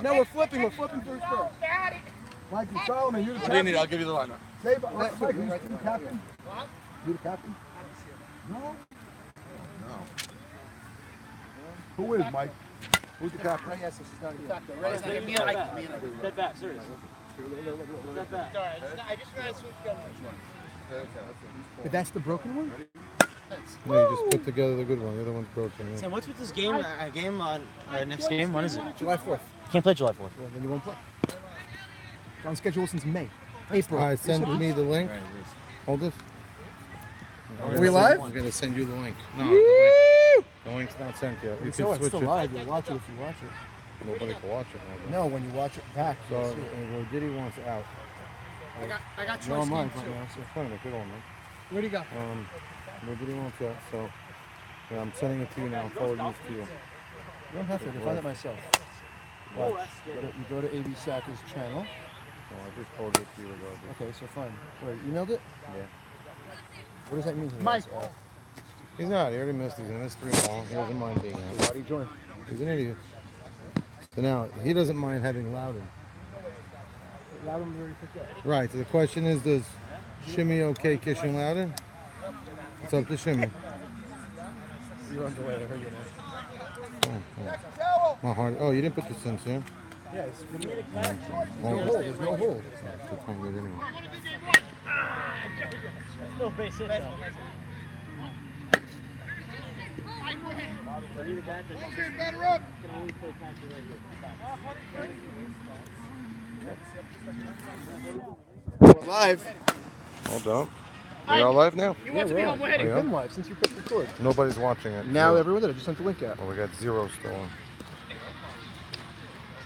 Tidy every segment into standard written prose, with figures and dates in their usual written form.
No, we're flipping first. Mikey Solomon, you're the captain. What do you need? I'll give you the lineup. Mike, you the captain? You the captain? No. Who is, Mike? Who's the captain? Yes, this is not you. Step back, seriously. Step back. I just ran a switch gun. But that's the broken one? No, you just put together the good one. The other one's broken. Yeah. Sam, what's with this game? On our next game? When is it? July 4th. You can't play July 4th. Well, then you won't play. It's on schedule since May. April. All right, send me the link. Hold it. Are we live? I'm going to send you the link. No, the link's not sent yet. You can it's switch still it. live. You'll watch it if you watch it. Nobody can watch it. No, when you watch it back. So, Diddy wants out. I got no, mine right now. So fine, good on, man. Where'd he go? Diddy wants out, so yeah, I'm sending it to you now. I'm forwarding this to you. You don't have to. I can find it myself. Watch. You go to AB Sacker's channel. No, I just forwarded it to you regardless. Okay, so fine. Wait, you emailed it? Yeah. What does that mean? Mike. He's not. He already missed. He's going to miss 3 more. He doesn't mind being out. Why did he join? He's an idiot. So now, he doesn't mind having Loudon. Loudon already picked up. Right, so the question is, does Shimmy okay kissing Loudon? It's up to Shimmy. You're on delay. I heard you now. My heart. Oh, you didn't put this in, Sam? Yeah, it's good. No hold. There's no hold. It's fine, good anyway. Still base hit, though. We're live. Hold on. We all live now? Yeah, we're on. We've been live since you picked record. Nobody's watching it. Now everyone did. I just sent the link out. Well, we got 0 stolen.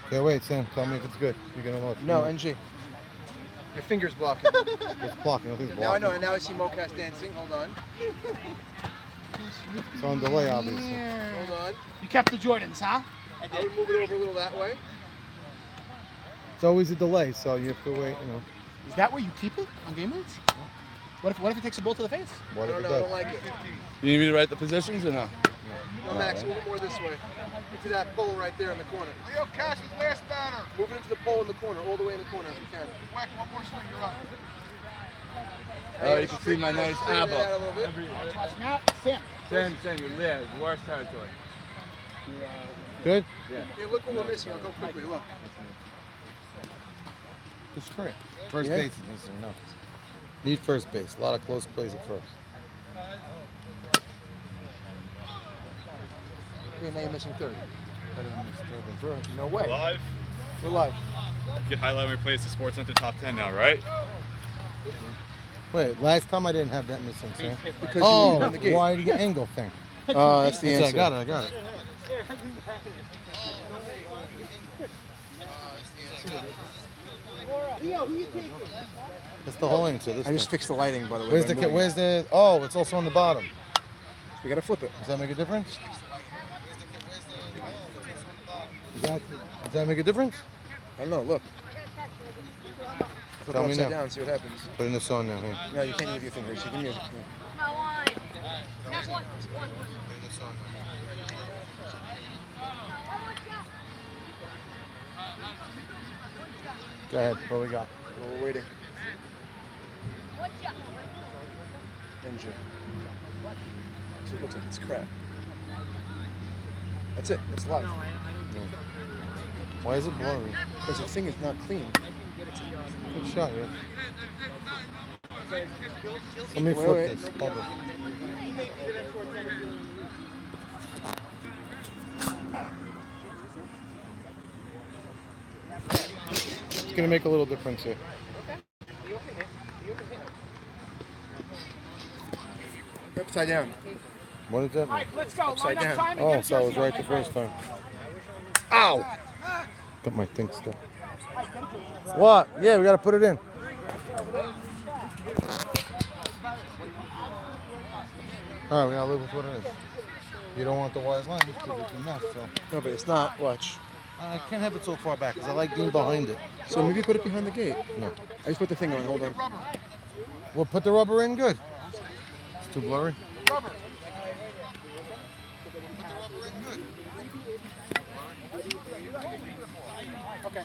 Okay, wait, Sam. Tell me if it's good. You're gonna look. No, NG. Your finger's blocking. It's blocking. Nothing's blocking. Now I know. And now I see Mocast dancing. Hold on. It's on delay, obviously. Hold on. You kept the Jordans, huh? I would move it over a little that way. It's always a delay, so you have to wait, you know. Is that where you keep it on game moves? What if it takes a bullet to the face? What if it I does? don't like it. You need me to write the positions or no? No, Max, move it more this way. Into that pole right there in the corner. Leo Cash's last batter. Move it into the pole in the corner, all the way in the corner if you can. Whack, one more swing, you're up. Oh, you can see my nice Straighten it out a elbow. little bit. Now, Sam. Sam, you live. Worst territory. Good? Yeah. Hey, look what we're missing. I'll go quickly. Look. It's correct. First Yeah. base is missing, no. Need first base. A lot of close plays at first. Okay, now you're missing third. Better than miss third and first. No way. Live. We're live. You can highlight my plays to Sports Center Top 10 now, right? Wait, last time I didn't have that missing, Sam. Because Oh, you in the gate. why did you get angle thing? That's the answer. I got it. That's the whole answer. This I just thing. fixed the lighting, by the way. Where's by the moving. where's the oh, it's also on the bottom. We gotta flip it. Does that make a difference? Does that make a difference? I don't know. Look. Flip it Tell me upside now. down. See what happens. Put in the sun now. Here. No, you can't use your fingers. You can use. Go ahead. What we got? Well, we're waiting. Engine. So it looks like it's crap. That's it. It's live. Why is it blurry? Because the thing is not clean. Good shot, yeah. Let me Wait, flip wait. this. Hold it. It's gonna make a little difference here. Upside down. What is that? mean? Let's go. Upside down. Oh, so I was right the first time. Ow! Got my thing stuck. What? Yeah, we gotta put it in. All right, we gotta live with what it is. You don't want the wide line because it's a mess. So No, but it's not. Watch. I can't have it so far back because I like being behind it. So maybe put it behind the gate. No. I just put the thing on. Hold on. Well, put the rubber in. Good. It's too blurry. Okay.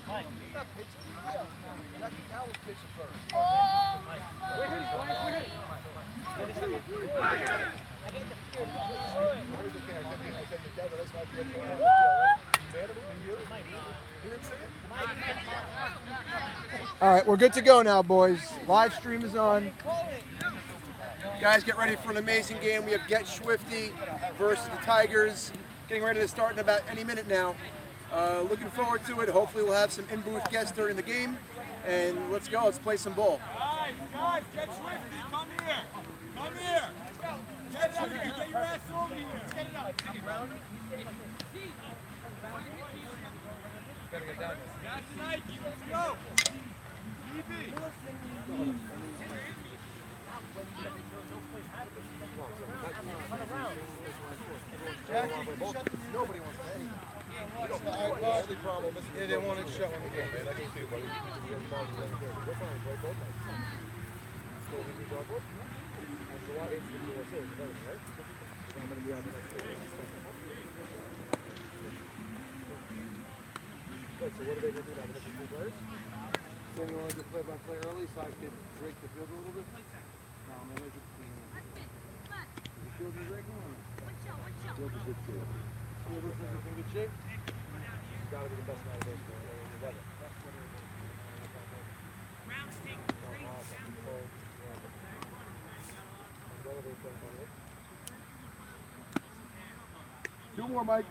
All right, we're good to go now, boys. Live stream is on. Guys, get ready for an amazing game. We have Get Shwifty versus the Tigers. Getting ready to start in about any minute now. Looking forward to it. Hopefully we'll have some in-booth guests during the game. And let's go. Let's play some ball. Guys, Get Shwifty, come here. Come here. Get Shwifty, get your ass over here. Let's get it up. That's Nike, let's go. Nobody wants to anything. They didn't want to show in the game, man. I can see it, buddy. So what are they going to do now? They have 2 players? So you want to do play-by-play early so I could break the field a little bit? No, I'm going to make it clean. Is the field in great or not? The field is good too. Field is in good shape? It's got to be the best night of baseball. Two more, Mike.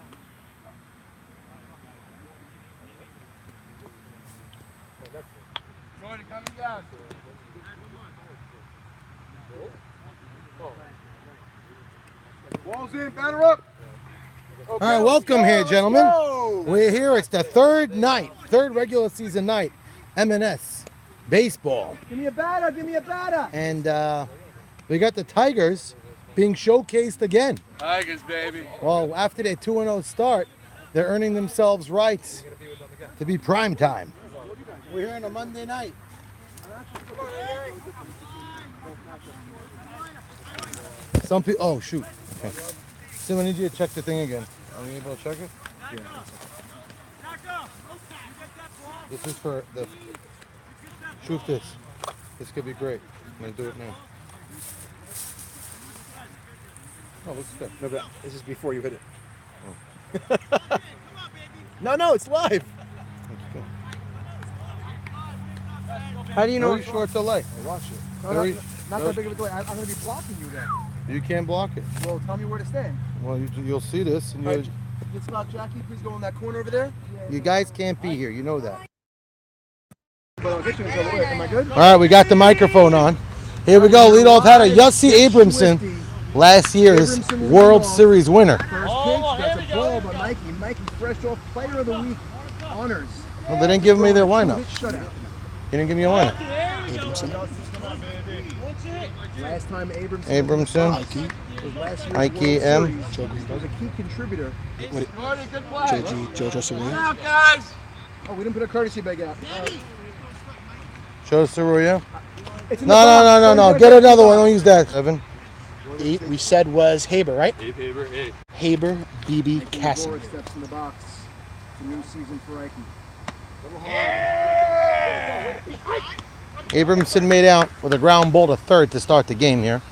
Jordan, coming down. Balls in, batter up. All right, welcome here, gentlemen. We're here. It's the third regular season night, M&S baseball. Give me a batter, give me a batter. And we got the Tigers being showcased again. Tigers, baby. Well, after their 2-0 start, they're earning themselves rights to be prime time. We're here on a Monday night. Some people, oh shoot. Okay. So I need you to check the thing again. Are you able to check it? Yeah. This is for the, shoot this. This could be great. I'm gonna do it now. Oh, looks good. No, but this is before you hit it. Oh. No, it's live. How do you know? Very short delay. Watch it. No, not that big of a delay. I'm going to be blocking you then. You can't block it. Well, tell me where to stand. Well, you'll see this. And Right, get spot, Jackie. Please go in that corner over there. you guys can't be here. You know that. But I'll get you until the way. Am I good? All right, we got the microphone on. Here we go. Leadoff hitter Yossi Abramson, last year's World Series winner. First pitch. That's a ball by Mikey. Mikey, fresh off Player of the Week honors. Well, they didn't give me their lineup. Shutout. He didn't give me a lineup. Last time Abramson. Was last year's Ike World M. Series. Was a key contributor. JoJo Serena. Guys. Oh, we didn't put a courtesy bag out. Joe Cerullo. It's in the No. box. Get another one. Don't use that, Evan. 8 we said was Haber, right? Haber, 8. Haber, BB, Ike Casson. Boris steps in the box. It's a new season for Ike. Abramson made out with a ground ball to third to start the game here.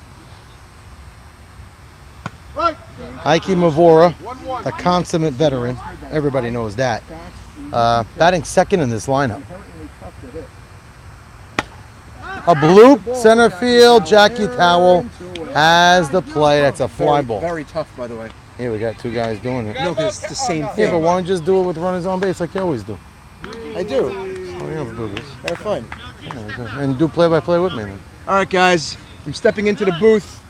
Ike Mavora, a consummate veteran. Everybody knows that. Batting second in this lineup. A bloop, center field. Jackie Towell has the play. That's a fly ball. Very tough, by the way. Here we got 2 guys doing it. No, because it's the same Yeah, thing. but why don't you just do it with runners on base like you always do? I do. Oh, you don't have to do this. Have fun. And do play-by-play with me then. All right, guys. I'm stepping into the booth.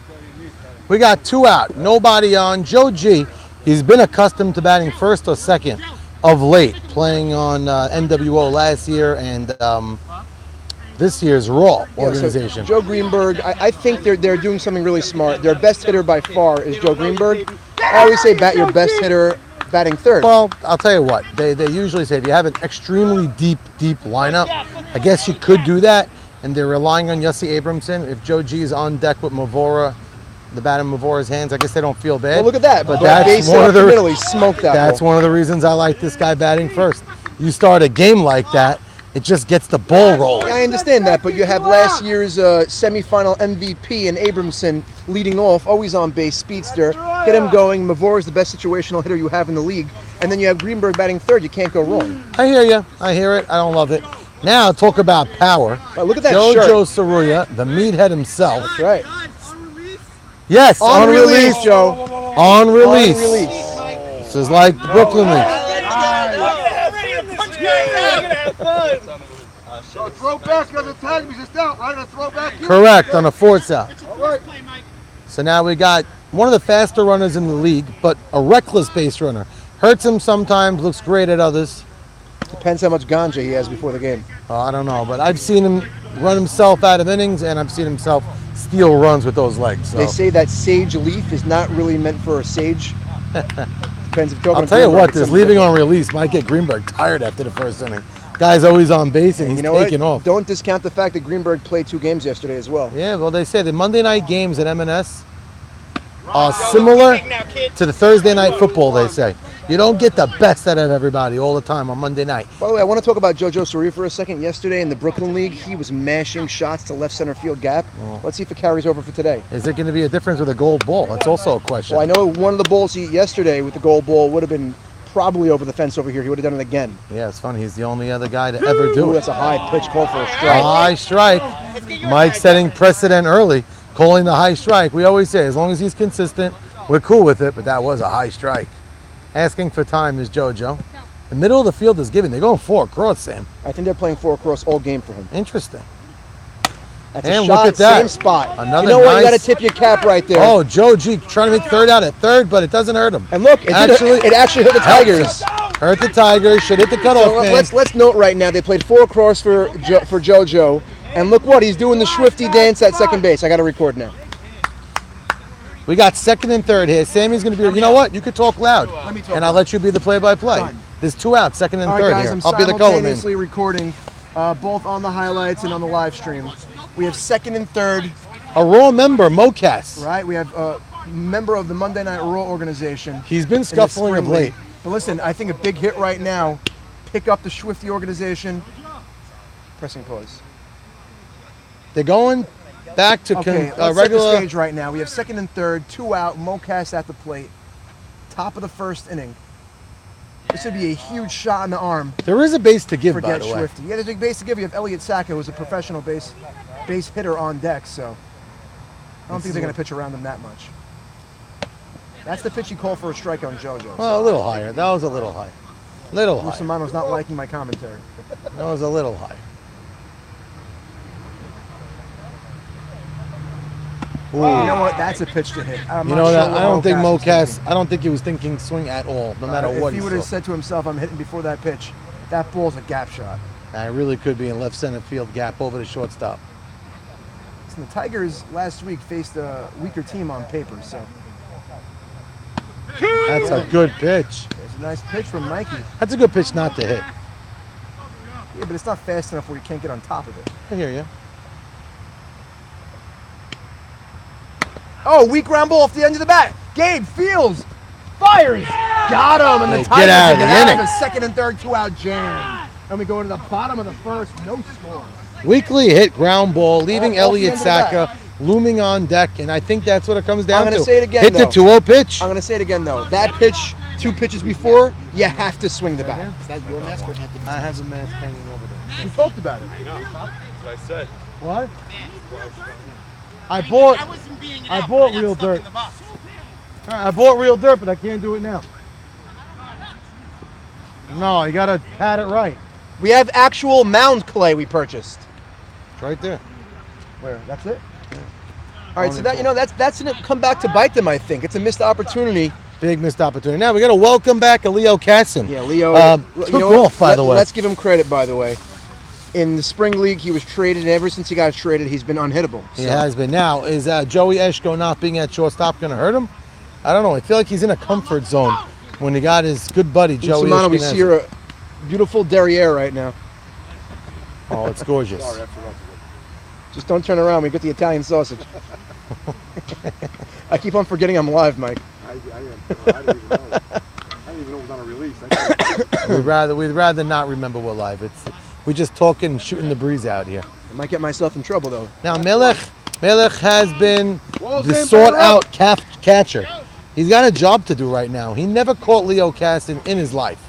We got 2 out, nobody on. Joe G, he's been accustomed to batting first or second of late, playing on NWO last year and this year's Raw organization. Joe Greenberg, I think they're doing something really smart. Their best hitter by far is Joe Greenberg. I always say bat your best hitter batting third. Well, I'll tell you what, they usually say if you have an extremely deep lineup, I guess you could do that, and they're relying on Yossi Abramson. If Joe G is on deck with Mavora, the bat in Mavora's hands, I guess they don't feel bad. Well, look at that. But That's that's one of the really smoked that That's ball. one of the reasons I like this guy batting first. you start a game like that, it just gets the ball rolling. I understand that, but you have last year's semifinal MVP in Abramson leading off, always on base, speedster. Get him going. Mavor is the best situational hitter you have in the league. And then you have Greenberg batting third. You can't go wrong. I hear you. I hear it. I don't love it. Now talk about power. Look at that Jojo shirt. Saruya, the meathead himself. That's right. Yes, On release, Joe. On release. On release. This is like the Brooklyn League. So throw back on the time. He's just out, right? A throw back. Correct, on a fourth out. All right. So now we got one of the faster runners in the league, but a reckless base runner. Hurts him sometimes, looks great at others. Depends how much ganja he has before the game. I don't know, but I've seen him run himself out of innings, and I've seen himself steal runs with those legs. So. They say that sage leaf is not really meant for a sage. Depends if I'll tell you what, this leaving on release might get Greenberg tired after the first inning. Guy's always on base, and he's taking off. Don't discount the fact that Greenberg played 2 games yesterday as well. Yeah, well, they say the Monday night games at M&S are similar to the Thursday night football, they say. You don't get the best out of everybody all the time on Monday night. By the way, I want to talk about Jojo Saruya for a second. Yesterday in the Brooklyn League, he was mashing shots to left center field gap. Let's see if it carries over for today. Is there going to be a difference with a gold ball? That's also a question. Well, I know one of the balls he yesterday with the gold ball would have been probably over the fence over here. He would have done it again. Yeah, it's funny. He's the only other guy to ever do Ooh, it. that's a high pitch call for a strike. High strike. Mike setting precedent early, calling the high strike. We always say, as long as he's consistent, we're cool with it, but that was a high strike. Asking for time is JoJo. The middle of the field is given. They're going 4 across, Sam. I think they're playing 4 across all game for him. Interesting. That's And a shot, look at that. same spot. Another you know what? You nice- got to tip your cap right there. Oh, Joe G trying to make third out at third, but it doesn't hurt him. And look, it actually hit the Tigers. Hurt the Tigers. Should hit the cutoff So man. let's note right now they played 4 across for JoJo, and look what he's doing, the shwifty dance at second base. I got to record now. We got second and third here. Sammy's going to be. You know what? You could talk loud, and I'll let you be the play-by-play. Done. There's 2 outs, second and All right, third guys, here. I'm I'll be the color man. simultaneously recording both on the highlights and on the live stream. We have second and third. A Raw member, Mocas. Right, we have a member of the Monday Night Raw organization. He's been in the scuffling of spring late. league. But listen, I think a big hit right now. Pick up the Shwifty organization. Pressing pause. They're going back to Okay, let's set the regular. stage right now. We have second and third, 2 out, Mocas at the plate. Top of the first inning. This would be a huge shot in the arm There is a base to give, for by Get the way. Shwifty. Yeah, there's a big base to give. You have Elliott Sacco, who's a professional base hitter on deck, so I don't think they're going to pitch around him that much. That's the pitch he called for a strike on JoJo. Well, a little higher. That was a little high. Little high. Samano's not liking my commentary. That was a little high. You know what? That's a pitch to hit. I'm You not know sure that what I don't think was Mocas. thinking. I don't think he was thinking swing at all, no matter what If he he would have saw. said to himself, "I'm hitting before that pitch," that ball's a gap shot. I really could be in left center field gap over the shortstop. Listen, the Tigers last week faced a weaker team on paper, so That's a good pitch. it's a nice pitch from Mikey. That's a good pitch not to hit. Yeah, but it's not fast enough where you can't get on top of it. I hear you. Oh, weak ground ball off the end of the bat. Gabe Fields fires. Got him, and the Hey, Tigers get out of get the out inning. of a second and third 2-out jam. And we go to the bottom of the first, no score. Weakly hit ground ball, leaving Off the Elliott end of the bat. Sacca looming on deck, and I think that's what it comes down I'm to. gonna say it again, Hit the though. 2-0 pitch. I'm going to say it again, though. That pitch, 2 pitches before, you have to swing the bat. Is that your mask or Anthony? I have a mask hanging over there. We talked about it. That's what I said. What? I bought real dirt. I bought real dirt, but I can't do it now. No, you gotta pat it right. We have actual mound clay we purchased. It's right there. Where? That's it? All right, so that, you know, that's going to come back to bite them, I think. It's a missed opportunity. Big missed opportunity. Now we got to welcome back a Leo Casson. Yeah, Leo. Took off, by the way. Let's give him credit, by the way. In the spring league, he was traded, and ever since he got traded, he's been unhittable. He has been. Now, is Joey Eshko not being at shortstop going to hurt him? I don't know. I feel like he's in a comfort zone when he got his good buddy Joey Samano, we Eshkenazi. see here a beautiful derriere right now. Oh, it's gorgeous. Just don't turn around. We get the Italian sausage. I keep on forgetting I'm live, Mike. I didn't even know. didn't even know it was on a release. We'd rather not remember we're live. We're just talking, shooting the breeze out here. I might get myself in trouble though. Now Melech has been Walls the in, sought fire up. out catcher. He's got a job to do right now. He never caught Leo Caston in his life.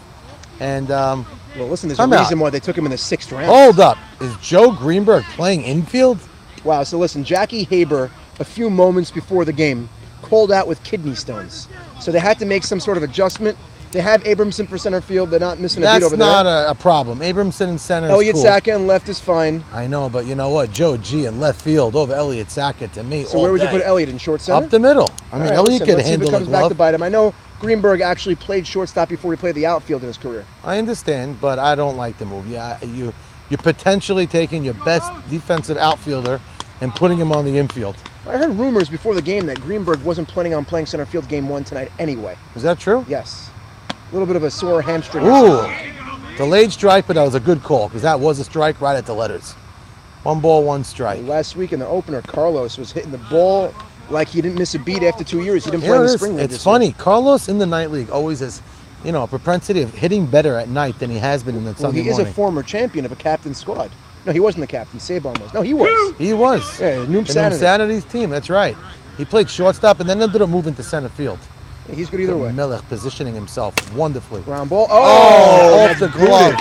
And Well, listen, there's a Time out. reason why they took him in the 6th round. hold up, is Joe Greenberg playing infield? Wow, so listen, Jackie Haber, a few moments before the game, called out with kidney stones. So they had to make some sort of adjustment. They have Abramson for center field. They're not missing a beat That's over not there. a problem. Abramson in center Elliott is cool. Saka in left is fine. I know, but you know what? Joe G in left field over Elliott Saka to me. So all where would you day. put Elliott, in short center? Up the middle. I mean, All right, Elliott listen, could let's see if handle it the comes back to glove. bite him. I know Greenberg actually played shortstop before he played the outfield in his career. I understand, but I don't like the move. Yeah, you're potentially taking your best defensive outfielder and putting him on the infield. I heard rumors before the game that Greenberg wasn't planning on playing center field game 1 tonight anyway. Is that true? Yes. A little bit of a sore hamstring. Ooh, delayed strike, but that was a good call because that was a strike right at the letters. 1 ball, 1 strike. Last week in the opener, Carlos was hitting the ball like he didn't miss a beat after 2 years. He didn't play in the spring league. It's this funny. year. Carlos in the night league always has, a propensity of hitting better at night than he has been in the Well, Sunday he is morning. a former champion of a captain squad. No, he wasn't the captain. Sabon was. No, he was. He was. Yeah, Noom The Saturday. Saturday's team. That's right. He played shortstop and then ended up moving to center field. He's good either way. Melech positioning himself wonderfully. Ground ball. Oh, off that's the booted. glove.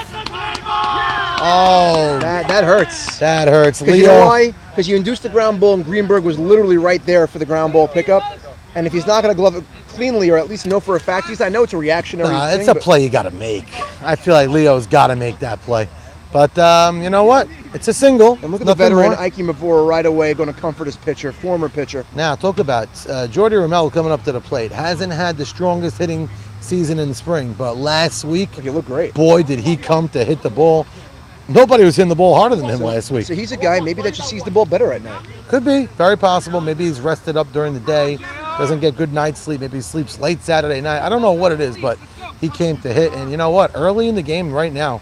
Oh, That hurts. that hurts. Because you know Leo. why? Because you induced the ground ball, and Greenberg was literally right there for the ground ball pickup. And if he's not going to glove it cleanly, or at least know for a fact, I know it's a reactionary thing. It's a but play you got to make. I feel like Leo's got to make that play. But you know what? It's a single. And look at the Nothing veteran more. Ike Mavora right away going to comfort his pitcher, former pitcher. Now, talk about Jordy Romel coming up to the plate. Hasn't had the strongest hitting season in the spring, but last week, He looked great. boy, did he come to hit the ball. Nobody was hitting the ball harder than him last week. So he's a guy maybe that just sees the ball better at night. Could be. Very possible. Maybe he's rested up during the day, doesn't get good night's sleep. Maybe he sleeps late Saturday night. I don't know what it is, but he came to hit. And you know what? Early in the game right now,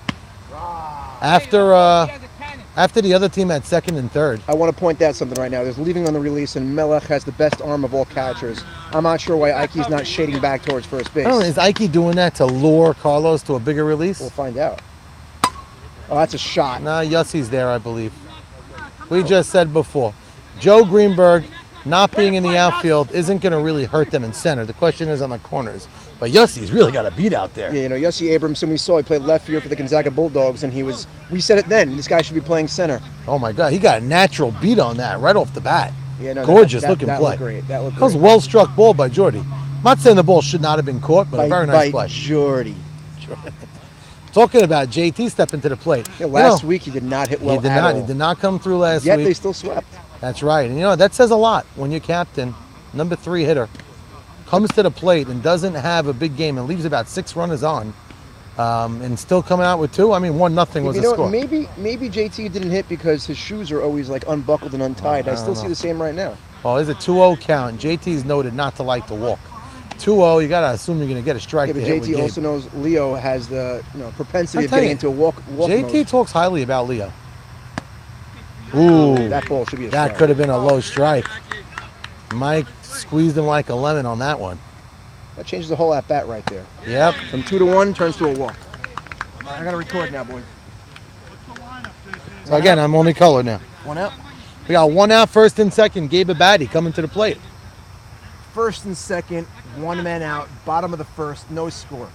after the other team had second and third, I want to point out something right now. There's leaving on the release, and Melech has the best arm of all catchers. I'm not sure why Ike's not shading back towards first base. I don't know, is Ike doing that to lure Carlos to a bigger release? We'll find out. Oh, that's a shot. Nah, Yussi's there, I believe. We just said before, Joe Greenberg not being in the outfield isn't going to really hurt them in center. The question is on the corners. But Yussi's really got a beat out there. Yeah, Yossi Abramson, we saw he played left field for the Gonzaga Bulldogs, and we said it then, this guy should be playing center. Oh my God, he got a natural beat on that right off the bat. Yeah, no, Gorgeous that looking play. Looked great. That looked That was a great. well-struck ball by Jordy. I'm not saying the ball should not have been caught, but a very nice by play. Jordy. Talking about JT stepping to the plate. Yeah, last week he did not hit well he did at not. all. He did not come through last Yet week. they still swept. That's right. And that says a lot when your captain, number 3 hitter, comes to the plate and doesn't have a big game and leaves about 6 runners on, and still coming out with 2. I mean, 1-0 was You the know, score. maybe JT didn't hit because his shoes are always like unbuckled and untied. I still see the same right now. Well, there's a 2-0 count. JT's noted not to like to walk. 2-0, you got to assume you're going to get a strike Yeah, to but hit with JT Gabe. also knows Leo has the propensity I of tell getting you, into a walk JT mode. talks highly about Leo. Ooh, That ball should be a that strike. could have been a low strike. Mike squeezed him like a lemon on that one. That changes the whole at bat right there. Yep. From 2-1 turns to a walk. I gotta record now, boys. So again, I'm only color now. 1 out. We got 1 out, first and second. Gabe Abadi coming to the plate. First and second, 1 man out, bottom of the first, no score.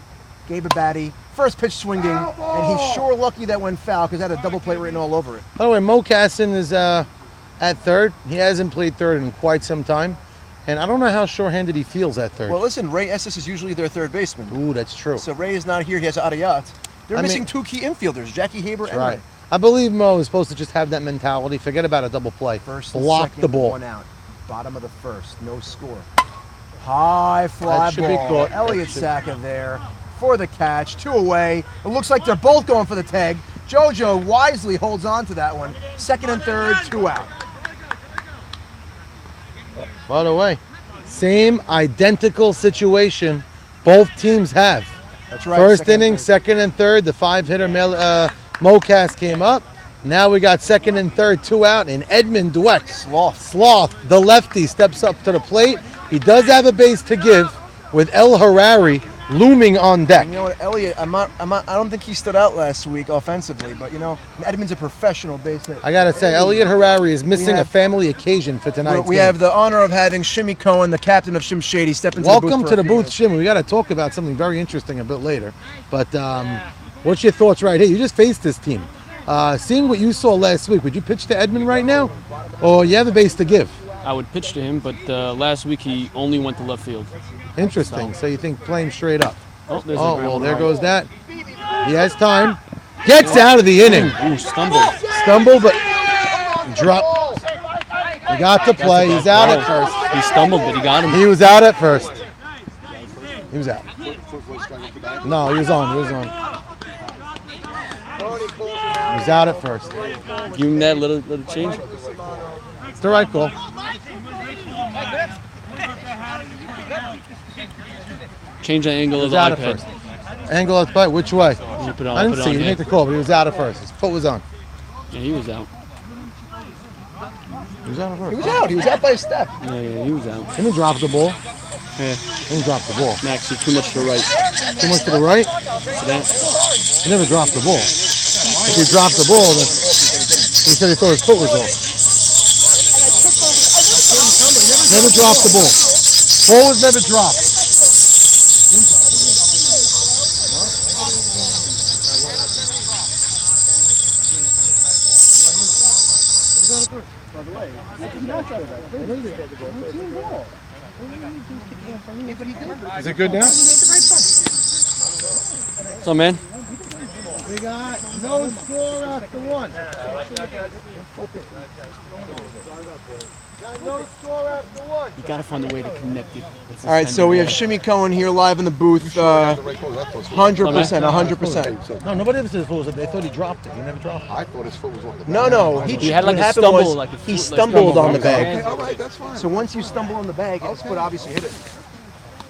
Gabe Abadi, first pitch swinging, and he's sure lucky that went foul because that had a double play written all over it. By the way, Mo Casson is at third. He hasn't played third in quite some time. And I don't know how sure-handed he feels at third. Well, listen, Ray Estes is usually their third baseman. Ooh, that's true. So Ray is not here. He has Adiyat. They're I missing mean- 2 key infielders, Jackie Haber and Right. Ray. I believe Mo is supposed to just have that mentality. Forget about a double play. First and Block second, the ball. 1 out. Bottom of the first, no score. High fly That should be ball. caught. Elliott That should- Saka there for the catch. 2 away. It looks like they're both going for the tag. JoJo wisely holds on to that one. Second and third, 2 out. By the way, same identical situation both teams have. That's right. First second and inning, third. second and third, the 5-hitter Mocas came up. Now we got second and third, 2 out, and Edmund Dweck. Sloth, the lefty, steps up to the plate. He does have a base to give with El Harari looming on deck. You know what, Elliott? I don't think he stood out last week offensively, but Edmund's a professional base hit. I gotta say, Elliott Harari is missing have- a family occasion for tonight's We game. have the honor of having Shimmy Cohen, the captain of Shim Shady, step into the booth. Welcome for to a the few booth, minutes. Shimmy. We got to talk about something very interesting a bit later. But what's your thoughts right here? You just faced this team. Seeing what you saw last week, would you pitch to Edmund right now? Or you have a base to give? I would pitch to him, but last week he only went to left field. Interesting. So you think playing straight up? Oh, there's Oh, a well, there goes that. He has time. Gets out of the inning. Ooh, stumbled. Stumbled, but drop. He got to play. He's out at first. He stumbled, but he got him. He was out at first. He was out. No, he was on. He was on. He was out at first. Give him that little change. It's the right call. Change the angle He of was the out at iPad. first. Angle of play. Which way? You put it on, I didn't put it see. on, He didn't yeah. make the call, but he was out at first. His foot was on. Yeah, he was out. He was out at first. He was out. He was out by a step. Yeah, he was out. He didn't drop the ball. Yeah. He didn't drop the ball. Max, you're too much to the right. Too much to the right. See that? He never dropped the ball. If he dropped the ball, then he said he thought his foot was off. Never dropped the ball. Ball was never dropped. Is it good now? What's up, man? We got no score after one. No score after one. You gotta find a way to connect it. All right, so we have Shimmy Cohen here live in the booth. 100%, 100%. No, nobody ever said his foot was up. They thought he dropped it. He never dropped it. I thought his foot was on the No. He had like what a happened stumble, was like a he foot- stumbled on the stumble. bag. Okay, all right, that's fine. So once you stumble on the bag, his foot obviously hit it.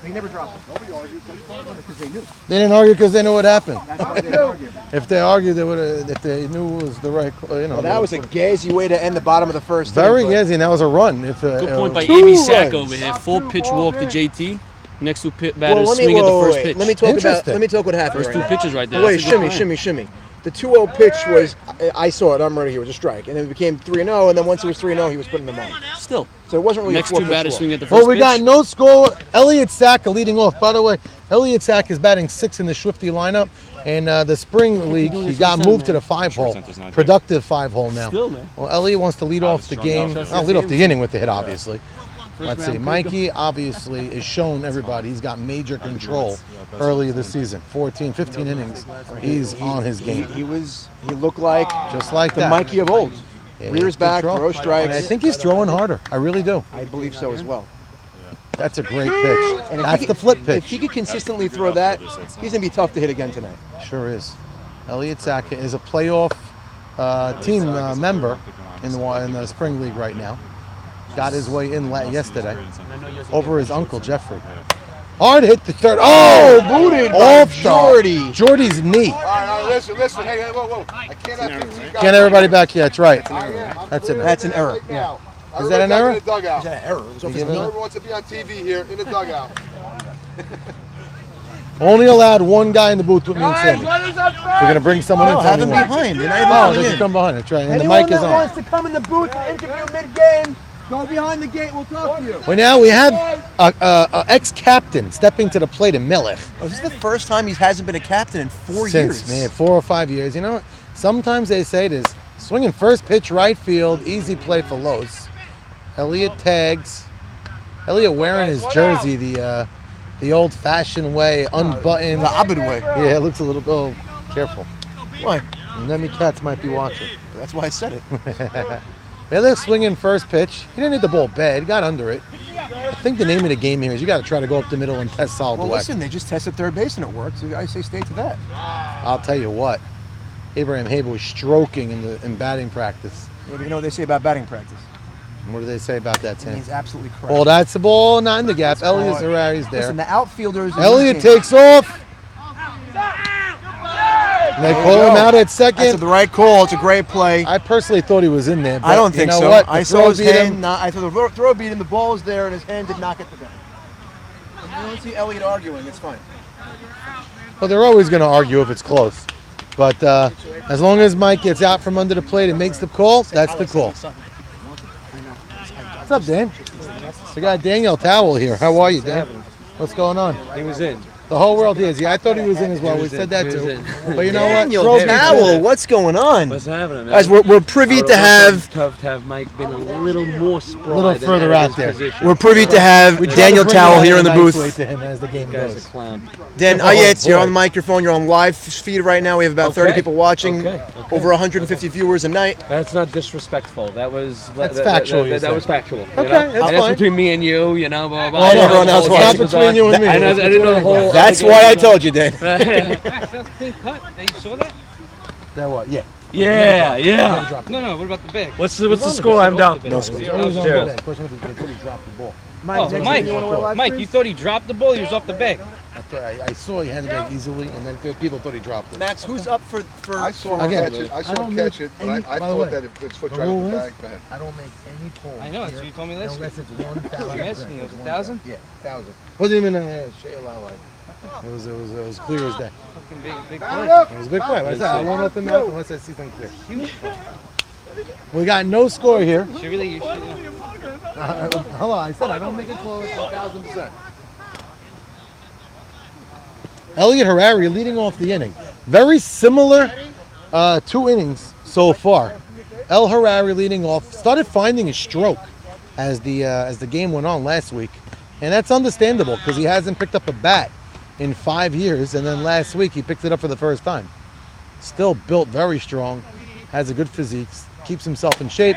He never dropped it. Nobody argued because they knew. They didn't argue because they knew what happened. That's why they didn't argue. If they argued, they would have. If they knew it was the right, Well, that was a gazy way to end the bottom of the first. very inning, but- easy, and that was a run. If Good point by Two Amy Sack runs. over here. Full pitch walk to JT. Next two batters Well, swing at the first wait. pitch. Let me talk Interesting. what happened. First two right now. pitches right there. Wait, That's a good shimmy. plan. The 2-0 pitch was, I saw it, I'm ready here, it was a strike. And then it became 3-0, and then once it was 3-0, he was putting them on. Still. So it wasn't really Next a two 4-pitch batters walk. swing at the first Well, we pitch. got no score. Elliott Sack leading off. By the way, Elliott Sack is batting 6 in the Shwifty lineup. And the spring league, he got moved to the 5-hole, productive 5-hole now. Still, man. Well, Elliott wants to lead off the game. I'll lead off the inning with the hit, obviously. Let's see. Mikey obviously has shown everybody he's got major control earlier this season. 14, 15 innings. He's on his game. He looked like Just like the that. Mikey of old. Yeah, Rears good back, throw. throw And strikes. I think he's throwing harder. I really do. I believe so as well. That's a great pitch. And if That's he the flip If he pitch. could consistently throw that, he's going to be tough to hit again tonight. Sure is. Elliott Sack is a playoff team member in the spring league right now. Got his way in yesterday over his uncle Jeffrey. Hard hit the third. Oh, booted by off Jordy. Jordy's knee. All right, listen. Hey, whoa. I can't have 15 guys. Get everybody back. Yeah, that's right. That's it. That's an error. Right now. Is that an error? In the dugout. Is that an error? It was off his give it knee. up? Whoever wants to be on TV here in the dugout. Only allowed one guy in the booth with me and Sammy. We're gonna bring someone in. No, to have him anyone. behind. They're not Oh, even they coming can in. come behind. That's right. And Anyone the mic is that on. wants to come in the booth and interview mid-game, go behind the gate. We'll talk to you. Well, now we have a ex-captain stepping to the plate in Melech. Oh, this is the first time he hasn't been a captain in 4 years. Since, man, 4 or 5 years. You know what? Sometimes they say this. Swinging first pitch right field, easy play for Los. Elliott tags. Elliott wearing his jersey the old-fashioned way, unbuttoned. The Abed way. Yeah, it looks a little, oh, careful. Why? Nemi Cats might be watching. That's why I said it. Yeah, they're swinging first pitch. He didn't hit the ball bad. He got under it. I think the name of the game here is you got to try to go up the middle and test solid Well, way. listen, they just tested third base and it worked. So I say stay to that. I'll tell you what. Abraham Haber was stroking in batting practice. What do you know what they say about batting practice? What do they say about that, It Tim? means absolutely correct. Well, that's the ball, not in the gap. Elliott Harari's there. Listen, the outfielders. Elliott takes off. And they pull him out at That's second. the right call. It's a great play. I personally thought he was in there. But I don't you think know so. What? I The saw throw his beat hand. him. I thought the throw beat him. The ball was there, and his hand did not get the bat. If you don't see Elliott arguing, it's fine. Well, they're always going to argue if it's close. But as long as Mike gets out from under the plate and makes the call, that's the call. What's up, Dan? We got Daniel Towell here. How are you, Dan? What's going on? He was in. The whole world is. Yeah, I thought he was in as well. We said that too. But you know Daniel what? Towell, what's going on? What's happening, man? Guys, we're privy to have Tough to have Mike been a little more spry. A little further out there. we're privy to have Daniel Towell here in the booth. To him as the game Guy's a goes. clown. Dan, you're on the microphone. You're on live feed right now. We have about 30 people watching. Okay. Over 150 viewers a night. That's not disrespectful. That was factual, you That said. was factual. Okay, that's that's fine. between me and you. You know, blah, blah, And blah. everyone else The whole watching. game was It's not between on. you and me. I didn't know the whole. That's why I told you, Dan. That what? Yeah. Yeah, yeah. No, what about the big? What's the score? I'm down. No score. Zero. He dropped the ball. Mike, you thought he dropped the ball? He was off the bag. I saw he had it back easily, and then people thought he dropped it. Max, who's up for I saw him Again, catch it. I I saw don't him catch make it, but any- I by the thought way, that if it's foot the right off rule the is, bag. Go ahead. I don't make any calls. I know, that's what you told me last unless week. it's 1,000. You asked me, it was 1,000? Yeah, 1,000. Wasn't even a shale out. It was clear as day. Fucking big It play. was a big play. Like I said, I won't open mouth unless I see something clear. We got no score here. She really, Hello, I said I don't make it close 1,000%. Elliot Harari leading off the inning. Very similar 2 innings so far. El Harari leading off, started finding his stroke as the game went on last week. And that's understandable because he hasn't picked up a bat in 5 years, and then last week he picked it up for the first time. Still built very strong, has a good physique, keeps himself in shape,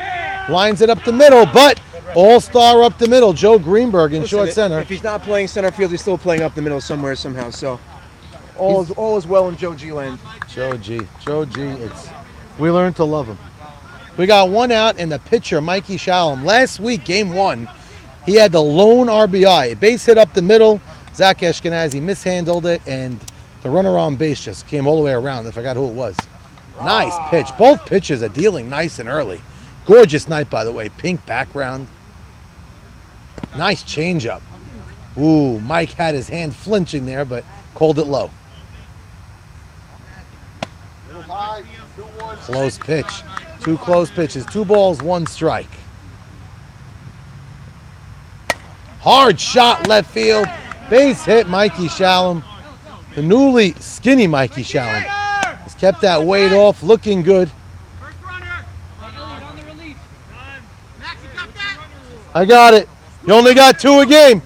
lines it up the middle, but all-star up the middle, Joe Greenberg in short center. If he's not playing center field, he's still playing up the middle somewhere somehow. So all is well in Joe G land. Joe G, we learned to love him. We got 1 out, and the pitcher, Mikey Shalom. Last week, game 1, he had the lone RBI. A base hit up the middle. Zach Ashkenazi mishandled it, and the runner on base just came all the way around. I forgot who it was. Nice pitch. Both pitches are dealing nice and early. Gorgeous night, by the way. Pink background. Nice changeup. Ooh, Mike had his hand flinching there, but called it low. Close pitch. 2 close pitches. 2 balls, 1 strike. Hard shot left field. Base hit, Mikey Shalom. The newly skinny Mikey Shalom has kept that weight off, looking good. I got it. You only got 2 a game.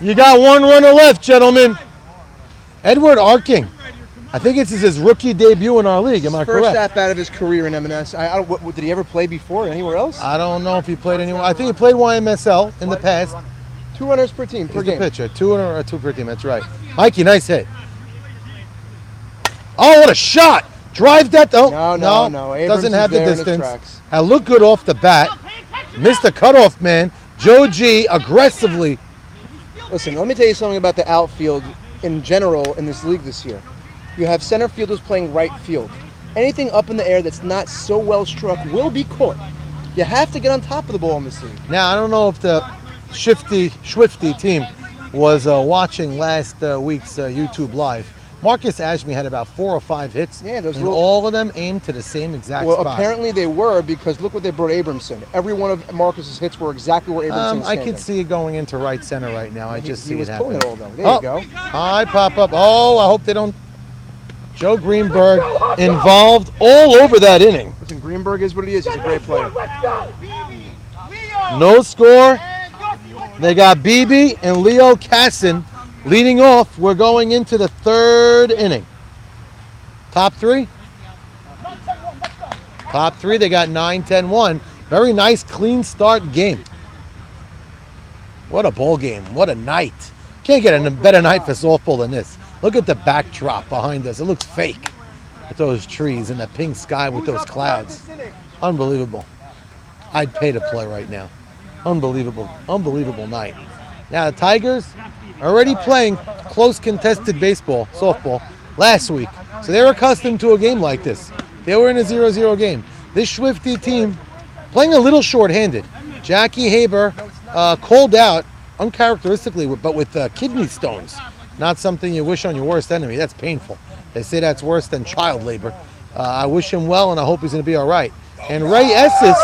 You got 1 runner left, gentlemen. Edward Arking. I think it's his rookie debut in our league. Am I First correct? at-bat of his career in M&S. Did he ever play before anywhere else? I don't know if he played anywhere. I think he played YMSL in the past. 2 runners per team per He's the game. pitcher. 2 per team. That's right. Mikey, nice hit. Oh, what a shot! Drive that though. No. Abrams Doesn't is have the there in his distance. tracks. I look good off the bat. Missed the cutoff man. Joe G aggressively. Listen, let me tell you something about the outfield in general in this league this year. You have center fielders playing right field. Anything up in the air that's not so well struck will be caught. You have to get on top of the ball in this league. Now I don't know if the shwifty team was watching last week's YouTube live. Marcus Ashby had about 4 or 5 hits, Yeah, those and little- all of them aimed to the same exact Well, spot. apparently they were, because look what they brought Abramson. Every one of Marcus's hits were exactly where Abramson was I standing. could see it going into right center right now. I just he see was it pulling happening. it all, though. There you go. High pop up. Oh, I hope they don't. Joe Greenberg involved all over that inning. Listen, Greenberg is what he is. He's a great player. No score. They got BB and Leo Casson leading off. We're going into the 3rd inning. Top 3? Top 3, they got 9-10-1. Very nice, clean start game. What a ball game. What a night. Can't get a better night for softball than this. Look at the backdrop behind us. It looks fake with those trees and the pink sky with those clouds. Unbelievable. I'd pay to play right now. Unbelievable. Unbelievable night. Now the Tigers already playing close contested baseball, softball, last week. So they're accustomed to a game like this. They were in a 0-0 game. This shwifty team playing a little short-handed. Jackie Haber called out uncharacteristically, but with kidney stones Not something you wish on your worst enemy. That's painful. They say that's worse than child labor. I wish him well, and I hope he's going to be all right. And Ray Estes,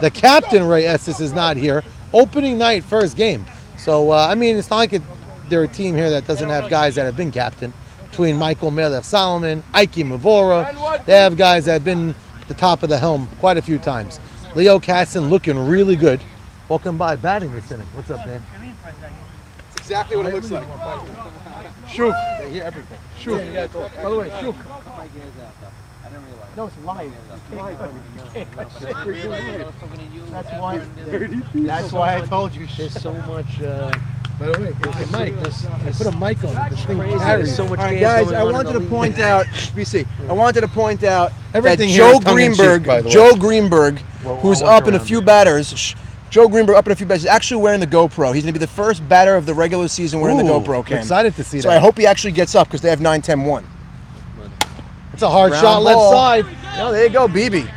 the captain Ray Estes, is not here. Opening night, first game. So, I mean, it's not like they're a team here that doesn't have guys that have been captain. Between Michael Miller-Solomon, Ike Mavora, they have guys that have been at the top of the helm quite a few times. Leo Casson looking really good. Walking by, batting this inning. What's up, man? It's exactly what it looks like. Shoot. They hear everything. Shoot. By the way, shoot. No, it's live. That's why I told you. There's so much. By the way, there's a mic. I put a mic on it. This thing Crazy. carries. There's so much All right, gas guys, going I on wanted in to the point league. out, BC, I wanted to point out Everything that here Joe is tongue-in-cheek, Greenberg, by the way. Joe Greenberg, who's I'll up walk in a around few it. batters, Joe Greenberg up in a few batters, is actually wearing the GoPro. He's going to be the first batter of the regular season wearing the Ooh, GoPro cam. excited to see So that. I hope he actually gets up because they have 9-10-1. It's a hard Ground shot left ball. side. Oh, there you go, BB.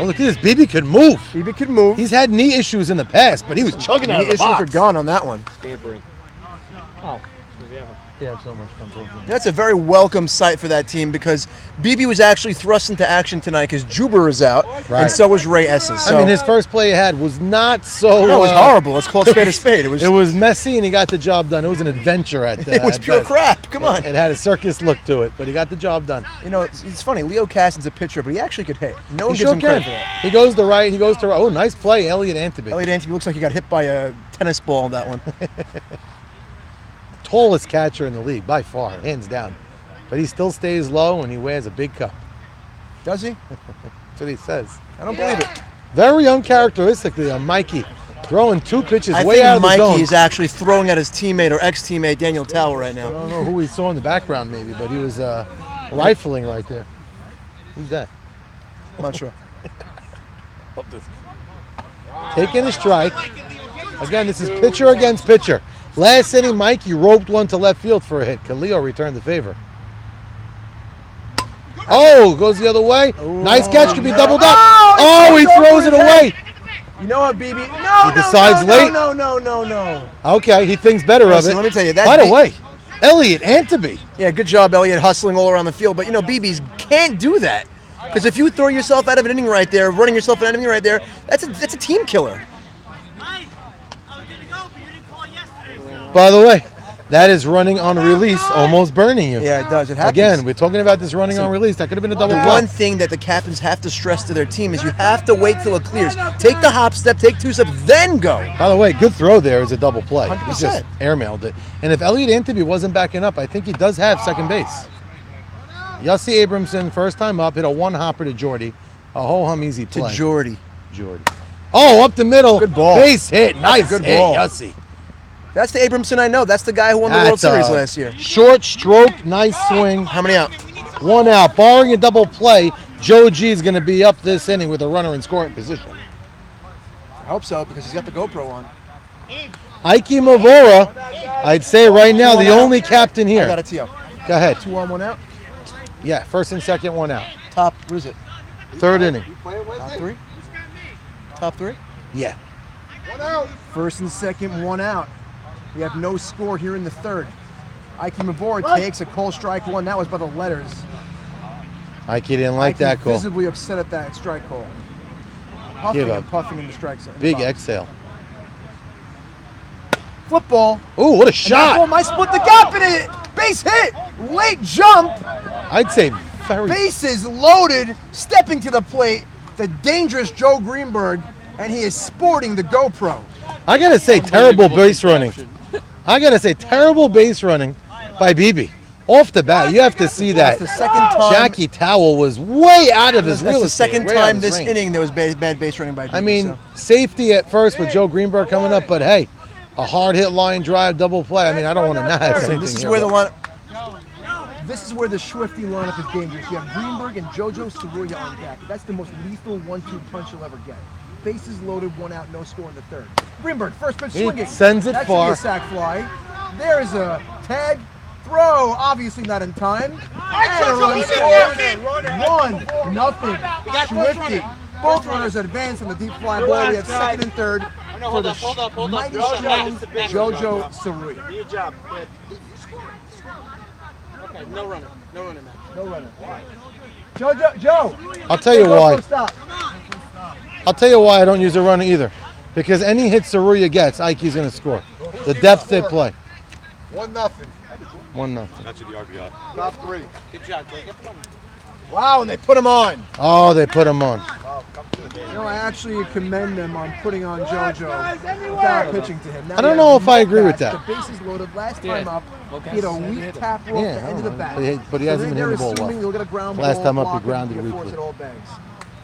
Oh, look at this. BB could move. BB can move. He's had knee issues in the past, but he was chugging out Knee of the issues box. are gone on that one. Scampering. Yeah, so much control. That's a very welcome sight for that team because BB was actually thrust into action tonight because Juber is out, Right. and so was Ray Esses. So, I mean, his first play he had was not so. no, it was horrible. Let's call it spade a spade. It was messy, and he got the job done. It was an adventure at. it was at pure best. crap. Come on. It had a circus look to it, but he got the job done. You know, it's funny. Leo Casson's a pitcher, but he actually could hit. No one He gives sure him credit can. for that. He goes to right. He goes to right. Oh, nice play, Elliot Antibig. Elliot Antony looks like he got hit by a tennis ball on that one. Tallest catcher in the league by far, hands down. But he still stays low, and he wears a big cup. Does he? That's what he says. I don't believe it. Very uncharacteristically on Mikey, throwing two pitches I way think out of the Mikey zone. is actually throwing at his teammate or ex-teammate Daniel Towell right I now. don't know who he saw in the background, maybe, but he was rifling right there. Who's that? I'm not sure. Taking a strike. Again, this is pitcher against pitcher. Last inning, Mikey roped one to left field for a hit. Khalil returned the favor. Oh, goes the other way. Nice catch, could be doubled up. Oh, he throws it away. You know what, BB? No, He decides late. No. Okay, he thinks better Listen, of it. let me tell you, that By the beat- way, Elliot Antibig. Yeah, good job, Elliot, hustling all around the field. But, you know, BBs can't do that. Because if you throw yourself out of an inning right there, running yourself out of an inning right there, that's a team killer. By the way, that is running on release, almost burning you. Yeah, it does. It happens. Again, we're talking about this running on release. That could have been a double The play. one thing that the captains have to stress to their team is you have to wait till it clears. Take the hop step, take two steps, then go. By the way, good throw there is a double play. He 100%. just airmailed it. And if Elliot Antibig wasn't backing up, I think he does have second base. Yossi Abramson, first time up, hit a one-hopper to Jordy. A ho-hum easy To play. Jordy. Oh, up the middle. Good ball. Base hit. Nice good hit, ball. Yossi. That's the Abramson I know. That's the guy who won the World Series last year. Short stroke, nice swing. How many out? One out. Barring a double play, Joe G is going to be up this inning with a runner in scoring position. I hope so because he's got the GoPro on. Ike Mavora, I'd say right now, the only captain I got here. it to you. Go ahead. 2 on, 1 out. Yeah, first and second, one out. Top, what is it? Third inning. Top 3? Top 3? Yeah. First and second, 1 out. We have no score here in the third. Ike Mavora takes a cold strike one. That was by the letters. Ike didn't like Ike that call. visibly upset at that strike call. Puffing Give and up. puffing in the strike zone. Big exhale. Football. Ooh, what a And that shot. ball might split the gap in it. Base hit. Late jump. I'd say very. Bases loaded. Stepping to the plate. The dangerous Joe Greenberg. And he is sporting the GoPro. I got to say, terrible base running. I got to say, terrible base running by BB. Off the bat, you have to see that. That's the second time. Jackie Towell was way out of his That's real the estate, second way out time of his this range. inning there was bad base running by BB. I mean, so. safety at first with Joe Greenberg coming up, but hey, a hard hit line drive, double play. I mean, I don't want to not have anything This is here, where the but- line. This is where the shwifty lineup is dangerous. You have Greenberg and JoJo Saruya on deck. That's the most lethal 1-2 punch you'll ever get. Bases loaded, 1 out, no score in the third. Greenberg, first pitch He swinging. sends it that far. should be a sac fly. There is a tag. Throw, obviously not in time. And a run scored. 1-0. Shwifty. Both runners advance on the deep fly ball. We have second and third for the mighty strong JoJo Saruya. Good job. Okay, no running. No running, man. No running. Joe. I'll tell you why. Stop. I'll tell you why I don't use a runner either. Because any hit Saruya gets, Ike's going to score. The depth they play. 1-0. 1-0. That should be RBI. Top 3. Good job, Jake. Wow, and they put him on. Oh, they put him on. You know, I actually commend them on putting on JoJo without pitching to him. Now I don't he know has if I no agree with bats. that. The bases loaded. Last time Yeah. up, he had a weak tap roll Yeah, at the end of the bat. but he hasn't been they're hitting the ball assuming well. He'll get a ground Last ball, time up, he block it, grounded and force weakly. it all bags.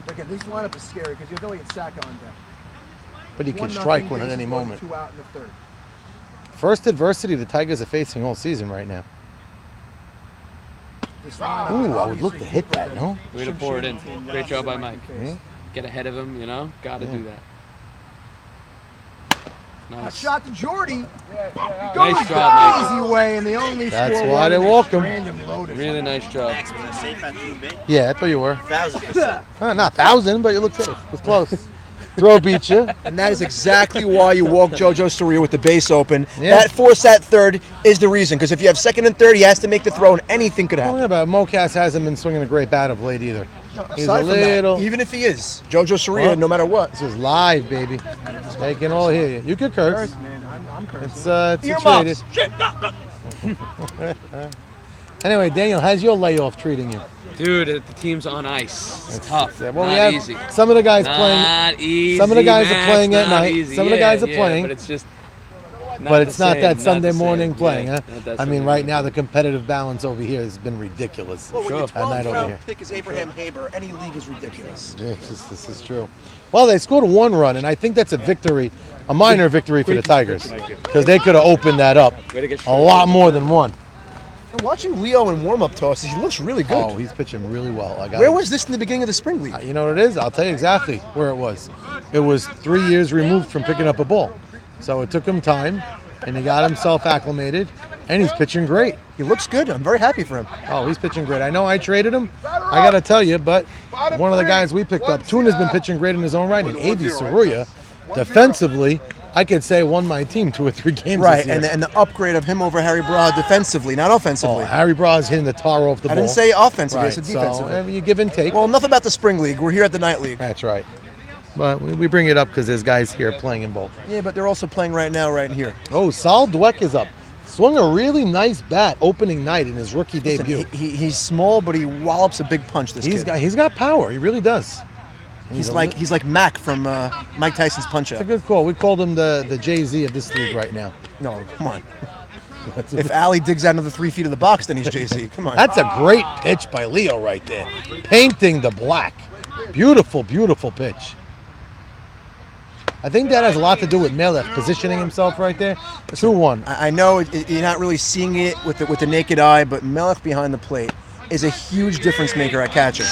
Again, this lineup is scary because you know it's Saka on deck. But he can 1-0 strike one at bases any loaded, moment. 2 out in the third. First adversity the Tigers are facing all season right now. This lineup Ooh, is I would look to obviously hit that, no? Way to pour it in. Great job by Mike. Hmm? Get ahead of him, you know? Gotta do that. A Nice. shot to Jordy. Nice job, Mike. Easy way, and they only That's score why one they and walk it's 'em. random loaded. Really nice job. Yeah, I thought you were. 1,000%. Not 1,000, but you look safe. It was close. Throw beat you. And that is exactly why you walk JoJo Soria with the base open. Yeah. That force at third is the reason, because if you have second and third, he has to make the throw, and anything could Oh, happen. yeah, but Mocas hasn't been swinging a great bat of late either. He's a Aside from that, little. even if he is JoJo Soria, Well, no matter what. This is live, baby. They can all hear you. You could curse. Man, I'm cursing. It's Earmuffs. situated. Anyway, Daniel, how's your layoff treating you? Dude, the team's on ice. It's tough. Yeah, well, Not we have easy. some of the guys playing. Not easy. Some of the guys are Max, playing at not night. easy. Some of the guys are Yeah, playing. But it's just. But it's not the that same, Sunday the same. morning playing, Yeah, huh? not that I mean, Sunday right now morning. the competitive balance over here has been ridiculous. Well, when your At night 12th over round here. pick is Abraham Haber, any league is ridiculous. Yeah, this is true. Well, they scored 1 run, and I think that's a victory, a minor victory for the Tigers, because they could have opened that up Way to get a lot more than 1. And watching Leo in warm-up tosses, he looks really good. Oh, he's pitching really well. Where was this in the beginning of the spring league? You know what it is? I'll tell you exactly where it was. It was 3 years removed from picking up a ball. So it took him time, and he got himself acclimated, and he's pitching great. He looks good. I'm very happy for him. Oh, he's pitching great. I know I traded him. I got to tell you, but one of the guys we picked up, Tuna's been pitching great in his own right, and A.B. Saruya, defensively, I could say won my team 2 or 3 games Right, this year. and the upgrade of him over Harry Broad defensively, not Oh, offensively. Harry Braw's hitting the tar off the ball. I didn't say offensively, I Right, said so defensively. you give and take. Well, enough about the spring league. We're here at the night league. That's right. But we bring it up because there's guys here playing in both. Yeah, but they're also playing right now, right here. Oh, Sal Dweck is up. Swung a really nice bat opening night in his rookie Listen, debut. he's small, but he wallops a big punch. This kid. He's got power. He really does. He's like Mac from Mike Tyson's Punch It's a Out. good call. We called him the Jay-Z of this league right now. No, come on. If Allie digs out another 3 feet of the box, then he's Jay-Z. Come on. That's a great pitch by Leo right there. Painting the black. Beautiful, beautiful pitch. I think that has a lot to do with Melech positioning himself right there. 2-1. I know you're not really seeing it with the naked eye, but Melech behind the plate is a huge difference maker at catcher.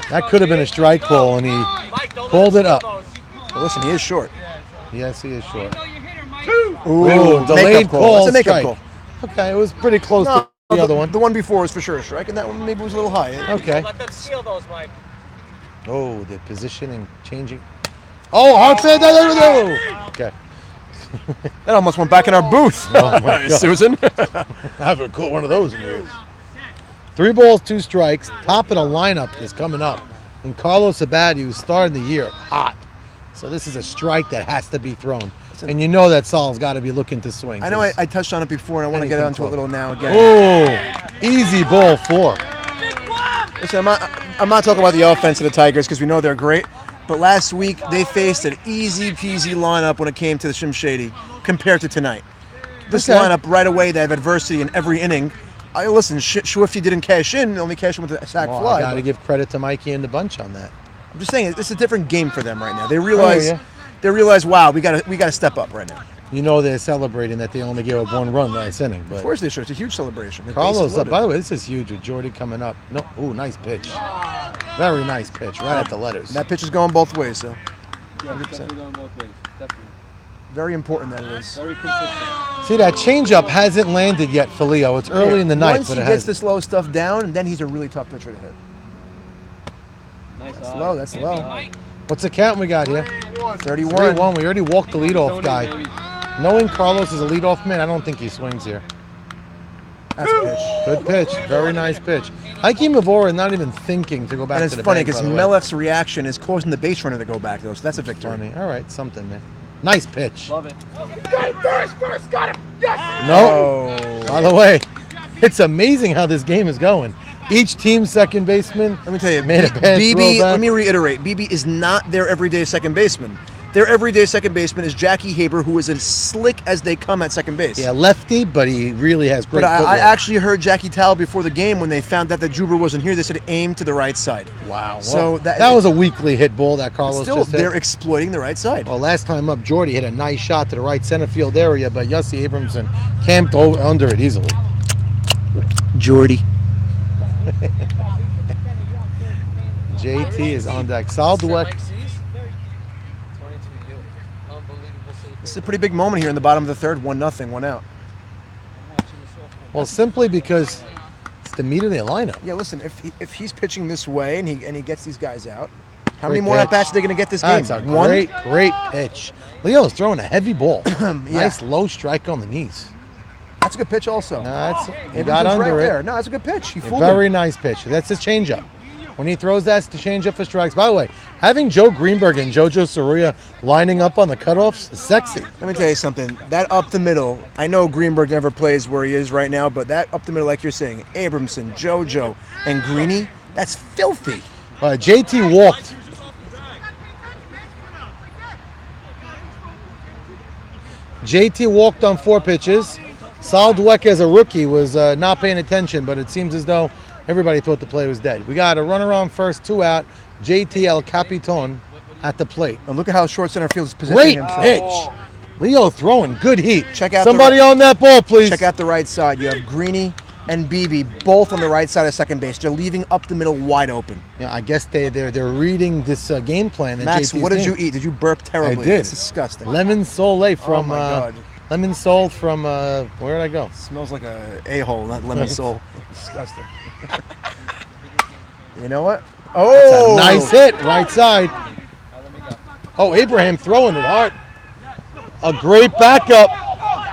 That could have been a strike call, and he called it up. But listen, he is short. Yes, he is short. Ooh, delayed makeup call. That's a makeup strike. call. Okay, it was pretty close No, to the other one. The one before was for sure a strike, and that one maybe was a little high. Okay. Let them steal those, Mike. Oh, the positioning changing. Oh, hard side. Okay. That almost went back in our booth. Oh, my God. Susan. I haven't caught one of those in years. 3 balls, 2 strikes. Top of the lineup is coming up. And Carlos Abad, who's starting the year hot. So this is a strike that has to be thrown. And you know that Sal's got to be looking to swing. I know I touched on it before, and I want to get Anything onto it a close. little now again. Oh, easy ball 4. Listen, I'm not talking about the offense of the Tigers because we know they're great. But last week, they faced an easy-peasy lineup when it came to the Shim Shady compared to tonight. This Okay. lineup, right away, they have adversity in every inning. Listen, Shwifty didn't cash in, only cashed in with a sac Well, fly. I got to but give credit to Mikey and the bunch on that. I'm just saying, it's a different game for them right now. They realize, ya. wow, we gotta step up right now. You know they're celebrating that they only gave up 1 run last inning. But Of course they should. It's a huge celebration. The base Carlos is up. loaded. By the way, this is huge with Jordy coming up. No, ooh, nice pitch. Very nice pitch, right at the letters. That pitch is going both ways, so Definitely going both ways. Definitely. very important that it is. Very consistent. See, that changeup hasn't landed yet for Leo. It's early in the night, Once but he it gets has. the slow stuff down, then he's a really tough pitcher to hit. Nice That's eye. low. That's low. What's the count we got here? 31. 3-1. We already walked the leadoff guy. Knowing Carlos is a leadoff man, I don't think he swings here. That's a pitch. Good pitch. Very nice pitch. Heike Mavora not even thinking to go back And to it's the funny bank, because by the way. Melef's reaction is causing the base runner to go back, though, so that's a victory. Funny. All right, something, man. Nice pitch. Love it. Got him. Yes. No. Oh. By the way, it's amazing how this game is going. Each team's second baseman Let me tell you, made a bad BB, throwback. let me reiterate, BB is not their everyday second baseman. Their everyday second baseman is Jackie Haber, who is as slick as they come at second base. Yeah, lefty, but he really has great But I footwork. actually heard Jackie tell before the game when they found out that Juber wasn't here, they said aim to the right side. Wow. So Well, that- that was a weakly hit ball that Carlos Still, just hit. they're exploiting the right side. Well, last time up, Jordy hit a nice shot to the right center field area, but Yossi Abramson camped under it easily. Jordy. JT is on deck. Sal Dweck. This is a pretty big moment here in the bottom of the third. 1-0, 1 out. Well, simply because it's the meat of the lineup. Yeah, listen, if he's pitching this way and he gets these guys out, how Great many more pitch. at bats are they going to get this game? That's a One? great pitch. Leo's throwing a heavy ball. Yeah. Nice low strike on the knees. That's a good pitch also. That's, he Abramson's got under right it. there. No, that's a good pitch. He A fooled very him. nice pitch. That's his changeup. When he throws that, it's the changeup for strikes. By the way, having Joe Greenberg and JoJo Soria lining up on the cutoffs is sexy. Let me tell you something. That up the middle, I know Greenberg never plays where he is right now, but that up the middle, like you're saying, Abramson, JoJo, and Greeny, that's filthy. JT walked. JT walked on 4 pitches. Sal Dweck, as a rookie, was not paying attention, but it seems as though everybody thought the play was dead. We got a runner on first, 2 out. JT El Capitan at the plate. And look at how short center field is positioning Great himself. pitch. Leo throwing good heat. Check out somebody the- on that ball, please. Check out the right side. You have Greeny and BB both on the right side of second base. They're leaving up the middle wide open. Yeah, I guess they're reading this game plan. That Max, JT's what did doing. you eat? Did you burp terribly? I did. It's disgusting. Lemon sole from my God. lemon sole from where did I go? Smells like a a-hole, not lemon soul. Disgusting. You know what? Oh, Nice hit, right side. Oh, Abraham throwing it hard. A great backup.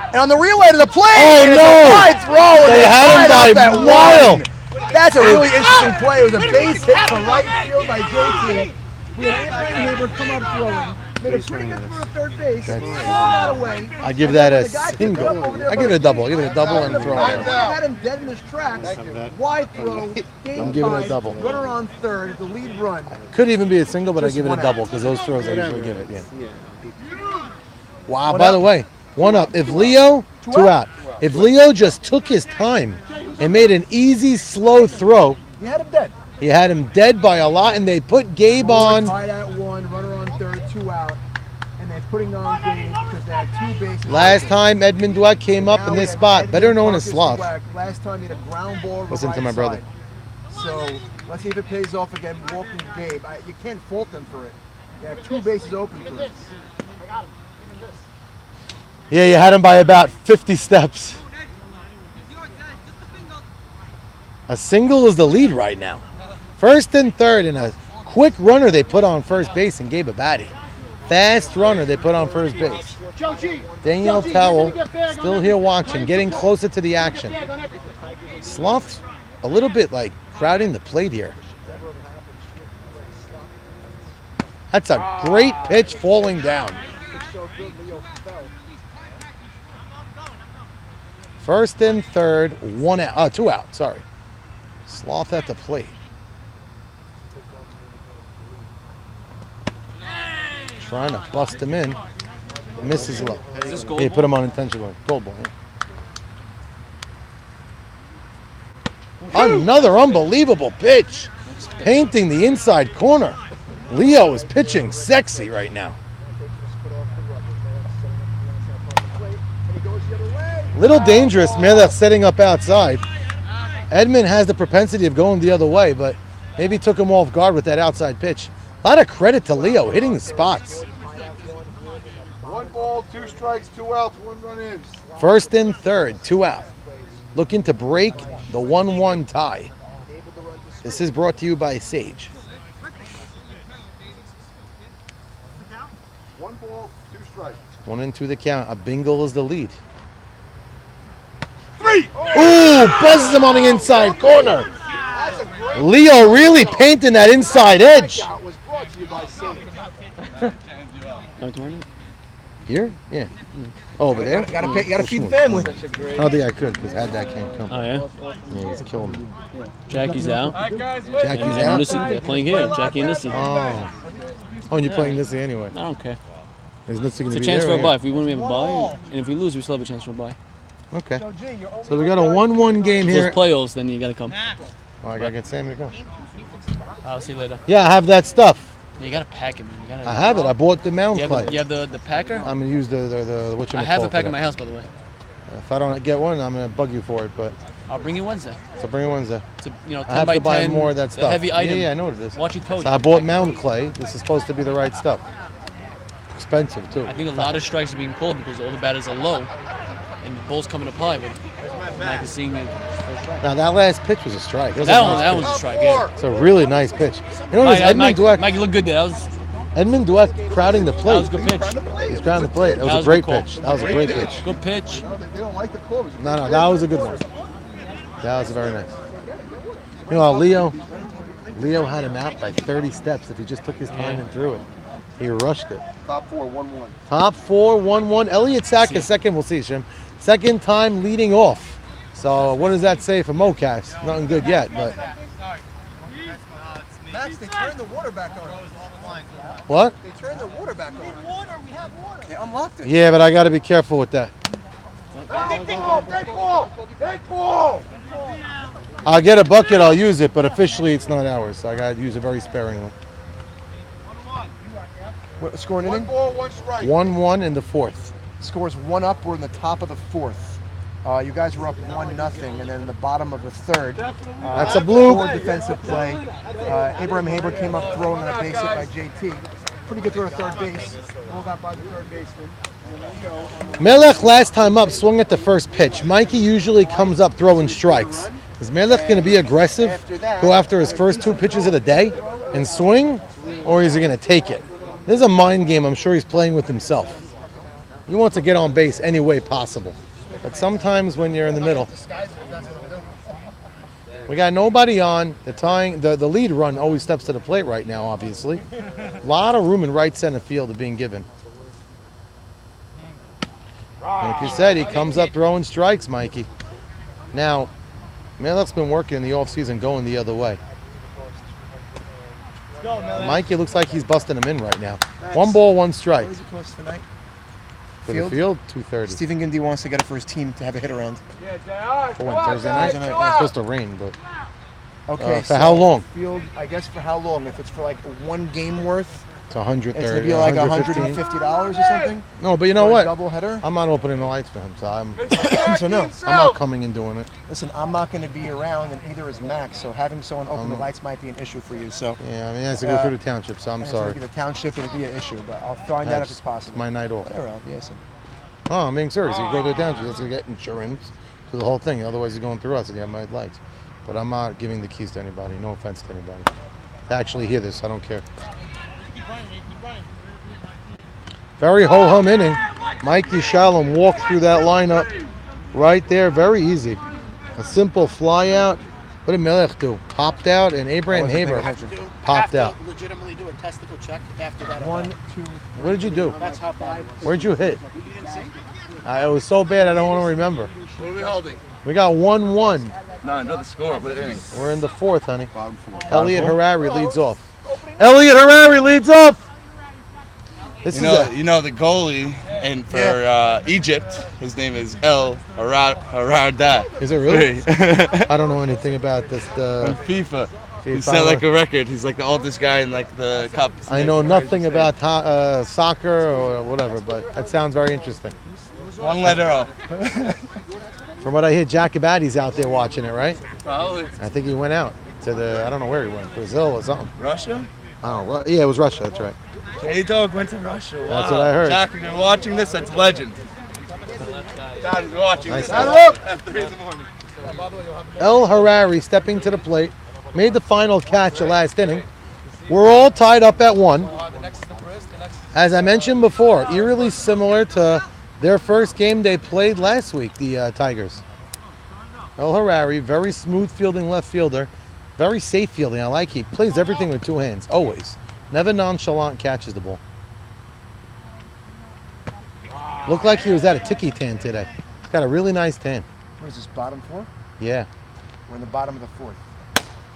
And on the relay to the plate, Oh, and it's no. a wide throw. and They it's had him right by off that a mile. line. That's a really interesting play. It was a base hit to right field by JT. We had Abraham Haber come up throwing. Made a pretty good throw to third base. Threw that away. I give that a The guy picked single. it up over there, I give it a double. I give it a double and throw it. Had him dead in his tracks. Wide throw. Game I'm giving it a tied, double. Runner on third. The lead run. Could even be a single, but I Just give it a one out. double because those throws I usually give it. Yeah. Wow. One By out. the way, 1 up. If Leo, 2 out. If Leo just took his time and made an easy, slow throw, He had him dead. he had him dead by a lot, and they put Gabe on. Tied at 1. Runner on third. 2 out. And they're putting on Gabe because they had 2 bases. Last time Edmund Dweck came up Now in we this have spot, Edmund better known as Marcus Sloth. Dweck. Last time he had a ground ball. Listen to right my brother. side. So let's see if it pays off again. Walking Gabe. You can't fault them for it. They have 2 bases open for this. Yeah, you had him by about 50 steps. A single is the lead right now. First and third, and a quick runner they put on first base and gave a batty. Fast runner they put on first base. Daniel Towell still here watching, getting closer to the action. Sloth's a little bit like crowding the plate here. That's a great pitch falling down. First and third, 1 out. 2 out, sorry. Sloth at the plate. Trying to bust him in. Misses low. Is this gold He ball? put him on intentionally. Gold ball. Yeah. Another unbelievable pitch. Painting the inside corner. Leo is pitching sexy right now. Little dangerous, man, that's setting up outside. Edmund has the propensity of going the other way, but maybe took him off guard with that outside pitch. A lot of credit to Leo hitting the spots. 1 ball, 2 strikes, 2 outs, 1 run in. First and third, 2 out. Looking to break the 1-1 tie. This is brought to you by Sage. 1 ball, 2 strikes. 1 and 2 the count. A bingle is the lead. 3 Ooh, buzzes him on the inside corner. Leo really painting that inside edge. Was brought to you by Sage. Here? Yeah. Over there? You gotta feed the family. I don't think I could because that can't come. Oh, yeah? Yeah, he's killing me. Jackie's out. Jackie's And out? Nissy, they're playing here. Jackie and Nissy. Oh, and you're playing Nissy anyway. I don't care. Is Nissy going It's to a be chance there? for a bye. If we win, we have a bye. And if we lose, we still have a chance for a bye. Okay. So we got a 1-1 game If here. there's playoffs, then you got to come. Oh, I got to get Sammy to go. I'll see you later. Yeah, I have that stuff. Yeah, you got to pack it, man. You gotta, I have it. I bought the mound You clay. have the packer? I'm going to use the whatchamacallit I have a for pack in that. my house, by the way. If I don't get one, I'm going to bug you for it. But I'll bring you Wednesday. so bring it Wednesday. It's a, 10 I have by to buy 10, more of that the stuff. heavy item. Yeah, I know what it is. Watch it code. So I bought mound clay. This is supposed to be the right stuff. Expensive too. I think a lot of strikes are being pulled because all the batters are low, and the ball's coming up high. But I'm not seeing it first strike. Now that last pitch was a strike. It was a That nice one's pitch. a strike. Yeah. It's a really nice pitch. You know, there's Edmund Dweck. Mike, you look good there. That was Edmund Dweck crowding the plate. That was a good pitch. He's crowding the plate. That was That a was great a good call. pitch. That was a great pitch. Good pitch. No, that was a good one. That was very nice. You know, Leo had him out by 30 steps if he just took his time and threw it. He rushed it. Top 4, 1-1. Top 4, 1-1. Elliott Sack is second. We'll see, Shim. Second time leading off. So what does that say for Mocass? Nothing good yet, but Max, they turned the water back on. what? They turned the water back on. We have water. They unlocked it. Yeah, but I got to be careful with that. Take ball! Take ball! Take ball! I'll get a bucket, I'll use it, but officially it's not ours, so I got to use it very sparingly. What, score an inning? 1 ball, 1 strike. 1-1 in the fourth. Scores 1 up. We're in the top of the 4th. You guys were up 1-0, and then in the bottom of the 3rd. That's a blue. 4 defensive play. Abraham Haber came up throwing on a base hit by JT. Pretty good throw to third base. Rolled out by the third baseman. Melech last time up swung at the first pitch. Mikey usually comes up throwing strikes. Is Melech going to be aggressive, go after his first 2 pitches of the day and swing, or is he going to take it? This is a mind game I'm sure he's playing with himself. He wants to get on base any way possible. But sometimes when you're in the middle, we got nobody on. The lead run always steps to the plate right now, obviously. A lot of room in right center field of being given. Like you said, he comes up throwing strikes, Mikey. Now, Melech's been working in the offseason going the other way. Mikey looks like he's busting him in right now. 1 ball, 1 strike. What is it cost tonight? For the field, 230. Stephen Gindy wants to get it for his team to have a hit around. For when, Thursday night? It's supposed to rain, but Okay. for how long? Field, I guess for how long? If it's for like 1 game worth, It's 130. it's gonna be like $115. $150 or something. No, but you know For a what? Double header. I'm not opening the lights for him, so I'm So no. not coming and doing it. Listen, I'm not going to be around, and neither is Max. So having someone open the lights might be an issue for you. So Yeah, I mean, it has to go through the township, so I'm it's sorry. gonna be the township. It'll be an issue, but I'll find out if it's possible. My night off. Whatever. Yes. Oh, I'm being serious. You go to the township, that's to get insurance for the whole thing. Otherwise, you're going through us and you have my lights. But I'm not giving the keys to anybody. No offense to anybody. To actually hear this, I don't care. Very ho-hum inning. Mikey Shalom walked through that lineup right there. Very easy. A simple fly out. What did Melech do? Popped out, and Abraham Haber popped out. Legitimately do a testicle check after that. 1, 2. What did you do? That's how bad. Where'd you hit? It was so bad I don't want to remember. What are we holding? We got 1-1. No, I know the score, but inning. We're in the 4th, honey. Elliot Harari leads off. Elliot Harari leads off. This is You know the goalie and for Egypt, his name is El Harada. Is it really? I don't know anything about this. On FIFA. He FIFA. set like a record. He's like the oldest guy in like the cup. I know nothing about soccer or whatever, but that sounds very interesting. 1 letter off. From what I hear, Jacobati's out there watching it, right? Probably. I think he went out to I don't know where he went, Brazil or something. Russia? I don't know. Yeah, it was Russia, that's right. J-Dog went to Russia. Wow. That's what I heard. Jack, if you're watching this, that's legend. Dad, if you're watching Nice. this, at 3 in the morning. El Harari stepping to the plate, made the final catch the last inning. We're all tied up at 1. As I mentioned before, eerily similar to their first game they played last week, the Tigers. El Harari, very smooth fielding left fielder. Very safe fielding. I like he plays everything with 2 hands, always. Never nonchalant catches the ball. Looked like he was at a tiki tan today. He's got a really nice tan. What is this, bottom 4? Yeah. We're in the bottom of the 4th.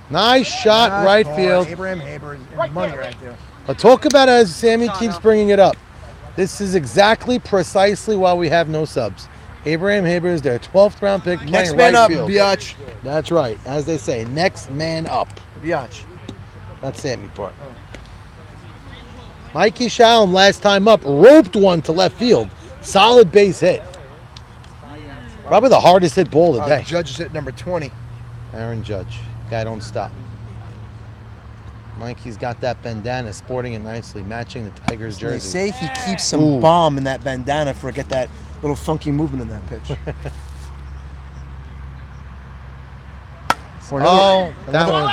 Nice shot, Nice right ball. field. Abraham Haber is in money right there. But talk about it as Sammy keeps bringing it up. This is exactly precisely why we have no subs. Abraham Haber is their 12th round pick playing Next man right up, field. biatch. That's right. As they say, next man up. Biatch. That's Sammy part. Mikey Shalom last time up roped one to left field. Solid base hit. Probably the hardest hit ball of the day. Judge is at number 20. Aaron Judge. Guy don't stop. Mikey's got that bandana, sporting it nicely, matching the Tigers They jersey. say he keeps some bomb in that bandana for get that little funky movement in that pitch. Oh, that one.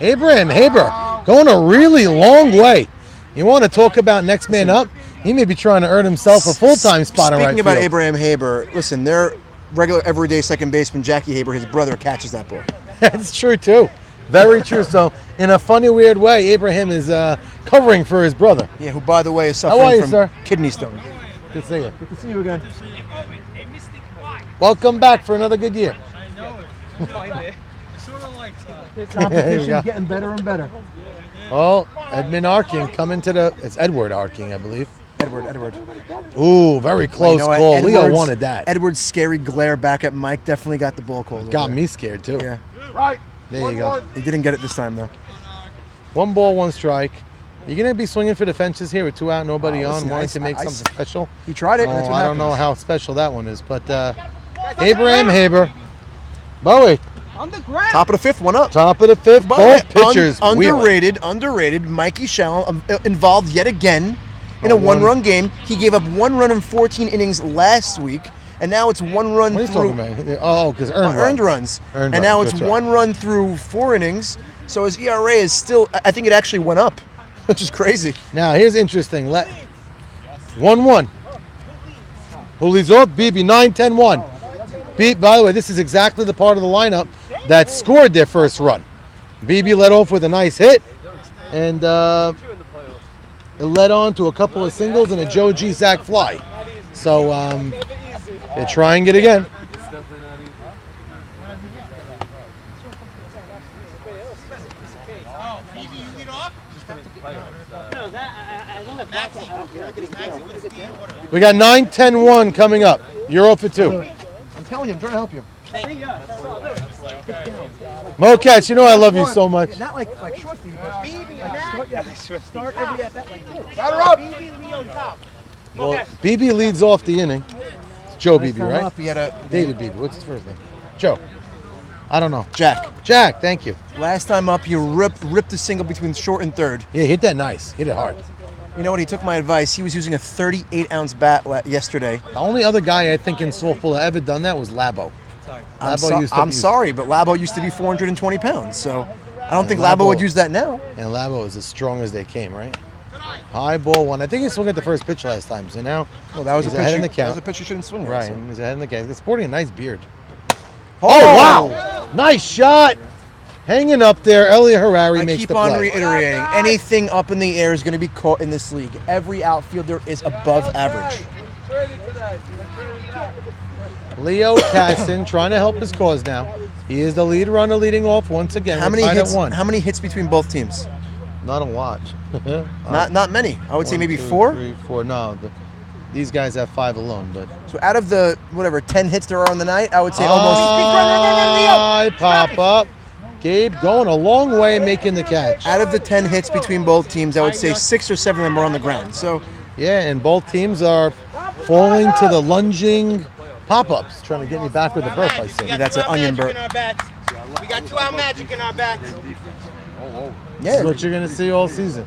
Abraham Haber going a really long way. You want to talk about next man up? He may be trying to earn himself a full-time spot in right Speaking about field. Abraham Haber, listen, their regular everyday second baseman, Jackie Haber, his brother, catches that ball. That's true, too. Very true. So, in a funny, weird way, Abraham is covering for his brother. Yeah, who, by the way, is How are suffering you, from sir? kidney stones. Good to see you. Good to see you again. Welcome back for another good year. Competition getting better and better. Oh, Edmund Arking coming to the... It's Edward Arking, I believe. Edward. Ooh, very close You know what? call. Leo Edwards- wanted that. Edward's scary glare back at Mike definitely got the ball called. Got me scared, too. Yeah. There you go. He didn't get it this time, though. 1 ball, 1 strike. You're going to be swinging for the fences here with 2 out, nobody on, listen, wanting to make something special. He tried it. and that's Oh, what I don't know happens. how special that one is, but Abraham Haber. Bowie, Top of the 5th, one up. top of the 5th, By the way, both pitchers. wheeling. underrated. Mikey Shalom involved yet again in a Oh, one. one-run game. He gave up 1 run in 14 innings last week, and now it's 1 run What are you through talking about? Oh, because earned runs. Earned and now runs, it's that's right. 1 run through 4 innings. So his ERA is still, I think it actually went up, which is crazy. Now, here's interesting. 1-1. Who leads off? BB, 9-10-1. By the way, this is exactly the part of the lineup that scored their first run. BB led off with a nice hit, and it led on to a couple of singles and a Joe G sack fly. So they're trying it again. We got 9-10-1 coming up. You're 0 for 2. I'm telling you, I'm trying to help you. Mocats, you know I love you so much. Not like shwifty, but start every at bat like this. Well, BB leads off the inning. It's Joe BB, right? Up, he had a David BB. What's his first name? Joe. I don't know. Jack. Jack, thank you. Last time up, he ripped the single between short and third. Yeah, hit that nice. Hit it hard. You know what? He took my advice. He was using a 38-ounce bat yesterday. The only other guy I think in softball that ever done that was Labo. I'm sorry, but Labo used to be 420 pounds, so I don't think Labo- Labo would use that now. And Labo is as strong as they came, right? High ball 1. I think he swung at the first pitch last time, so now Well, that was he's a ahead pitch. in the That count. was a pitch you shouldn't swing at. Right, so. he's ahead in the count. He's sporting a nice beard. Oh, wow! Nice shot! Hanging up there, Elliot Harari I makes keep the on play. reiterating, anything up in the air is going to be caught in this league. Every outfielder is above average. Leo Casson trying to help his cause now. He is the lead runner leading off once again. How We're many tied at hits? 1. How many hits between both teams? Not a lot. Not many. I would say 1, maybe 2, 4. 3, 4. No, these guys have 5 alone. But So out of the 10 hits there are on the night, I would say almost. I pop up. Gabe going a long way making the catch. Out of the 10 hits between both teams, I would say 6 or 7 of them are on the ground. So Yeah, and both teams are falling to the lunging pop-ups, trying to get me back with the burp, I see. that's an onion burp. We got 2 out magic in our bats. This is Yeah, what you're going to see all season.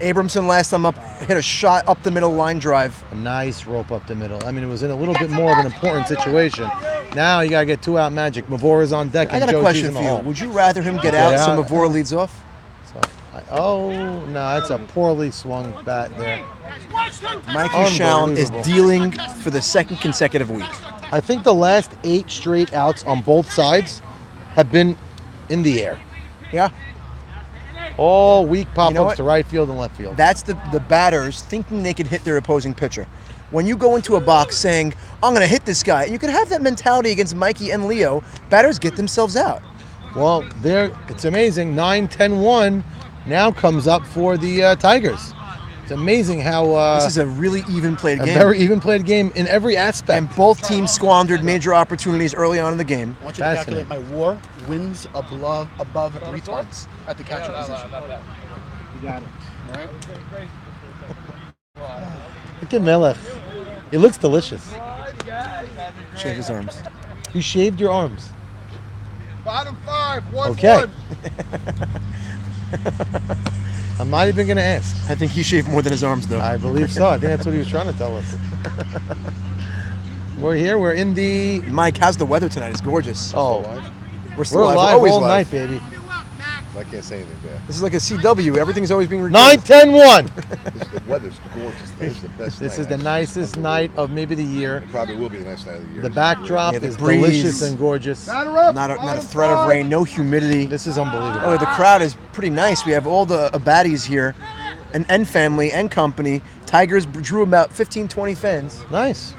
Abramson last time up hit a shot up the middle line drive. A nice rope up the middle. I mean, it was in a little bit more of an important situation. Now you got to get 2 out magic. Mavora's on deck I and got a Joe G's question in for the you. hole. Would you rather him get Get out so out. Mavora leads off? Oh, no, that's a poorly swung bat there. Mikey Shalom is Unbelievable. dealing for the second consecutive week. I think the last 8 straight outs on both sides have been in the air. Yeah. All weak pop-ups You know what? to right field and left field. That's the batters thinking they could hit their opposing pitcher. When you go into a box saying, I'm going to hit this guy, and you can have that mentality against Mikey and Leo, batters get themselves out. Well, it's amazing. 9-10-1 now comes up for the Tigers. It's amazing how This is a really even played a game. very even played game in every aspect. And both teams squandered major opportunities early on in the game. I want you to calculate my WAR, wins above retards at the catcher position. You got it. All right. Look at Melech. It looks delicious. Shave his arms. You shaved your arms. Bottom 5, 1-1. Okay. I'm not even going to ask. I think he shaved more than his arms, though. I believe so. I think that's what he was trying to tell us. We're here. We're in the... Mike, how's the weather tonight? It's gorgeous. Oh, We're still we're live. live We're always all live. night, baby. I can't say anything bad. This is like a CW. Everything's always being recorded. 9-10-1. The weather's gorgeous. This is the best This night, is the actually. nicest night of maybe the year. It probably will be the next night of the year. The backdrop Yeah, the is breeze. delicious and gorgeous. Not a threat of rain, no humidity. This is unbelievable. Oh, the crowd is pretty nice. We have all the baddies here, and family and company. Tigers drew about 15, 20 fans. Nice.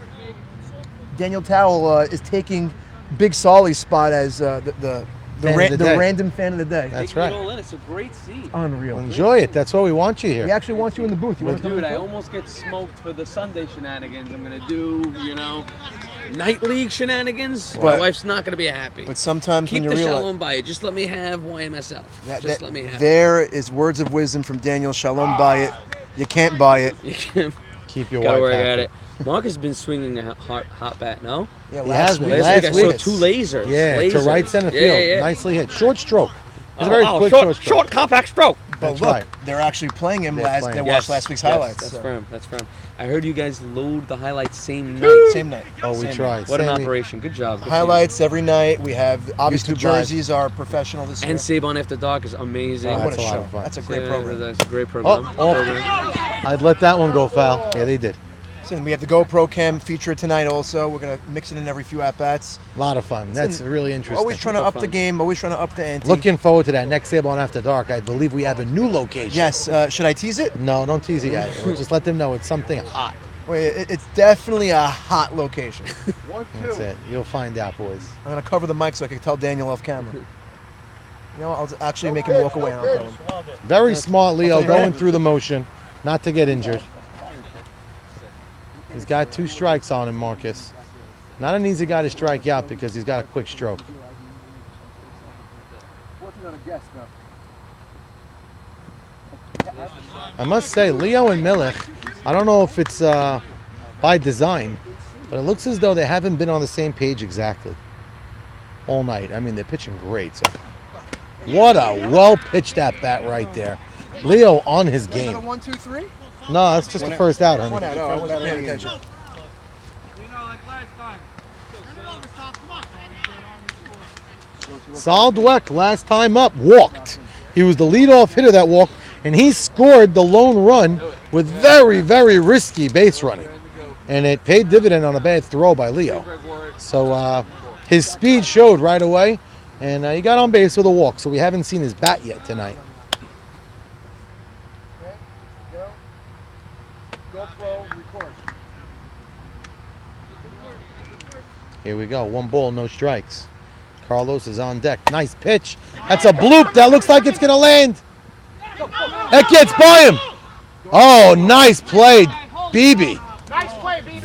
Daniel Towell is taking Big Solly's spot as the Fan of the day. random fan of the day. That's Taking it right. all in. It's a great seat. Unreal. Enjoy it. That's why we want you We here. actually want you in the booth. You want to come Dude, in I the booth? almost get smoked for the Sunday shenanigans. I'm gonna do, night league shenanigans. My But- wife's not gonna be happy. But sometimes Keep when the you realize shalom by it. Just let me have YMSL. Just let me have it. there is words of wisdom from Daniel. Shalom, buy it. You can't buy it. You can Keep your gotta wife work happy. at it. Marcus has been swinging a hot bat, no? Yeah, He has been. Last Last week I week. saw 2 lasers. Yeah, to Lasers. right center Yeah, field. yeah. Nicely hit. Short stroke. It's a very quick short, stroke. compact stroke. But That's look, right. they're actually playing him. They're playing. They watched last week's highlights. That's so. firm. That's firm. I heard you guys load the highlights same night. Same night. Oh, we Same tried. night. What an Sammy- operation. Good job. Good Highlights every night. We have obviously YouTube Live. jerseys are professional this team. year. And Save on After Dark is amazing. Oh, What that's a a lot show. of fun. That's a great Yeah, program. That's a great program. I'd let that one go foul. Yeah, they did. So we have the GoPro cam feature tonight also. We're going to mix it in every few at-bats. A lot of fun. That's really interesting. Always trying to up the game. Always trying to up the ante. Looking forward to that next Sable on After Dark. I believe we have a new location. Yes. Should I tease it? No, don't tease it yet. We'll just let them know it's something hot. Wait, it's definitely a hot location. That's it. You'll find out, boys. I'm going to cover the mic so I can tell Daniel off camera. You know, I'll actually make him walk away and I'll tell him. Very smart, Leo, I'll tell you going that. through the motion, not to get injured. He's got 2 strikes on him, Marcus. Not an easy guy to strike out because he's got a quick stroke. I must say, Leo and Millich, I don't know if it's by design, but it looks as though they haven't been on the same page exactly all night. I mean, they're pitching great. So, what a well-pitched at-bat right there. Leo on his game. 1, 2, 3? No, that's just the first out, One honey. out. Oh, I wasn't paying attention. Sal Dweck, last time up, walked. He was the leadoff hitter that walked, and he scored the lone run with very, very risky base running. And it paid dividend on a bad throw by Leo. So his speed showed right away, and he got on base with a walk, so we haven't seen his bat yet tonight. Here we go, 1 ball, no strikes. Carlos is on deck. Nice pitch. That's a bloop. That looks like it's going to land. That gets by him. Oh, nice play, BB.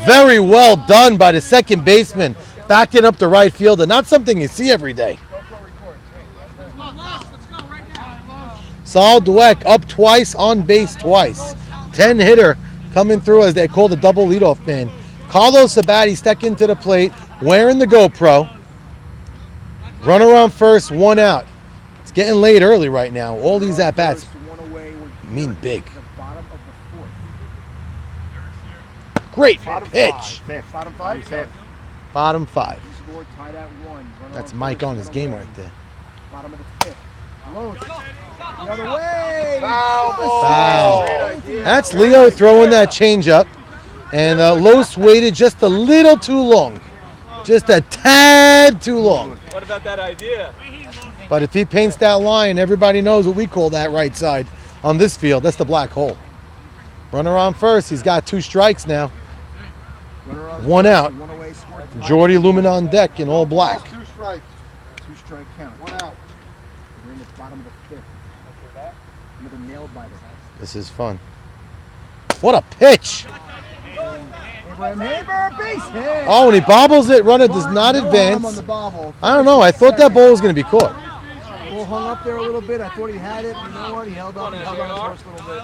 Very well done by the second baseman. Backing up the right fielder. Not something you see every day. Sal Dweck up twice, on base twice. 10 hitter coming through as they call the double leadoff man. Carlos Sabatti stepping to the plate, wearing the GoPro. Run around first, 1 out. It's getting late early right now. All these at-bats mean big. Great pitch. Bottom 5? Bottom 5. Score tied at 1. That's Mike on his game right there. Bottom of the 5th. Low. The other way. Foul. That's Leo throwing that changeup. And Los waited just a little too long. Just a tad too long. What about that idea? But if he paints that line, everybody knows what we call that right side on this field. That's the black hole. Runner on first. He's got 2 strikes now. One out. One away, score. Jordy Lumen on deck in all black. 2 strikes. 2-strike count. 1 out. We're in the bottom of the 5th. Another nail biter. This is fun. What a pitch! Abraham Haber, base hit. Oh, and he bobbles it. Runner does not On advance. the bobble. I don't know. I thought that ball was going to be caught. Ball hung up there a little bit. I thought he had it. You know what? He held on his horse a little bit.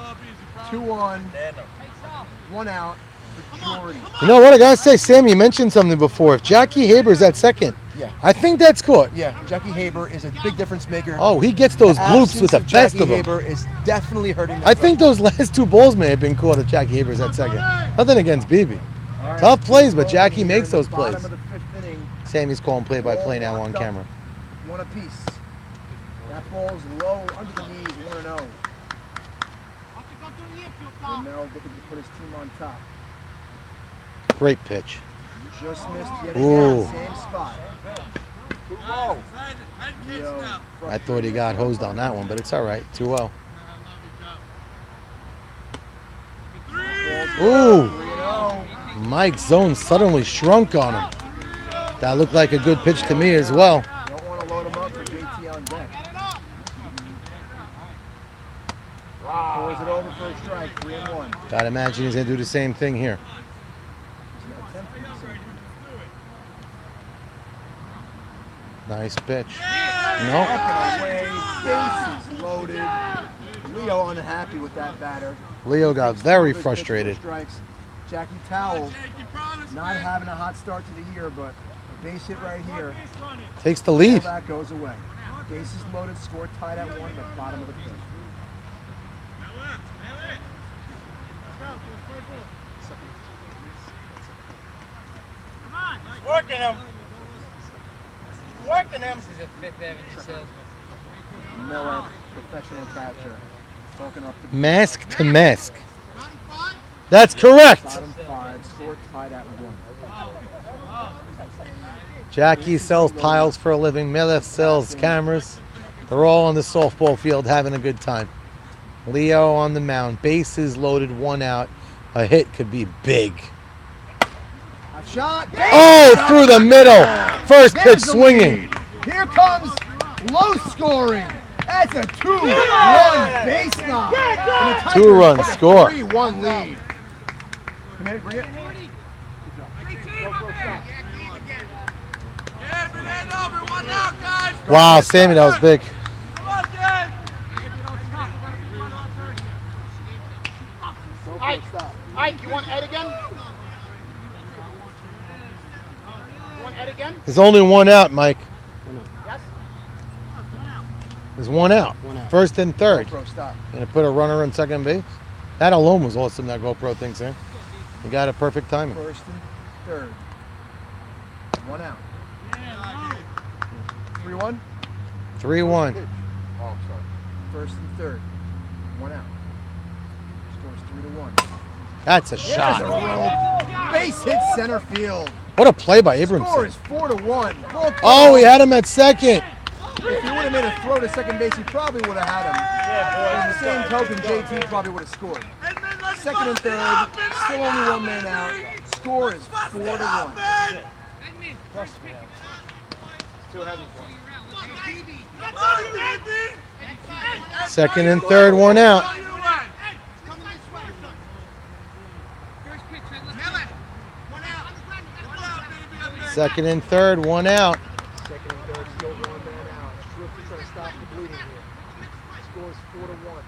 2-1. 1 out for Jordy. You know what? I got to say, Sam, you mentioned something before. If Jackie Haber's at second, Yeah. I think that's caught. Yeah, Jackie Haber is a big difference maker. Oh, he gets those bloops with the best Jackie of them. Haber is definitely hurting. I think those last 2 balls may have been caught if Jackie Haber's at second. Nothing against BB. Tough plays, but Jackie makes those plays. Bottom of the 5th inning. Sammy's calling play-by-play now on camera. 1 apiece. That ball's low under the knees. 1-0. Mel looking to put his team on top. Great pitch. Just missed yet Ooh. again. Same spot. Leo, I thought he got hosed on that one, but it's all right. 2-0. Ooh. 3-0. Mike's zone suddenly shrunk on him. That looked like a good pitch to me as well. Don't want to load him up for JT on deck. Pulls it over for a strike. 3-1. Gotta imagine he's gonna do the same thing here. Nice pitch. No. Up and away. Bases loaded. Leo unhappy with that batter. Leo got very Pitch, frustrated. strikes. Jackie Towell not having a hot start to the year, but a base hit right here. Takes the All lead. that goes away. Bases loaded, score tied at 1, the bottom of the 5th. Working him. Working him. Miller, professional catcher. Talking up the Mask to mask. That's correct. bottom 5, score tied at 1. Jackie sells tiles for a living. Miller sells cameras. They're all on the softball field having a good time. Leo on the mound. Bases loaded, 1 out. A hit could be big. A shot. Oh, through the middle. First pitch There's the swinging. lead. Here comes low scoring. That's a 2-run base knock. And the Tigers 2-run take a score. 3-1 lead. Come here, bring it. Wow, Sammy, that was big. Ike, you want Ed again? You want Ed again? There's only 1 out, Mike. Yes? There's 1 out. First and third. GoPro, stop. Gonna put a runner on second base. That alone was awesome, that GoPro thing, sir. You got a perfect timing. First and third. 1 out. 3-1. 3-1. Oh, I'm sorry. First and third. 1 out. Scores 3-1. That's a There's a shot. roll. Base hit center field. What a play by Score Abramson. is 4-1. Ball Oh, he had him at second. If he would have made a throw to second base, he probably would have had him. On the same token, JT probably would have scored. Second and third, still only 1 man out. Score is 4-1. Second and third, 1 out. Second and third, 1 out. Second and third, still 1 man out. Shwifty trying to stop the bleeding here. Scores 4-1.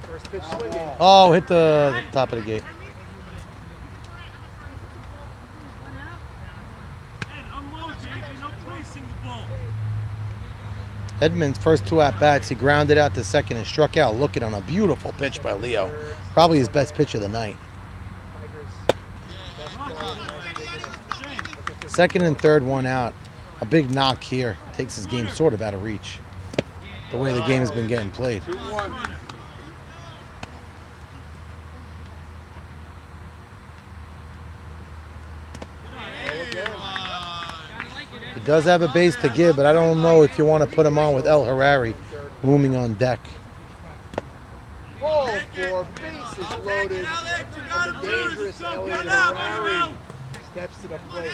First pitch swinging. Oh, hit the top of the gate. Edmonds' first 2 at-bats, he grounded out to second and struck out, looking on a beautiful pitch by Leo. Probably his best pitch of the night. Second and third, 1 out. A big knock here. Takes his game sort of out of reach. The way the game has been getting played. 2-1. does have a base to give, but I don't know if you want to put him on with El Harari looming on deck. Ball for bases loaded. And the dangerous Elliott Harari steps to the plate.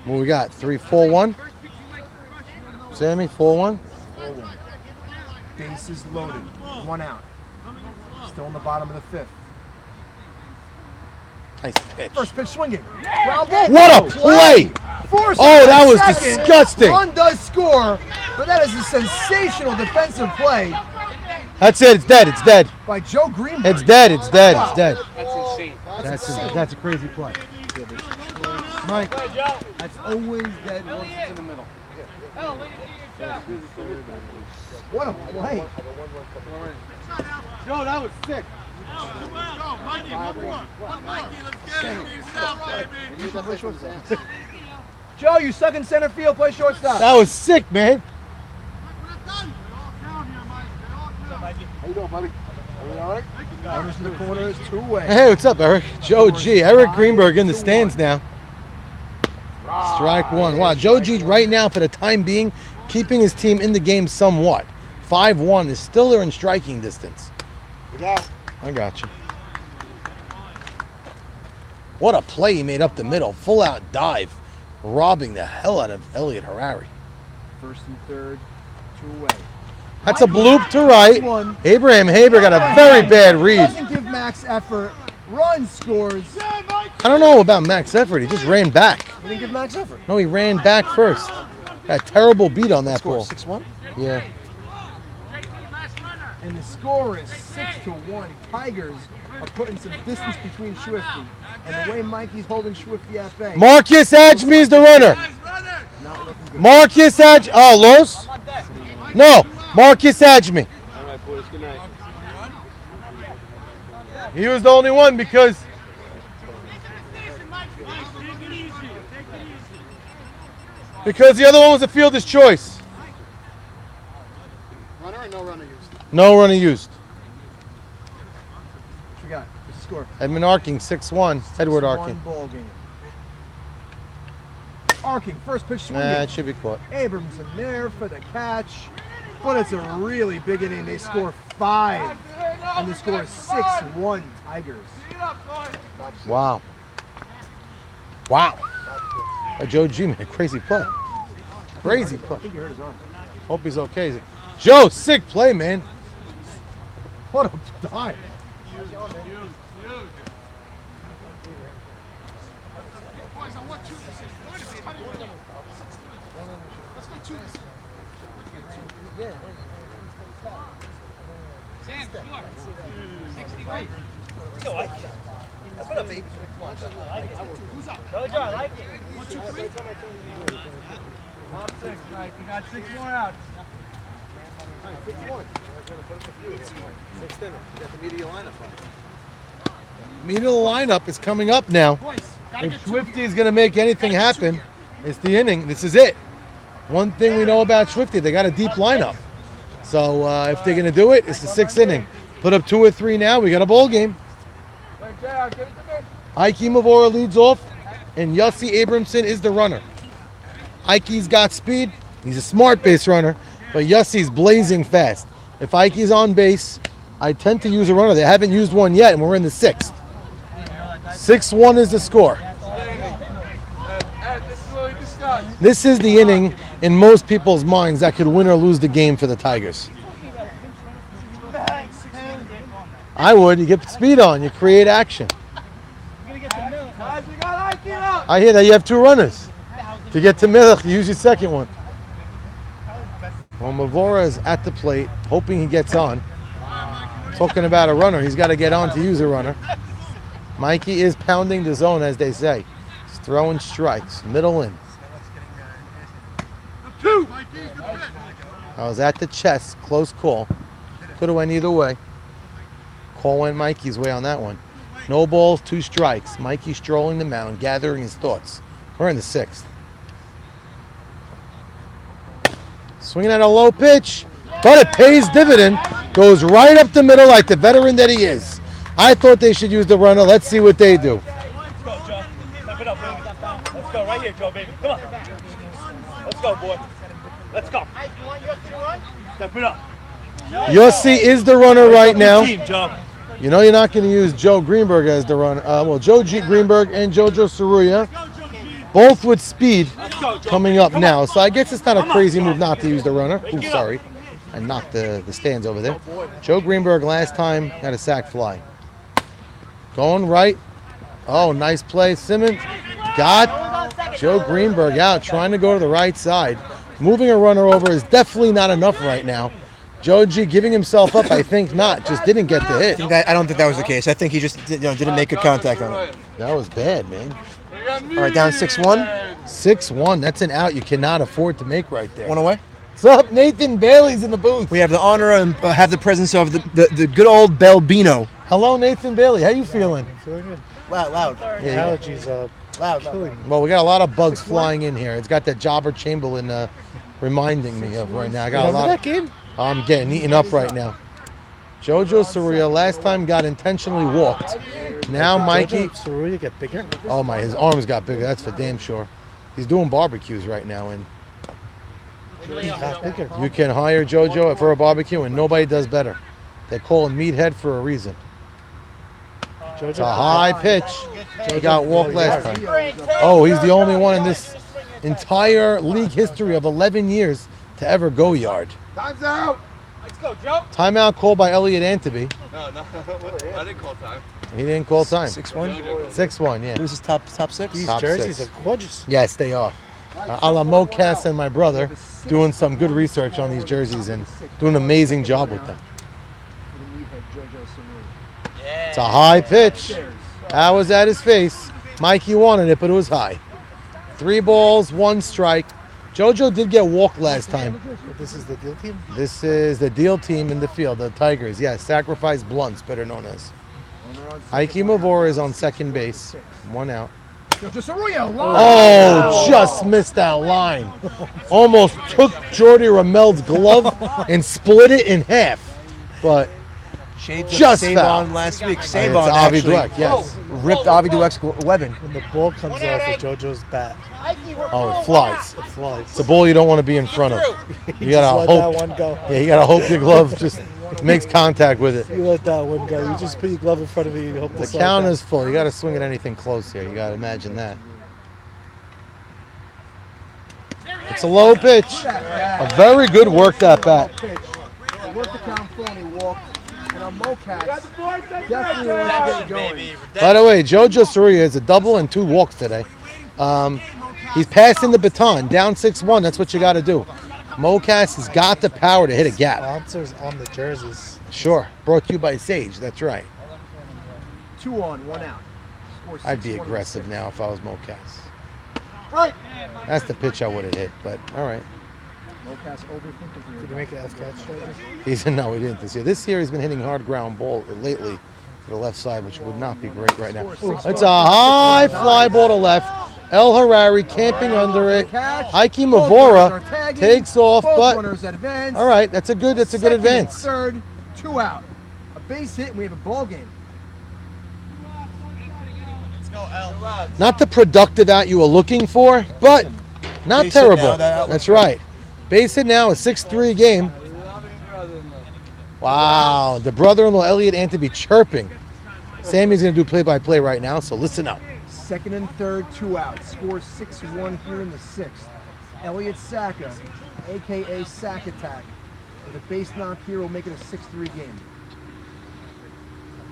What we got? 3-4-1? Sammy, 4-1? Bases loaded. 1 out. Still in the bottom of the 5th. Nice pitch. First pitch swinging. Ground ball. What a play! Force Oh, that was second. disgusting. Run does score, but that is a sensational defensive play That's it. It's dead. It's dead. by Joe Greenberg. It's dead. It's dead. It's dead. That's insane. That's a crazy play. Mike, that's always dead once it's in the middle. What a play. Joe, that was sick. Joe, you suck in center field. Play shortstop. That was sick, man. How you doing, buddy? Everything all right? Runners in the corner is 2-way. Hey, what's up, Eric? Joe G. Eric Greenberg in the stands now. Strike one. Wow, Joe G right now, for the time being, keeping his team in the game somewhat. 5-1 is still there in striking distance. I got you. What a play he made up the middle. Full out dive. Robbing the hell out of Elliott Harari. First and third, 2-way. That's a bloop to right. Abraham Haber got a very bad read. Doesn't give max effort. Run scores. I don't know about max effort. He just ran back. He didn't give max effort. No, he ran back first. Got a terrible beat on that Score ball. 6-1. Yeah. And the score is 6-1. Tigers are putting some distance between Shwifty. And the way Mikey's holding Shwifty at bay. Marcus Adjmi is the runner. Not looking good. Marcus Adjmi. Oh, Los? No, Marcus Adjmi. All right, boys. Good night. He was the only one because the other one was a fielder's choice. Runner or no runner used? No runner used. What you got? What's the score? Edmund Arking, 6-1. Edward 6-1 Arking. ball game. Arking, first pitch swinging. Nah, it should be caught. Abramson there for the catch. But it's a really big inning. They score 5. And the score is 6-1 Tigers. Wow. Wow. Joe G made a crazy play. Crazy play. I think you hurt his arm. Hope he's okay. Joe, sick play, man. What a dive. You got 6 more outs. Meat of the lineup is coming up now. If Shwifty is going to make anything happen, it's the inning. This is it. One thing we know about Shwifty, they got a deep lineup. So if they're going to do it, it's the 6th inning. Put up 2 or 3 now. We got a ball game. Ike Mavora leads off, and Yossi Abramson is the runner. Ike's got speed. He's a smart base runner, but Yossi's blazing fast. If Ike's on base, I tend to use a runner. They haven't used one yet, and we're in the 6th. 6-1 is the score. This is the inning in most people's minds that could win or lose the game for the Tigers. I would. You get speed on. You create action. I hear that you have 2 runners. To get to Milch, you use your second one. Well, Mavora is at the plate, hoping he gets on. Talking about a runner, he's got to get on to use a runner. Mikey is pounding the zone, as they say. He's throwing strikes, middle in. I was at the chest, close call. Could have went either way. Call went Mikey's way on that one. No balls, 2 strikes. Mikey strolling the mound, gathering his thoughts. We're in the 6th. Swinging at a low pitch, but it pays dividend. Goes right up the middle like the veteran that he is. I thought they should use the runner. Let's see what they do. go right here, Joe, baby. Come on. Let's go, boy. Let's go. Step it up. Yossi is the runner right now. Team, Joe. You know you're not going to use Joe Greenberg as the runner. Well, Joe G. Greenberg and Jojo Saruya, both with speed coming up now. So I guess it's not a crazy move not to use the runner. Ooh, sorry. I knocked the stands over there. Joe Greenberg last time had a sack fly. Going right. Oh, nice play. Simmons got Joe Greenberg out, trying to go to the right side. Moving a runner over is definitely not enough right now. Joe G giving himself up, I think not. Just didn't get the hit. I don't think that was the case. I think he just didn't make good contact on it. That was bad, man. All right, down 6-1. 6-1. That's an out you cannot afford to make right there. One away. What's up? Nathan Bailey's in the booth. We have the honor and have the presence of the good old Belbino. Hello, Nathan Bailey. How you feeling? Feeling good. Loud. Yeah. Allergies Loud. Well, we got a lot of bugs flying in here. It's got that Jobber Chamberlain reminding me of right now. I got a lot. That game? I'm getting eaten up right now. Jojo Saruya last time got intentionally walked. Now Mikey. Saruya get bigger? Oh my, his arms got bigger. That's for damn sure. He's doing barbecues right now, and Bigger. you can hire Jojo for a barbecue, and nobody does better. They call him Meathead for a reason. It's a high pitch. He got walked last time. Oh, he's the only one in this entire league history of 11 years to ever go yard. Time's out. Let's go, Joe. Timeout called by Elliot Anteby. No, I didn't call time. He didn't call time. 6-1. 6-1, yeah. Who's his top six? These Top jerseys six. are gorgeous. Yes, they are. A la Mo Cass and my brother doing some good research on these jerseys and doing an amazing job with them. It's a high pitch. That was at his face. Mikey wanted it, but it was high. 3 balls, 1 strike. Jojo did get walked last time. This is the deal team? This is the deal team in the field, the Tigers. Yes, Sacrifice Blunts, better known as. Ike Mavora is on second base. 1 out. Oh, just missed that line. Almost took Jordy Ramel's glove and split it in half. But just foul. Savon last week. It's Savon Avi actually Dweck, yes. ripped Avi Dweck's webbing. When the ball comes off of JoJo's bat, Oh, it flies. it flies. It's a ball you don't want to be in front of. You gotta Just let hope. that one go. Yeah, you gotta hope your glove just makes contact with it. You let that one go. You just put your glove in front of you and hope The count is full. You gotta swing at anything close here. You gotta imagine that. It's a low pitch. A very good work that bat. Worked the count full and he walked. And on Mocats, definitely wants to get going. By the way, Jojo Saruya is a double and 2 walks today. He's passing the baton. Down 6-1. That's what you got to do. Mocas has got the power to hit a gap. Sponsors on the jerseys. Sure. Brought to you by Sage. That's right. 2 on, 1 out. Score I'd be 6-1 in the aggressive 6th. now if I was Mocas. Right. That's the pitch I would have hit, but all right. Mocats overthinking here. Did you make an F-catch strategy? No, he didn't this year. This year he's been hitting hard ground ball lately to the left side, which would not be great right now. It's a high fly ball to left. El Harari camping under it. Ike Mavora takes off, but all right, that's a good advance. Third, 2 out. A base hit and we have a ball game. Not the productive out you were looking for, but not Base hit terrible. now, that That's right. Base hit now, a 6-3 game. Wow, the brother-in-law Elliot Anteby chirping. Sammy's going to do play-by-play right now, so listen up. Second and third, 2 out. Score 6-1 here in the 6th. Elliot Sacca, a.k.a. Sack Attack. With a base knock here will make it a 6-3 game.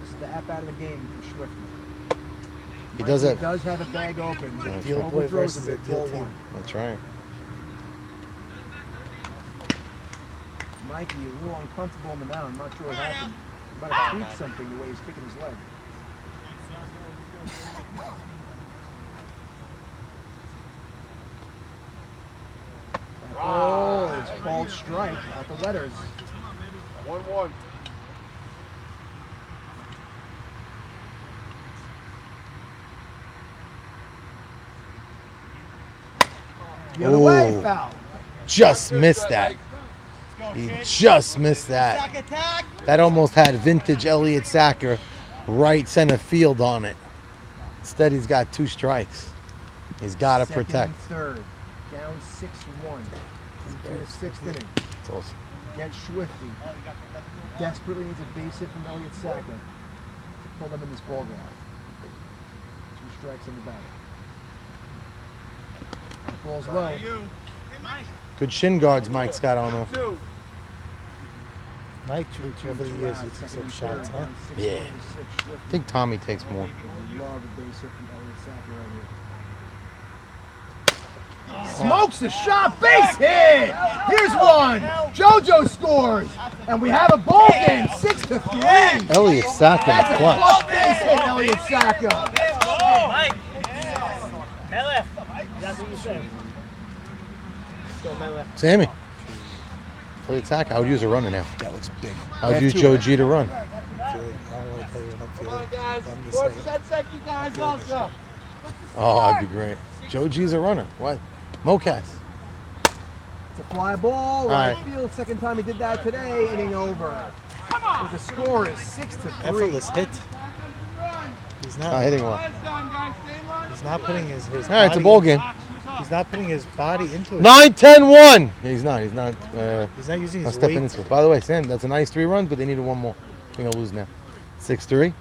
This is the at-bat of the game for Shwifty. He does it. Does have a bag open. Deal boy Overthrows versus it, a deal ball team. 1. That's right. Mikey, a little uncomfortable on the mound. I'm not sure what happened. He might have tweaked something the way he's kicking his leg. Oh, it's called strike out the letters. 1-1. The other way, Ooh. foul. Just missed that. He just missed that. That almost had vintage Elliott Sacker right center field on it. Instead, he's got 2 strikes. He's got to Second protect. and third. Down 6-1. Into the sixth inning. It's awesome. Get Shwifty. Desperately needs a base hit from Elliott Saka to pull them in this ball game. 2 strikes in the batter. Ball's low. Good shin guards Mike's got on him. Mike, over the years, he took some shots, huh? Yeah. I think Tommy takes more. Love a base hit from Elliott Saka right here. Smokes the shot, base hit! Here's one! JoJo scores! And we have a ball game, 6-3! Elliott Saka That's a clutch. clutch base hit, Elliott Saka! Sammy. Elliott Saka, I would use a runner now. That looks big. I would use Joe G to run. I don't want to tell you what I'm feeling. I'm just saying. Oh, that'd be great. Joe G's a runner. What? Mocas. It's a fly ball, right right. field. Second time he did that today, inning over. So the score is 6-3. Effortless hit. He's Not not. hitting well. He's not putting his. All right, it's a ball game. He's not putting his body into it. 9-10-1. He's not. He's not using Not his stepping weight. into it. By the way, Sam, that's a nice 3 runs, but they needed one more. They're gonna lose now. 6-3. It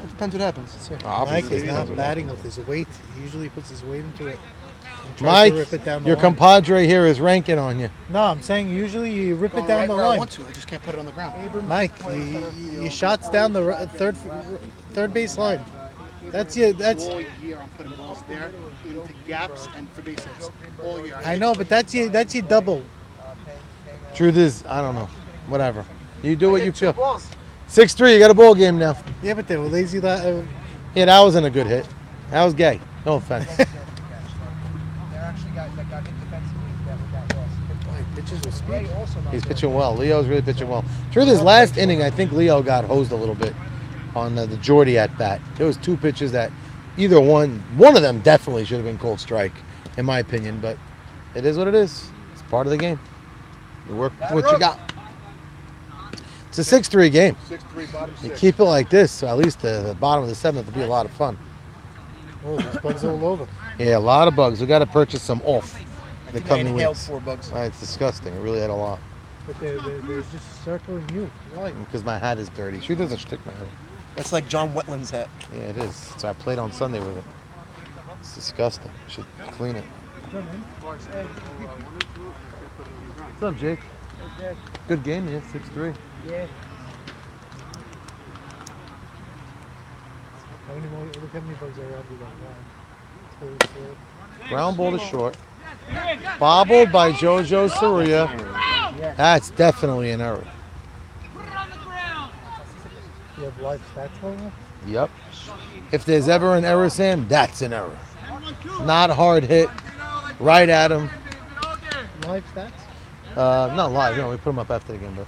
depends what happens. Mike Obviously, is it not depends what batting with his weight. He usually puts his weight into it. and tries Mike, to rip it down the your line. compadre here is ranking on you. No, I'm saying usually you rip it down Right the where I line. want to. I just can't put it on the ground. Mike, you shots down the third base line. That's it. That's. All year I'm putting balls there into gaps and for base hits. All year. I know, but that's your double. Truth is, I don't know. Whatever. You do what you feel. 6-3. You got a ball game now. Yeah, but they were lazy. Yeah, that wasn't a good hit. That was gay. No offense. They're actually guys that got hit defensively with that loss. Pitches with speed. He's pitching well. Leo's really pitching well. Truth is, last inning, I think Leo got hosed a little bit on the Jordy at bat. There was 2 pitches that either one of them definitely should have been called strike, in my opinion. But it is what it is. It's part of the game. You work with what you got. It's a 6-3 game. 6-3, bottom You 6. keep it like this, so at least the bottom of the 7th will be a lot of fun. Oh, there's bugs all over. Yeah, a lot of bugs. We got to purchase some off the I coming inhaled weeks. 4 bugs. It's disgusting. It really had a lot. But they're just circling you. Why? Because my hat is dirty. She doesn't stick my hat. That's like John Wetland's hat. Yeah, it is. So I played on Sunday with it. It's disgusting. Should clean it. What's up, Jake? Good game, yeah. 6-3. Yeah. Look how many bugs are around you right now. Ground ball to short. Bobbled by JoJo Soria. That's definitely an error. You have live stats on there? Yep. If there's ever an error, Sam, that's an error. Not hard hit. Right at him. Live stats? Not live. No, we put them up after the game, but.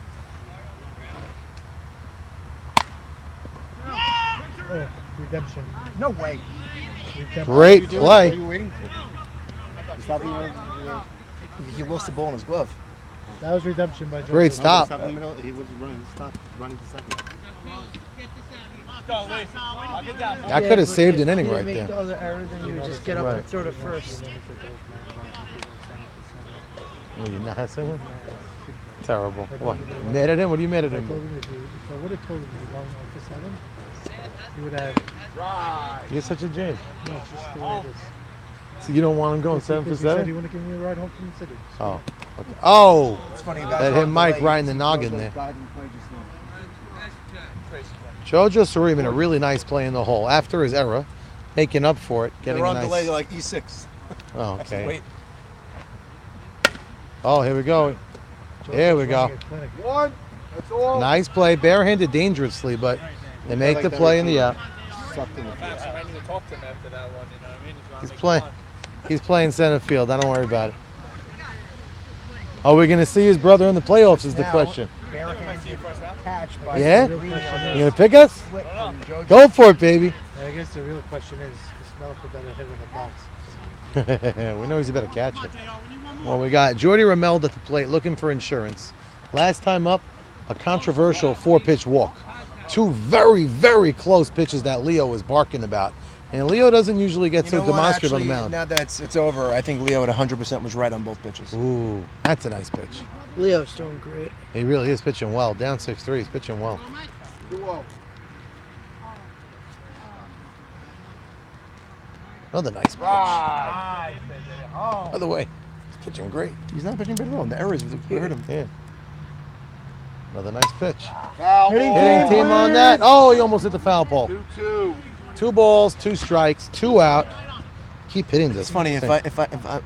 Oh, redemption. No way. Redemption. Great What are play. you waiting for? He's not even, he lost the ball in his glove. That was redemption by Joe. Great stop. Stop in the middle. He was running. Stop running to second. I could have saved an inning right Make the there. other error, then you would just get up Right. and throw to first. Oh, you not saying? Terrible. What? You mad at him? What are you mad at I him? told him if I would have told him he was going on for 7, he would have. You're such a James. No, it's just the way it is. So you don't want him going 7 for Because he said he 7? wouldn't give me a ride home from the city. Oh. Okay. Oh! It's funny. That hit Mike right in the noggin there. JoJo Soria made a really nice play in the hole after his error, making up for it, getting They're a on nice. delay like E6. Oh, okay. Wait. Oh, here we go. There we go. One. That's all. Nice play, barehanded dangerously, but they make the play in the out. Sucked in the face. I need to talk to him after that one. You know what I mean? He's playing. He's playing center field. I don't worry about it. Are we gonna see his brother in the playoffs? Is the question. Catch by Yeah? Serena on You gonna pick us? split from JoJo. Go for it, baby. I guess the real question is Smell for better hit in the box. We know he's a better catcher. Well, we got Jordy Rameld at the plate looking for insurance. Last time up, a controversial 4-pitch walk. 2 very, very close pitches that Leo was barking about And Leo doesn't usually get so You know what, demonstrative on actually, the mound. now that it's over, I think Leo at 100% was right on both pitches. Ooh, that's a nice pitch. Leo's doing great. He really is pitching well. Down 6-3, he's pitching well. 2-0. Another nice pitch. By the way, he's pitching great. He's not pitching bad at all. The errors hurt him. Yeah. Another nice pitch. Foul Hitting ball. team on that. Oh, he almost hit the foul pole. 2-2. 2 balls, 2 strikes, 2 out. Keep hitting this. It's funny,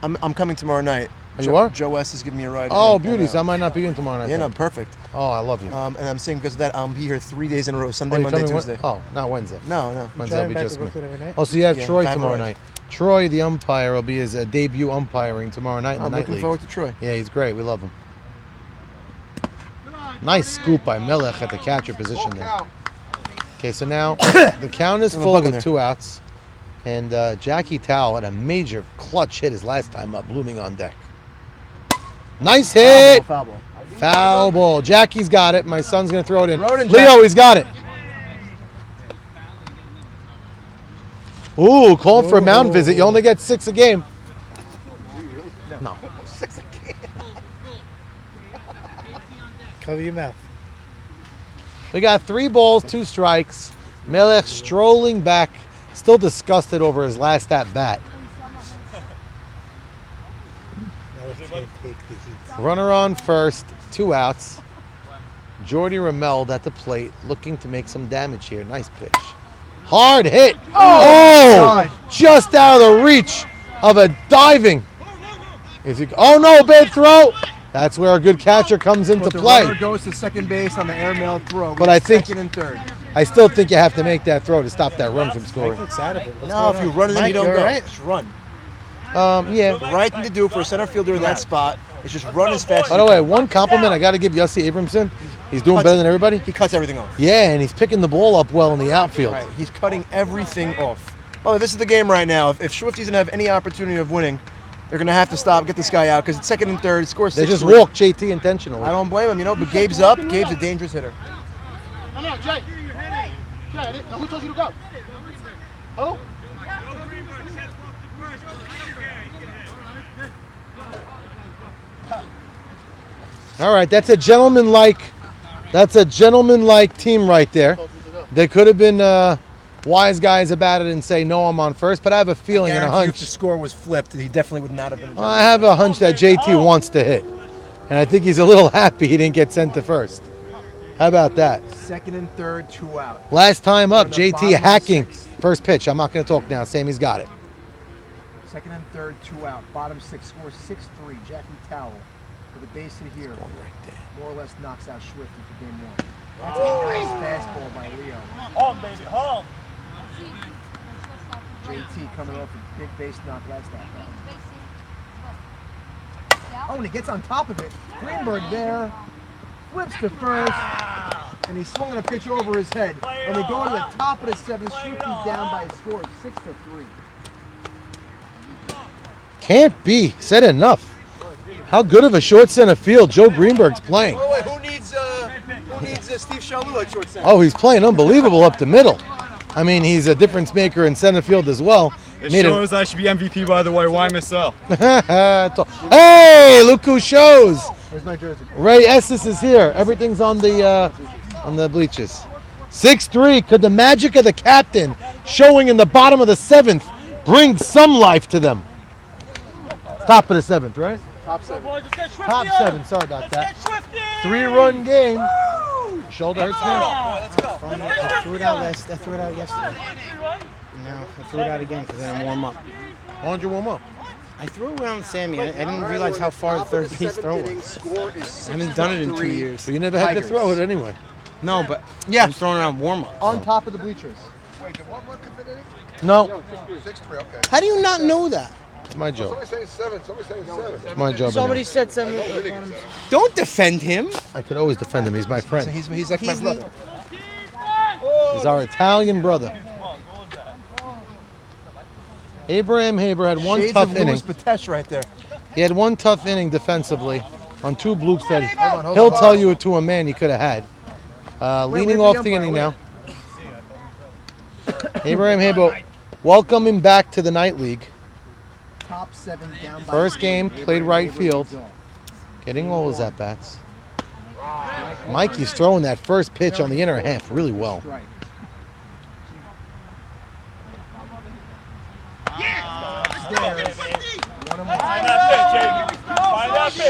I'm coming tomorrow night. Oh, you are? Joe West is giving me a ride. Oh, beauties. I might not be in tomorrow night. Yeah, then. no, perfect. Oh, I love you. And I'm saying because of that, I'll be here 3 days in a row, Sunday, Oh, you Monday, coming Tuesday. Oh, not Wednesday. No. Wednesday will be just me. Every night. Oh, so you have Yeah, Troy five tomorrow hours. night. Troy, the umpire, will be his debut umpiring tomorrow night in the I'm night looking league. forward to Troy. Yeah, he's great. We love him. Nice scoop by Melech at the catcher position there. Okay, so now the count is I'm full bugging with there. 2 outs. And Jackie Towell had a major clutch hit his last time up, blooming on deck. Nice hit! Foul ball. Foul ball. Jackie's got it. My son's going to throw it in. Throw it in, Leo, Jack. he's got it. Ooh, called for a mound visit. You only get 6 a game. No. Cover your mouth. We got 3 balls, 2 strikes. Melech strolling back, still disgusted over his last at bat. Runner on first, 2 outs. Jordy Rameld at the plate, looking to make some damage here. Nice pitch. Hard hit. Oh, just out of the reach of a diving. Oh no, bad throw. That's where a good catcher comes into But the play. runner goes to second base on the airmail throw. But I think- second and third. I still think you have to make that throw to stop that run from scoring. Mike looks out of it. What's No, going if you on? run it in, Mike, you don't you're go. right. Just run. Yeah. The right thing to do for a center fielder in that spot is just run as fast as By you the way, can. one compliment I got to give Yossi Abramson. He's doing better than everybody. He cuts everything off. Yeah, and he's picking the ball up well in the outfield. Right. He's cutting everything off. Oh, this is the game right now. If Shwifty's gonna have any opportunity of winning, they're gonna have to stop, get this guy out because it's second and third. Scores They 6. just walked JT intentionally. I don't blame him, but Gabe's up. Gabe's a dangerous hitter. No, Jay. Jay, who told you to go? Who? All right, that's a gentleman-like team right there. They could have been wise guys about it and say, no, I'm on first, but I have a feeling and a Guarantee If the hunch. score was flipped, he definitely would not have been. I have a hunch that JT wants to hit. And I think he's a little happy he didn't get sent to first. How about that? Second and third, 2 out. Last time up, On the JT bottom of hacking. 6. First pitch. I'm not going to talk now. Sammy's got it. Second and third, 2 out. Bottom 6 scores 6-3. Jackie Towell for the base hit here. More or less knocks out Shwifty for game 1. That's a nice fastball by Leo. Home, baby, home. JT coming off a big base knock last time. Oh, and he gets on top of it. Greenberg there. Flips to first. And he's swinging a pitch over his head. And they go to the top of the 7th. Shwifty down by a score of 6-3. Can't be said enough. How good of a short center field Joe Greenberg's playing. Oh, wait, who needs Steve Shalou at short center? Oh, he's playing unbelievable up the middle. I mean, he's a difference maker in center field as well. It shows I should be MVP, by the way. Why myself? Hey, look who shows. Where's my jersey? Ray Estes is here. Everything's on the bleachers. 6-3. Could the magic of the captain showing in the bottom of the 7th bring some life to them? Top of the 7th, right? Top 7. Top 7. Sorry about that. 3-run game. Shoulder hurts now. I threw it out yesterday. No, I threw it out again because I didn't warm up. Why don't you warm up? I threw around Sammy. I didn't realize how far the third base throw was. I haven't done it in 2 years. So you never had to throw it anyway. No, but I'm throwing around warm up. On top of the bleachers. Wait, did one run come in any? No, 6-3, okay. How do you not know that? it's my job. Somebody's saying 7, somebody's saying 7. It's my job. Somebody said something. Don't defend him. I could always defend him. He's my So friend. he's like my brother. He's our Italian brother. Abraham Haber had one Shades tough of inning. Louis Patesh right there. He had one tough inning defensively on 2 bloops that Hold he'll on. tell you to a man he could have had. Leaning wait for off the the umpire, inning wait. now. Abraham Haber Welcome him back to the Night League. Top 7 down by First 3. game, played right field. Getting all his at-bats. Mikey's throwing that first pitch on the inner half really well. Right.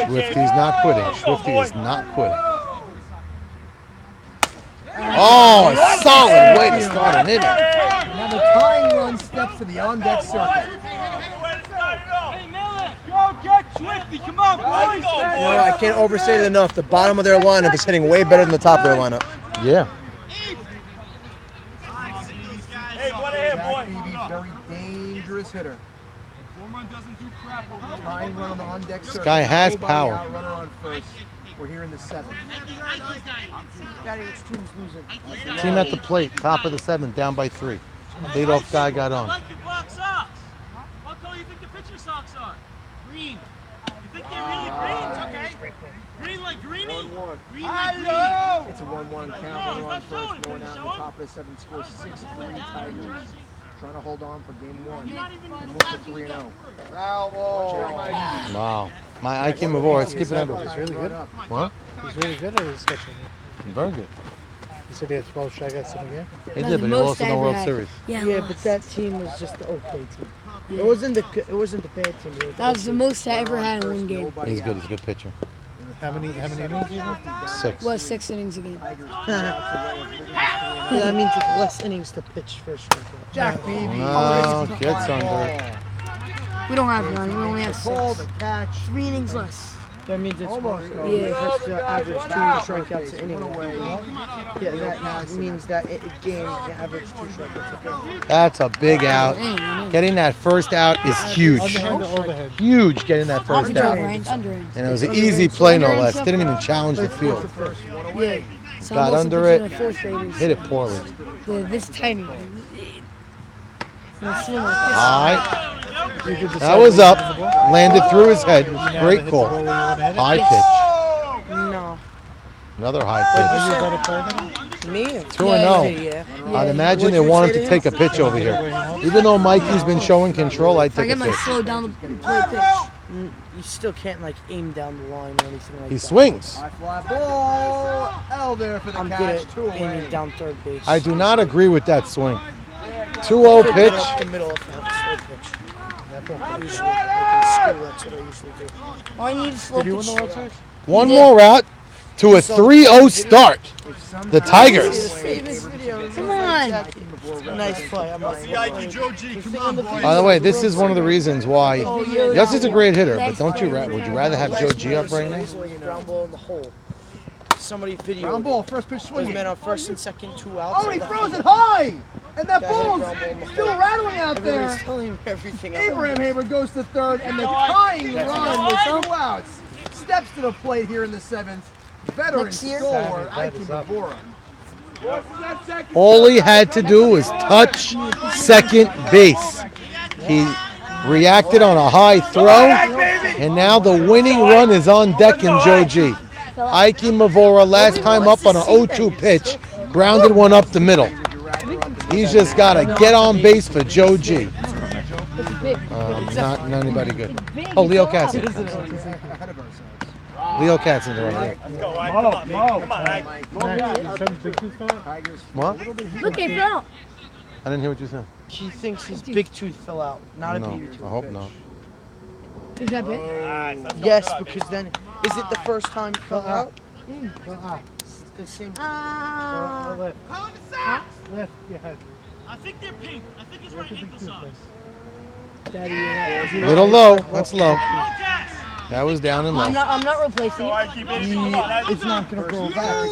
Shwifty's not quitting. Shwifty is not quitting. Oh, a solid way to start an inning. Now the tying run steps to the on-deck circle. Go get Shwifty, come on, boys! You know, I can't overstate it enough. The bottom of their lineup is hitting way better than the top of their lineup. Yeah. Hey, what a hit, Jack boy! Beebe, very dangerous hitter. Tying run on the on-deck circle. guy has Nobody power. out, runner on first. We're here in the 7th. Daddy, which team's losing? Team at the plate, top of the 7th, down by 3. Leadoff guy got on. Like your black socks. What color you think the pitcher socks are? Green. You think they're really green? Okay. Green like greeny? 1-1. Green like green. It's a 1-1 count. Runner on first. Going out in the top of the 7th. Scores 6-3 Tigers. Trying to hold on for game 1. And move to 3-0. Wow. My IQ Mavor, let's keep it under. He's really good. What? He's really good at his catching. Very good. He said he had 12 strikeouts in a game. He did, but he lost in the World Series. Yeah, but that team was just the okay team. It wasn't the bad team. That was the most I ever had in one game. He's good. He's a good pitcher. How many innings do you have? 6. Was 6 innings a game. That means it's less innings to pitch for sure. Jack Beebe. No, gets under it. We don't have none. We only have 6. The catch. 3 innings less. That means it's Almost. That's the average 2 strikeouts an inning. One away. Yeah, that means that game the average 2 strikeouts a game. That's a big out. Getting that first out is huge. Underhand or overhead? Huge getting that first out. Underhand. And it was an easy play, no less. Didn't even challenge the field. Yeah. So Got I'm also under pitching it. a 4th graders. Hit it poorly. This tiny. No, swing like this. All right. That was up. Landed through his head. Great call. High pitch. No. Another high Is he a pitch. better player than him? Me? 2-0. Yeah. I'd imagine they wanted to take a pitch over here. Even though Mikey's been showing control, I'd If I take a get my pitch. slow down the play pitch. You still can't like aim down the line or anything like that. He swings. High fly ball. L there for the I'm good catch. at 2 away. aiming down third base. I do not agree with that swing. 2-0 Up pitch. the middle of the third pitch. Usually, like in school, that's what I usually do. All I need is slow Did he win pitch. the World Series? One more out to a 3-0 start. The Tigers. Come on. Nice play. I'm like, Joe G, come on, boy. By the way, this is one of the reasons why Yes is a great hitter, but don't you? Would you rather have Joe G up right now? ground ball in the hole. Somebody Ground videoed ball. First pitch those swinging. men on first and second, 2 outs. Oh, he throws it high. And that Guy hit ball's ground ball in the still hole. rattling out there. Everybody's telling him everything. Abraham Haber goes to 3rd, and the tying run with 2 outs steps to the plate here in the 7th. Veteran Next year? stalwart, That Ike is up. Mavora. All he had to do was touch second base. He reacted on a high throw, and now the winning run is on deck in Joe G. Ike Mavora, last time up on an 0-2 pitch, grounded one up the middle. He's just got to get on base for Joe G. Not anybody good. Oh, Leo Katzen. Leo Katzen's right here. What? Look, it fell. I didn't hear what you said. He thinks his big tooth fell out, not a No, baby tooth. I hope not. Is that big? Yes, because then, is it the first time it fell out? It's the same. Lift. Lift your head. I think they're pink. I think it's right ankle socks. Daddy, Little low. That's low. That was down and low. I'm not replacing it. it's not gonna go back.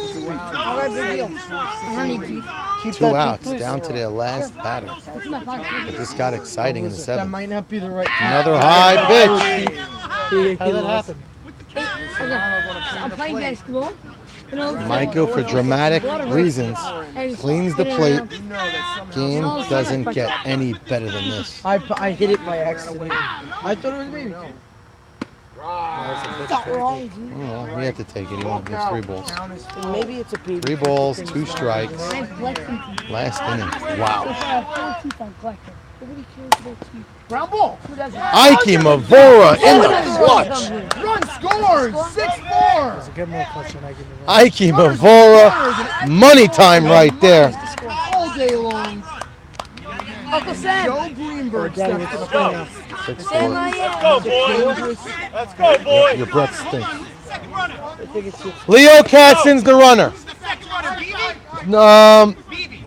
All right, big deal. I don't need to. 2 outs, down to their last batter. It's in my pocket. This got exciting in the That 7th. might not be the right. Another high pitch. How did that happen? I'm playing basketball. You know, Michael, for dramatic reasons, cleans the plate. Game Oh, doesn't get any better than this. I hit it by accident. I thought it was me. What's wrong, dude? Well, he had to take it. He won. It's 3 balls. Maybe it's a baby. 3 balls, 2 strikes. I'm collecting. Last inning. So Wow. far, I have 4 teeth on collecting. Nobody cares about you. Ground ball. Ike Mavora in the clutch. Run scores. 6-4. There's a good more clutch than I can do. Ike Mavora, money time right there. All day long. Uncle Sam. Joe Greenberg Daddy, stepped it's to the fine plate. now. 6-4. Let's go, boys. Let's go, boys. Your breath stinks. I think it's your Leo Katzen's the runner. Second runner, BB?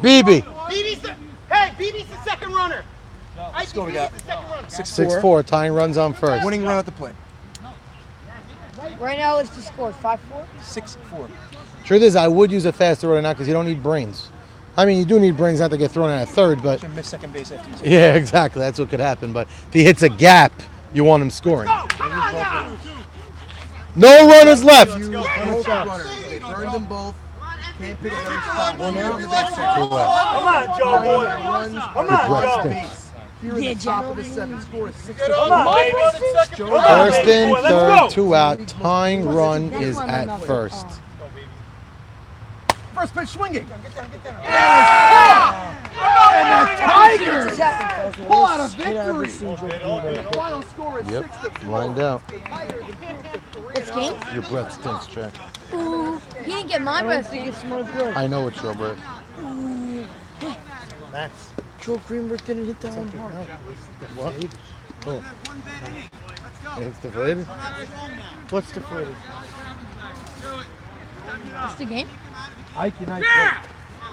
BB. BB's the, hey, BB's the second runner. Let's go, we got 6-4. Tying runs on first. Winning run at the plate. Right now, it's the score 5-4. 6-4. Truth is, I would use a faster runner now because you don't need brains. I mean, you do need brains not to get thrown out at third, but Should miss second base after you. yeah, exactly. That's what could happen. But if he hits a gap, you want him scoring. No runners left. Both runners. They burned them both. Can't pick a better spot. One out on the back Come on, Joe, boy. Come on, Joe. Here in the top of the seventh, score is 6-4. Come on, baby. First in, Let's third, go. 2 out. Tying run is at first. First pitch swinging. And the Tigers pull out a victory. Final score is Yep, 6-4. lined out. It's game? Your breath stinks, Jack. Ooh, he didn't get my breath. It smells good. I know it's your breath. Max. Joe Greenberg didn't hit that one hard. What? Oh. It's deflated? What's deflated? That's the game? Ike and Ike.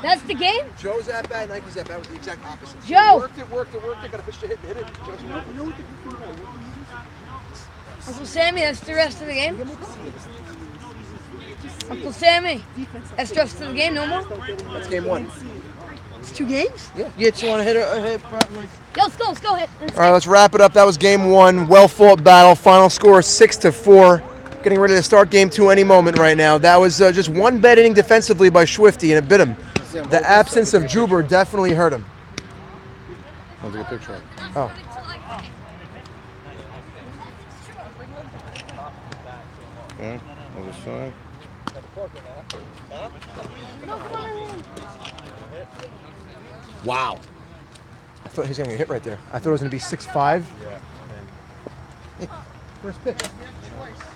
That's the game? Joe's at bat, Nike's at bat was the exact opposite. Joe! Worked it. Got a pitch to hit and hit it. Joe's Uncle Sammy, that's the rest of the game? Uncle Sammy, that's the rest of the game, no more? That's game one. It's 2 games? Yeah, you want to hit a hit probably. Yo, let's go, hit. All right, let's wrap it up. That was game one. Well-fought battle. Final score 6-4. Getting ready to start game two any moment right now. That was just one bad inning defensively by Shwifty, and it bit him. The absence of Juber definitely hurt him. I'll take a picture of it. Oh. Okay, other side. Wow. I thought he was going to get hit right there. I thought it was going to be 6-5. Hey, first pitch.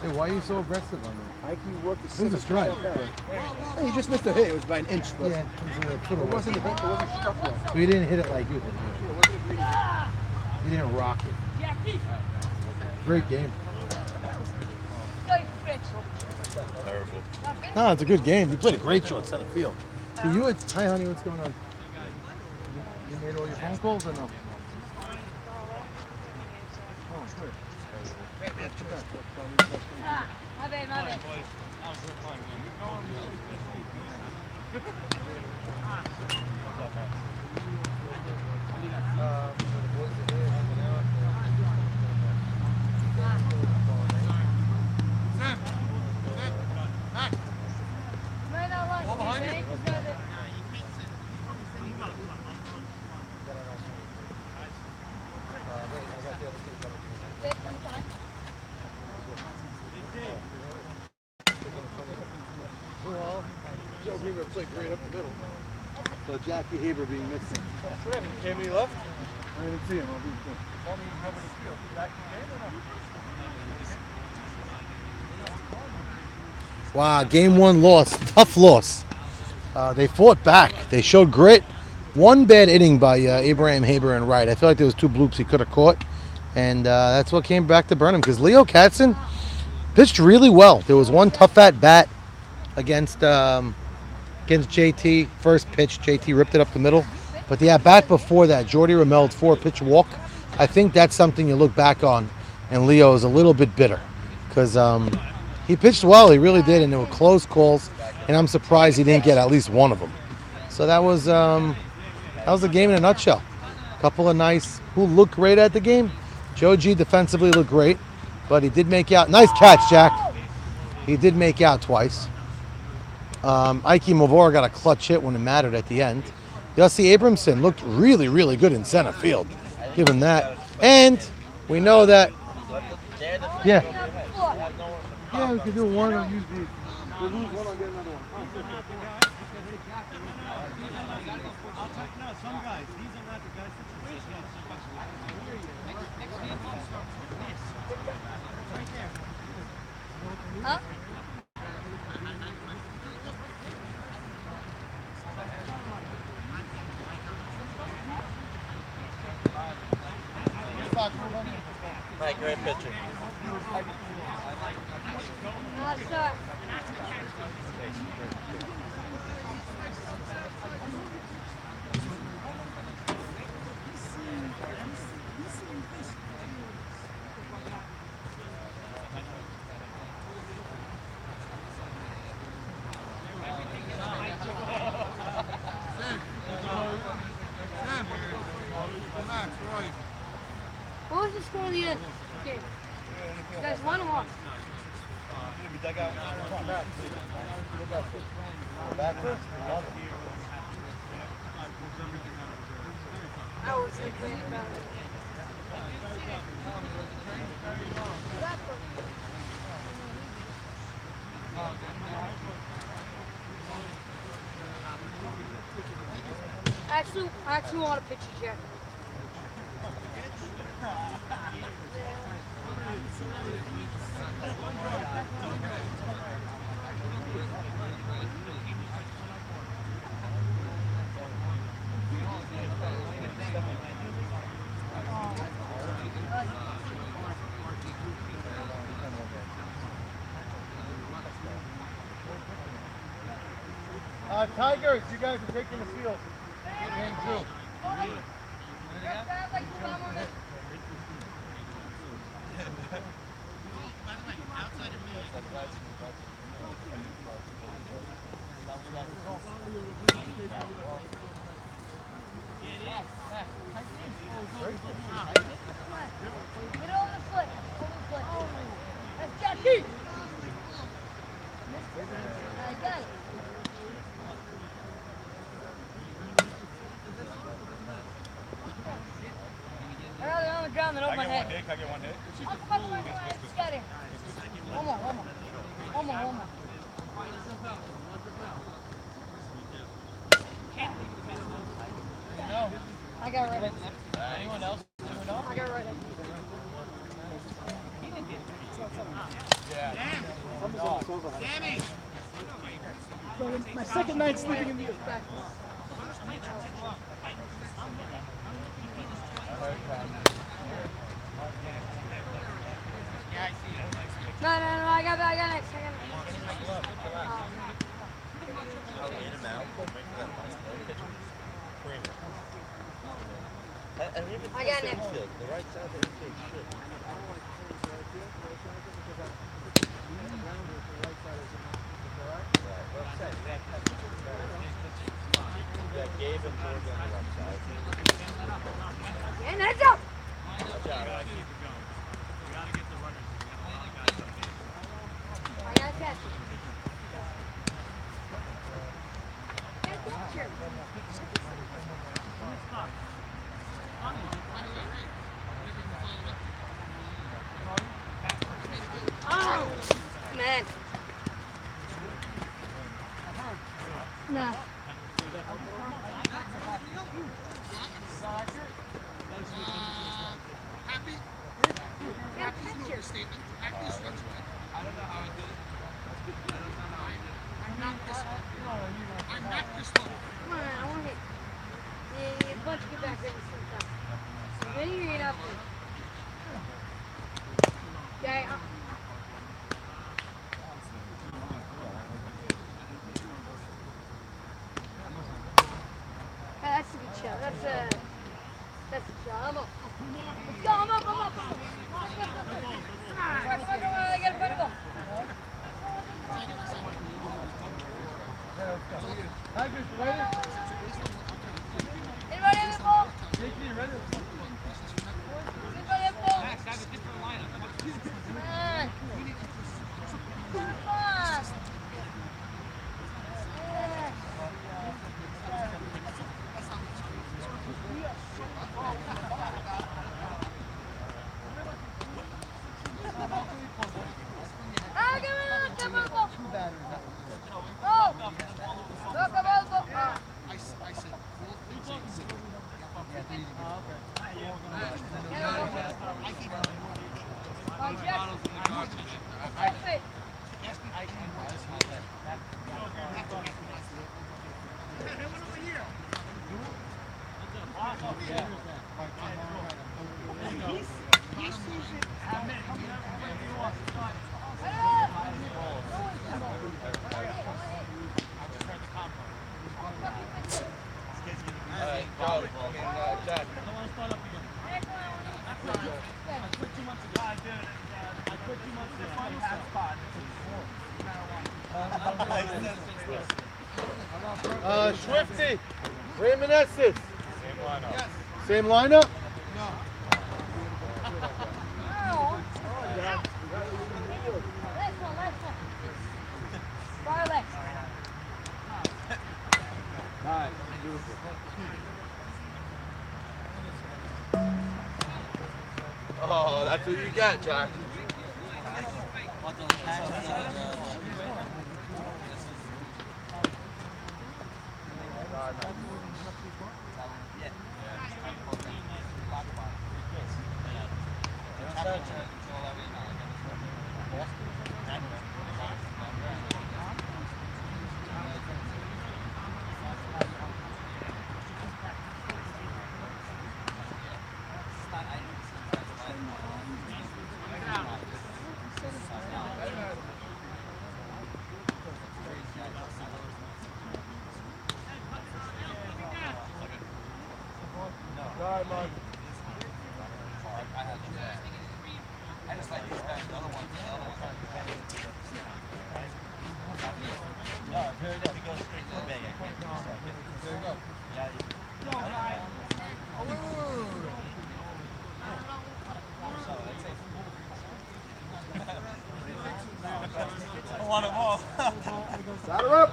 Hey, why are you so aggressive on Ike worked the Who's the strike? Hey, you just missed a hit. It was by an inch. But Yeah, it wasn't a hit. It wasn't struck well. We didn't hit it like you did. You didn't rock it. Great game. No, it's a good game. You played a great short center field. Hey, hi, honey, what's going on? You made all your phone calls or no? My bad. Joe Greenberg played great up the middle. So Jackie Haber being missing. Jamie left. I didn't see him. Wow, game one loss. Tough loss. They fought back. They showed grit. One bad inning by Abraham Haber and Wright. I feel like there was 2 bloops he could have caught. And that's what came back to burn him. Because Leo Katzen pitched really well. There was one tough at bat against JT. First pitch, JT ripped it up the middle. But the at bat before that, Jordy Romel's 4-pitch walk. I think that's something you look back on. And Leo is a little bit bitter. Because he pitched well, he really did, and there were close calls, and I'm surprised he didn't get at least one of them. So that was the game in a nutshell. A couple of nice, who looked great at the game. Joe G defensively looked great, but he did make out. Nice catch, Jack. He did make out twice. Ike Mavora got a clutch hit when it mattered at the end. Yossi Abramson looked really, really good in center field. Give him that. And we know that, yeah, we could do one or use these. We lose one, I'll get another one. No, some guys. These are not the guys that you see. Right there. Huh? Mike, great picture. Sorry. What was the score of the end game? You guys won or lost? I was complaining about it. I actually want a picture, Jack. Tigers, you guys are taking the field. Game 2. Get over the foot. That's Jackie. I got it. I'd rather on the ground than over my head. Can I get one hit? I'll fuck my head. Just got it. One more. I got it right. Anyone else? I got it right. Sammy! My second night sleeping in the Back. No, I got next. I got next. The right side of the infield should. Yeah, Gabe and George on the left side. Yeah, that's up. Watch out. I got a catch. Get a picture. Oh, man. Nah. Come on, I want to hit. Yeah, a bunch of get back there sometime. Then you're up there. Yeah, that's a good shot. That's a shot. I'm up. Let's go. I'm up. I got a better ball. Tigers, ready? Anybody have a ball? JT, ready? Anybody have a ball? Come on. Come on. Shwifty, reminiscence. Same lineup? Oh, that's what you got, Jack. Batter up.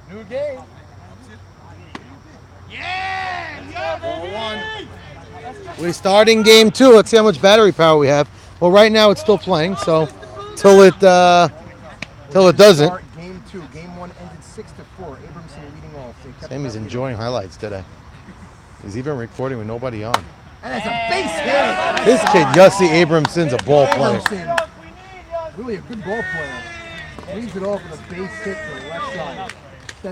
New game. We're starting game 2. Let's see how much battery power we have. Well, right now it's still playing, so till it doesn't. Game 2. Game 1 ended 6-4. Abramson leading off. Sammy's enjoying highlights today. He's even recording with nobody on. And it's a base hit. This kid, Yossi Abramson's a ball player. Abramson, really a good ball player. Leads it off with a base hit to the left side.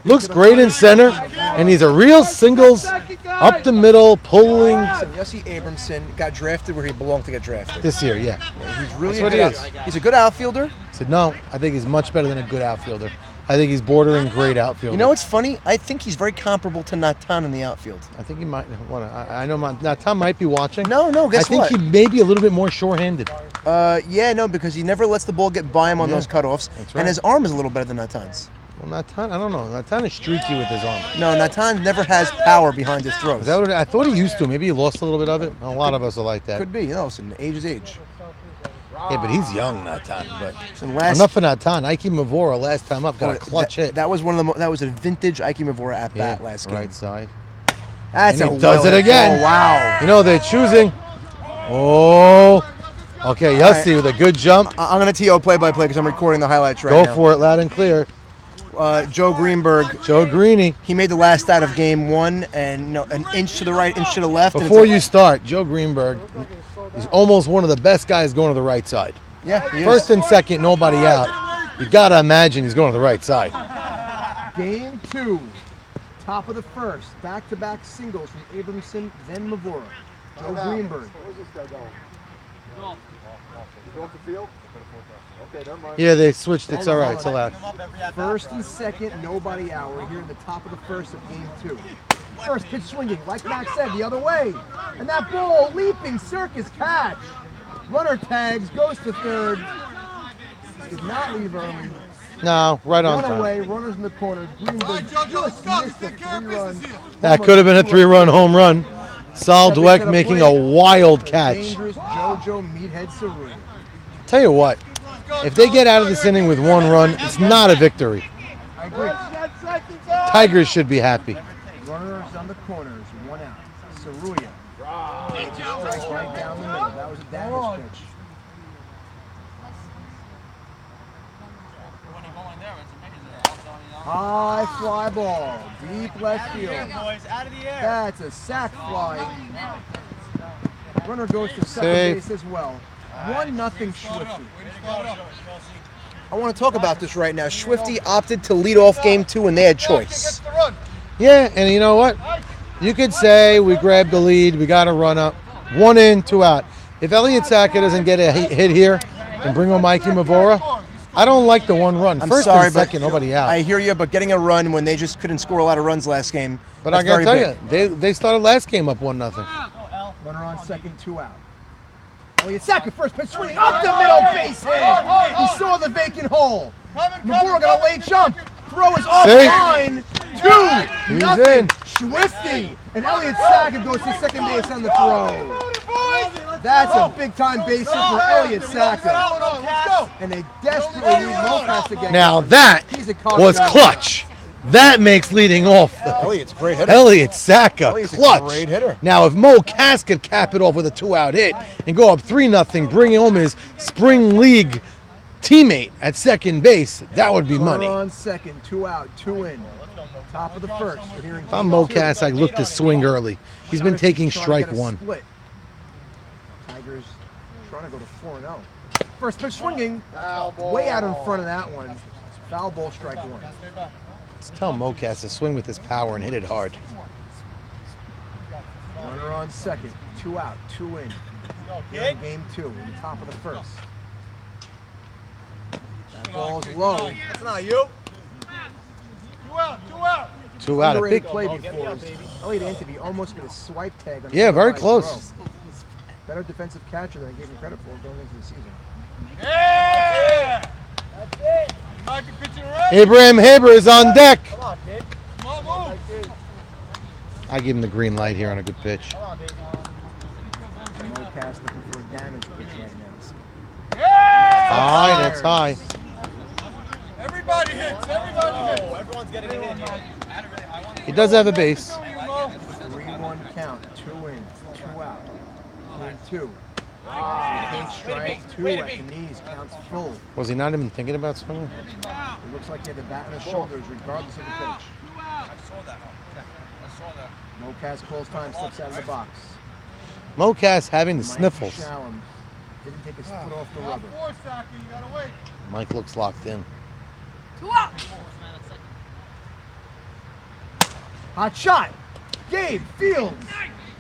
Looks great in center, and he's a real singles, up the middle, pulling. Yossi Abramson got drafted where he belonged to get drafted. This year, yeah. He's really That's what he is. He's a good outfielder. I said, no, I think he's much better than a good outfielder. I think he's bordering great outfielder. You know what's funny? I think he's very comparable to Natan in the outfield. I think he might want to. I know Natan might be watching. No, guess what? I think he may be a little bit more sure-handed. Yeah, no, because he never lets the ball get by him on those cutoffs. That's right. And his arm is a little better than Natan's. Well, Natan, I don't know. Natan is streaky with his arm. No, Natan never has power behind his throws. Is that what I thought he used to. Maybe he lost a little bit of it. A lot of us are like that. Could be. No, listen, age is age. Yeah, but he's young, Natan. But last, enough for Natan. Ike Mavora last time up got a clutch hit. That was one of the. That was a vintage Ike Mavora at bat last game. Right side. That's and he does it again. Oh, wow. You know they're choosing. Oh. Okay, Yossi with a good jump. I'm gonna TO play-by-play because I'm recording the highlights right now. Go for it, loud and clear. Joe Greenberg. Joe Greeny. He made the last out of game 1, and an inch to the right, inch to the left. Before you start, Joe Greenberg is almost one of the best guys going to the right side. Yeah, he is. First and second, nobody out. You gotta imagine he's going to the right side. Game 2, top of the first, back-to-back singles from Abramson, then Mavora. Joe Greenberg. Where's this guy going? Go off the field? Okay, never mind. Yeah, they switched. It's all right. It's allowed. First and second, nobody out. We're here in the top of the first of game 2. First pitch swinging, like Max said, the other way. And that ball, leaping circus catch. Runner tags, goes to third. Did not leave early. No, right on Run time. away, runners in the corner. Greenberg just missed a 3-run. That could have been a 3-run home run. Sal Dweck making a wild catch. Dangerous JoJo Meathead Saruya. Tell you what, if they get out of this inning with 1 run, it's not a victory. I agree. Tigers should be happy. Runners on the corners, 1 out. Saruya. Strike right down the middle. That was a damage pitch. High fly ball, deep left field. That's a sac fly. Runner goes to second base as well. 1-0 Shwifty. I want to talk about this right now. Shwifty opted to lead off game 2 and they had choice. Yeah, and you know what? You could say we grabbed the lead, we got a run up. 1 in, 2 out. If Elliott Sacker doesn't get a hit here, and bring on Mikey Mavora. I don't like the one run. I'm First sorry, and second, but nobody out. I hear you, but getting a run when they just couldn't score a lot of runs last game. But I that's gotta very tell big. you, they started last game up 1-0. Runner on second, 2 out. Elliott Saka, first pitch swinging up the middle, base hit. He saw the vacant hole. Mavora got a late jump. Throw is offline. 2 He's nothing. in. Swifty. And Elliott Saka goes to second base on the throw. That's a big time base hit for Elliott Saka. And they desperately need Lopez to get Now going. that He's a cocky was guy. clutch. That makes leading off. Elliott's a great hitter. Elliott Saka, Elliott's a clutch. great hitter. Now, if Mo Cass could cap it off with a 2-out hit and go up 3-0, bring home his spring league teammate at second base, that would be money. Runner on second, 2 out, 2 in. Top of the first. We're hearing If I'm Mo Cass, I'd look to swing early. He's been taking strike one. Split. Tigers trying to go to 4-0. First pitch swinging. Way out in front of that one. Foul ball, strike one. Let's tell Mo Cass to swing with his power and hit it hard. Runner on second, 2 out, 2 in. Here in game 2, in the top of the first. That ball's low. That's not you. 2 out, 2 out. 2 out, a Underrated big play before. Elliott Antony almost got a swipe tag on the Yeah, very outside close. throw. Better defensive catcher than I gave him credit for going into the season. Yeah! That's it. Mike, you pitching right? Abraham Haber is on deck. Come on, kid. Come on, move. I give him the green light here on a good pitch. Come on, baby. Mo Cass looking for a damage pitch right now. Yeah! High, that's high. Everybody hits. Everybody hits. Everyone's getting a hit. He does have a base. 3-1 count, 2 in, 2 out. 2-2. Take strike 2 at the knees, counts full. Was he not even thinking about swinging? It looks like he had the bat on his shoulders regardless of the pitch. I saw that. Mo Cass calls time, slips out of the box. Mo Cass having the Mike sniffles. Shallum didn't take his foot off the rubber. Four, Saki. You gotta wait. Mike looks locked in. Hot shot. Gabe Fields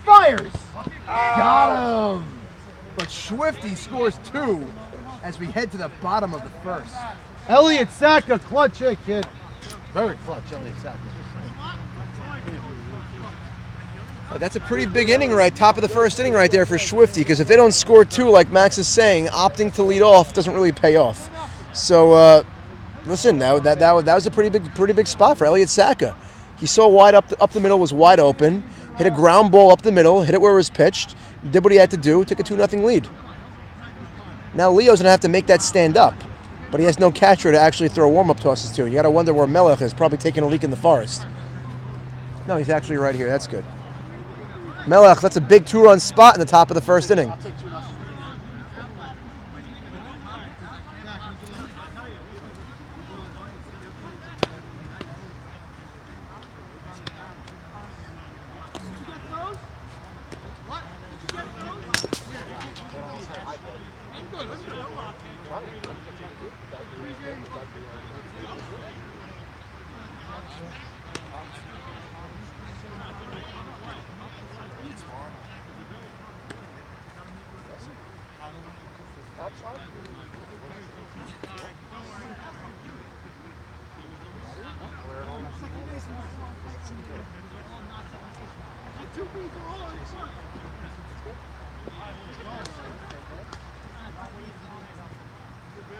fires. Got him. But Shwifty scores 2 as we head to the bottom of the first. Elliott Saka, clutch hit, kid. Very clutch, Elliott Saka. That's a pretty big inning right, top of the first inning right there for Shwifty, because if they don't score 2, like Max is saying, opting to lead off doesn't really pay off. So, listen, that was a pretty big spot for Elliott Saka. He saw wide up the middle was wide open, hit a ground ball up the middle, hit it where it was pitched, did what he had to do, took a 2-0 lead. Now Leo's gonna have to make that stand up, but he has no catcher to actually throw warm-up tosses to. You gotta wonder where Melech is, probably taking a leak in the forest. No, he's actually right here. That's good. Melech, that's a big 2-run spot in the top of the first inning.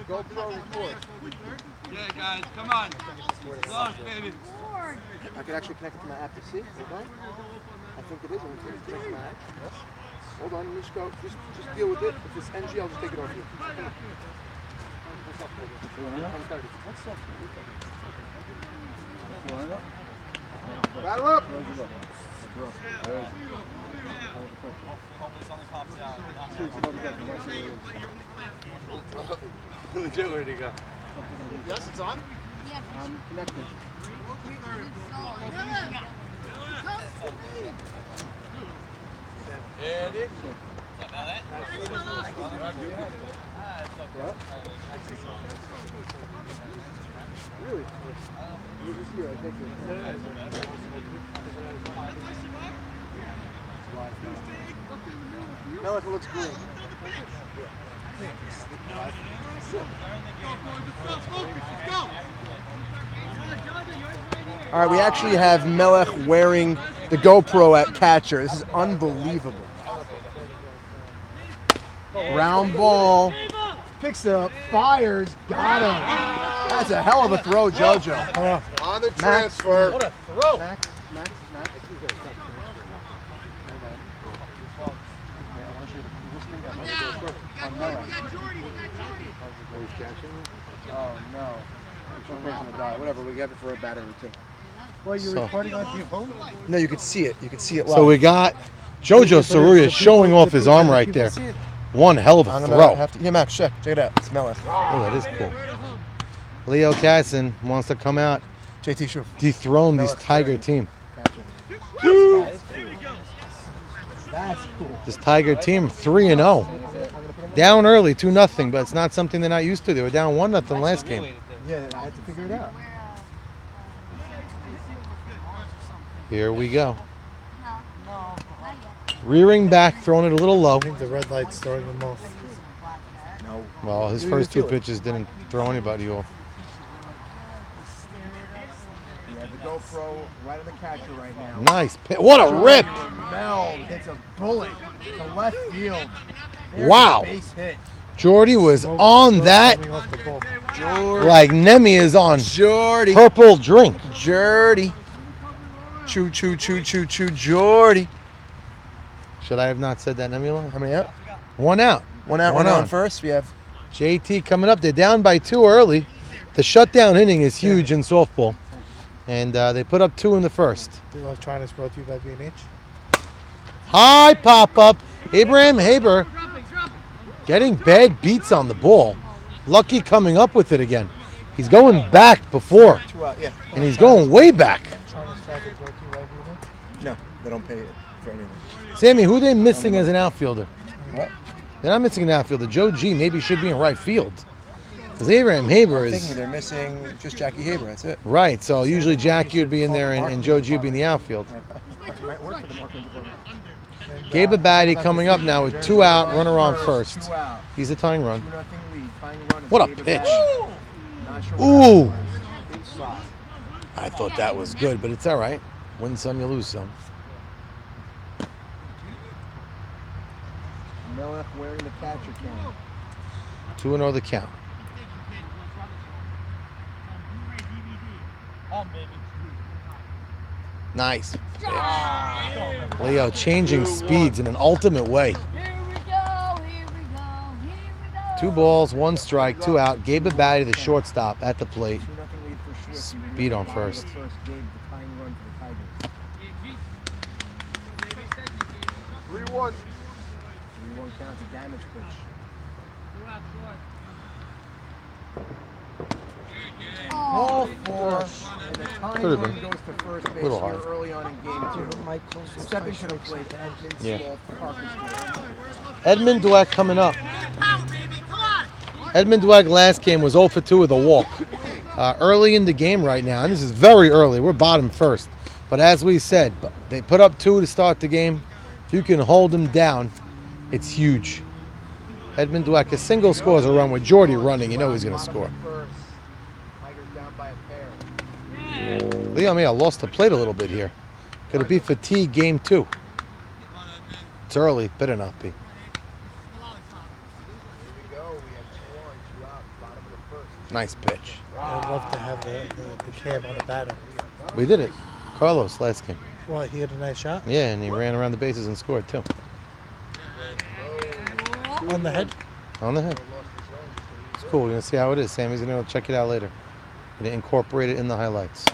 GoPro record. Yeah, guys, come on. Look, baby. I could actually connect it to my app to see. Okay? I think it is. I'm going to connect to my app. Hold on, let me just go. Just deal with it. If it's NG, I'll just take it off you. What's up, baby? 130. What's up? Battle up! Legit, where'd he go? Yes, it's on? I'm connected. Andy? Really? You just here, I think Melech looks green. All right, we actually have Melech wearing the GoPro at catcher. This is unbelievable. Round ball. Picks it up, fires, got him. That's a hell of a throw, JoJo. On the transfer. What a throw. Max. Oh, no. Whatever, we have it for a battery too. Well, you're recording on your phone? No, you could see it. You could see it live. So we got JoJo Saruya showing off his arm right there. One hell of a throw. Yeah, Max, check it out. It's Melech. Oh, that is cool. Leo Casson wants to come out, JT Shuf. dethrone this Tiger team. That's cool. This Tiger team 3-0. Down early, 2-0, but it's not something they're not used to. They were down 1-0 last game. Yeah, I had to figure it out. Here we go. Rearing back, throwing it a little low. I think the red light's throwing them off. No. Well, his first two pitches didn't throw anybody off. We have the GoPro right on the catcher right now. Nice pitch. What a rip! Mel hits a bullet to left field. There's Wow. a base hit. Jordy was on that Jordy. like Nemi is on Jordy. purple drink. Jordy. Choo, choo, choo, choo, choo, Jordy. Should I have not said that, Nemi? How many out? One out. One out, one on first. We have JT coming up. They're down by 2 early. The shutdown inning is huge in softball. And they put up 2 in the first. The electronics brought to you by B&H. High pop-up. Abraham Haber getting bad beats on the ball. Lucky coming up with it again. He's going back before. 2 out, yeah. And he's going way back. Electronics package brought to you by B&H. No, they don't pay it for anything. Sammy, who are they missing as an outfielder? What? They're not missing an outfielder. Joe G maybe should be in right field. Because Abraham Haber I'm is... thinking they're missing just Jackie Haber, that's it. Right, so usually Jackie would be in there and Joe G would be in the outfield. Might work for the marketing department. Gabe Abadi coming up now with 2 out, runner on first. 2 out. He's a tying run. 2-0 lead. Tying run is What a Gabe pitch. Abadi. Not sure Ooh. what inside. I thought that was good, but it's all right. Win some, you lose some. Melech wearing the catcher can. 2-0 the count. Nice. Leo changing speeds in an ultimate way. 2 balls, 1 strike, 2 out. Gabe Abadi, the shortstop, at the plate. 2-0 lead for Shwifty. Speed on first. Gabe, the tying run for the Tigers. 3-1. 3-1 counts a damage pitch. Ball 4. And the tying Could've run been. goes to first base Little here hard. early on in game 2. Stepping to the plate to Edmonds Yeah. Parker's. Edmund Dweck coming up. Edmund Dweck last game was 0 for 2 with a walk. Early in the game right now, and this is very early. We're bottom first. But as we said, they put up 2 to start the game. If you can hold them down, it's huge. Edmund Dweck, a single scores a run with Jordy running. You know he's going to score. Tigers down by a pair. Leo may have lost the plate a little bit here. Could it be fatigue game 2? It's early, better not be. Nice pitch. I'd love to have the cam on the batter. We did it. Carlos last game. Well, he had a nice shot. Yeah, and he ran around the bases and scored too. On the head. On the head. It's cool. We're going to see how it is. Sammy's going to check it out later. Going to incorporate it in the highlights.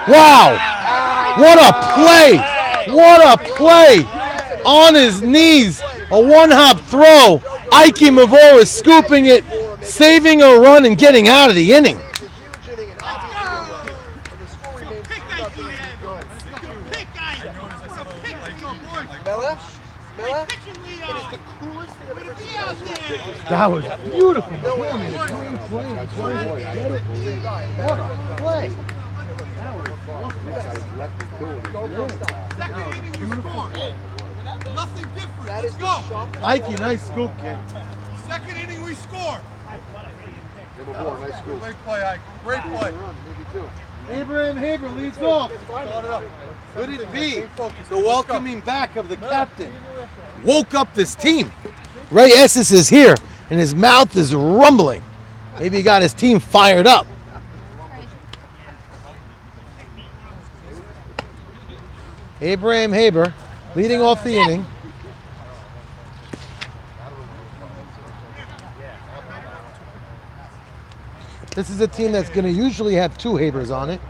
Wow! What a play! What a play! On his knees, a one-hop throw. Ike Mavor scooping it, saving a run and getting out of the inning. That was beautiful. What a play. Nothing different. Let's go. Mikey, nice scoop, kid. Second inning, we score. Nice scoop. Great play, Ike. Great play. Abraham Haber leads off. Could it be the welcoming back of the captain woke up this team? Ray Estes is here, and his mouth is rumbling. Maybe he got his team fired up. Abraham Haber leading off the inning. This is a team that's going to usually have two Habers on it.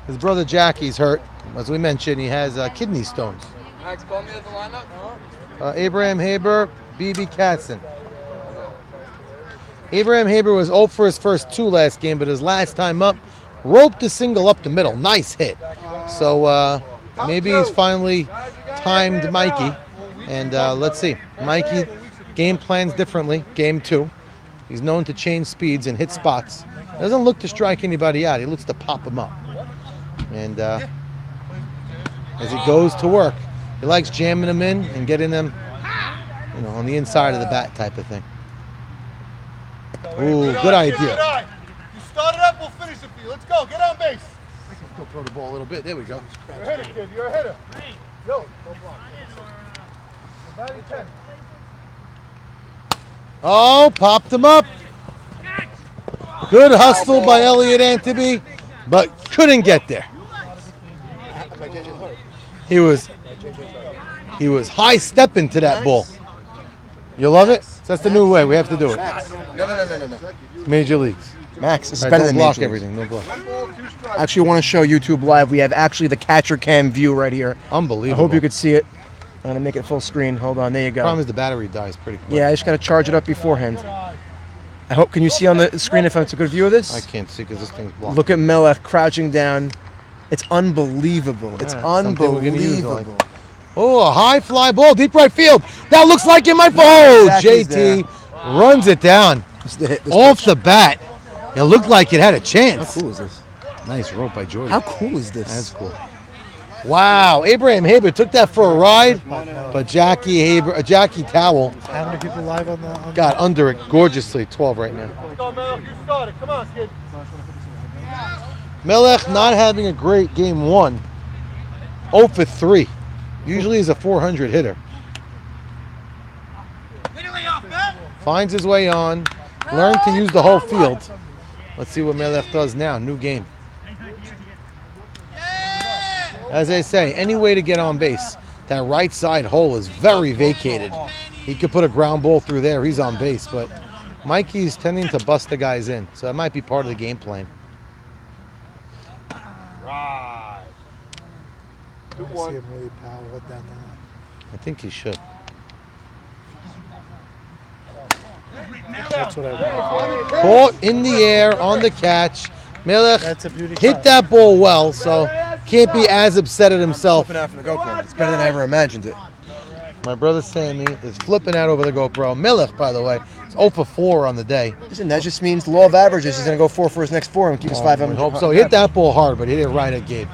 His brother Jackie's hurt. As we mentioned, he has kidney stones. Max, call me at the lineup. Abraham Haber, B.B. Katzen. Abraham Haber was 0 for his first 2 last game, but his last time up, roped a single up the middle. Nice hit. So maybe he's finally timed Mikey. And let's see. Mikey game plans differently. Game 2. He's known to change speeds and hit spots. Doesn't look to strike anybody out. He looks to pop them up. And as he goes to work, he likes jamming them in and getting them, you know, on the inside of the bat type of thing. Ooh, good idea. You start it up, we'll finish it for you. Let's go. Get on base. Go throw the ball a little bit. There we go. You're a hitter, kid. You're a hitter. Yo. Batting 10. Oh, popped him up. Good hustle by Elliot Anteby, but couldn't get there. He was high stepping to that ball. You love it? That's the new way. We have to do it. No. Major leagues. Max, this is All right, better don't than block Major everything. No block. I actually want to show YouTube Live. We have actually the catcher cam view right here. Unbelievable. I hope you could see it. I'm going to make it full screen. Hold on. There you go. Problem is the battery dies pretty quick. Yeah, I just got to charge it up beforehand. I hope, can you see on the screen if it's a good view of this? I can't see because this thing's blocked. Look at Melech crouching down. It's unbelievable. It's something we're gonna use, unbelievable. Oh, a high fly ball, deep right field. That looks like it might fall. Oh, Exactly JT runs it down. Off the bat. It looked like it had a chance. How cool is this? Nice rope by George. How cool is this? That's cool. Wow, Abraham Haber took that for a ride, but Jackie Towel How many people live on the? got under it gorgeously. 12 right now. Let's go, Mel. You started. Come on, kid. Melech not having a great game 1. 0 for 3. Usually he's a 400 hitter. Finds his way on. Learned to use the whole field. Let's see what Melech does now. New game. As I say, any way to get on base. That right side hole is very vacated. He could put a ground ball through there. He's on base, but Mikey's tending to bust the guys in. So that might be part of the game plan. Right. I see him really power it down the line. I think he should. That's what I want. Caught in the air on the catch. Melech That's a beauty. hit that ball well, so can't be as upset at himself. Flipping out from the GoPro. It's better than I ever imagined it. My brother Sammy is flipping out over the GoPro. Melech, by the way, is 0 for 4 on the day. Listen, that just means law of averages. He's going to go 4 for his next 4 and keep his 5 I on. hope so. He hit that ball hard, but he hit it right at Gabe.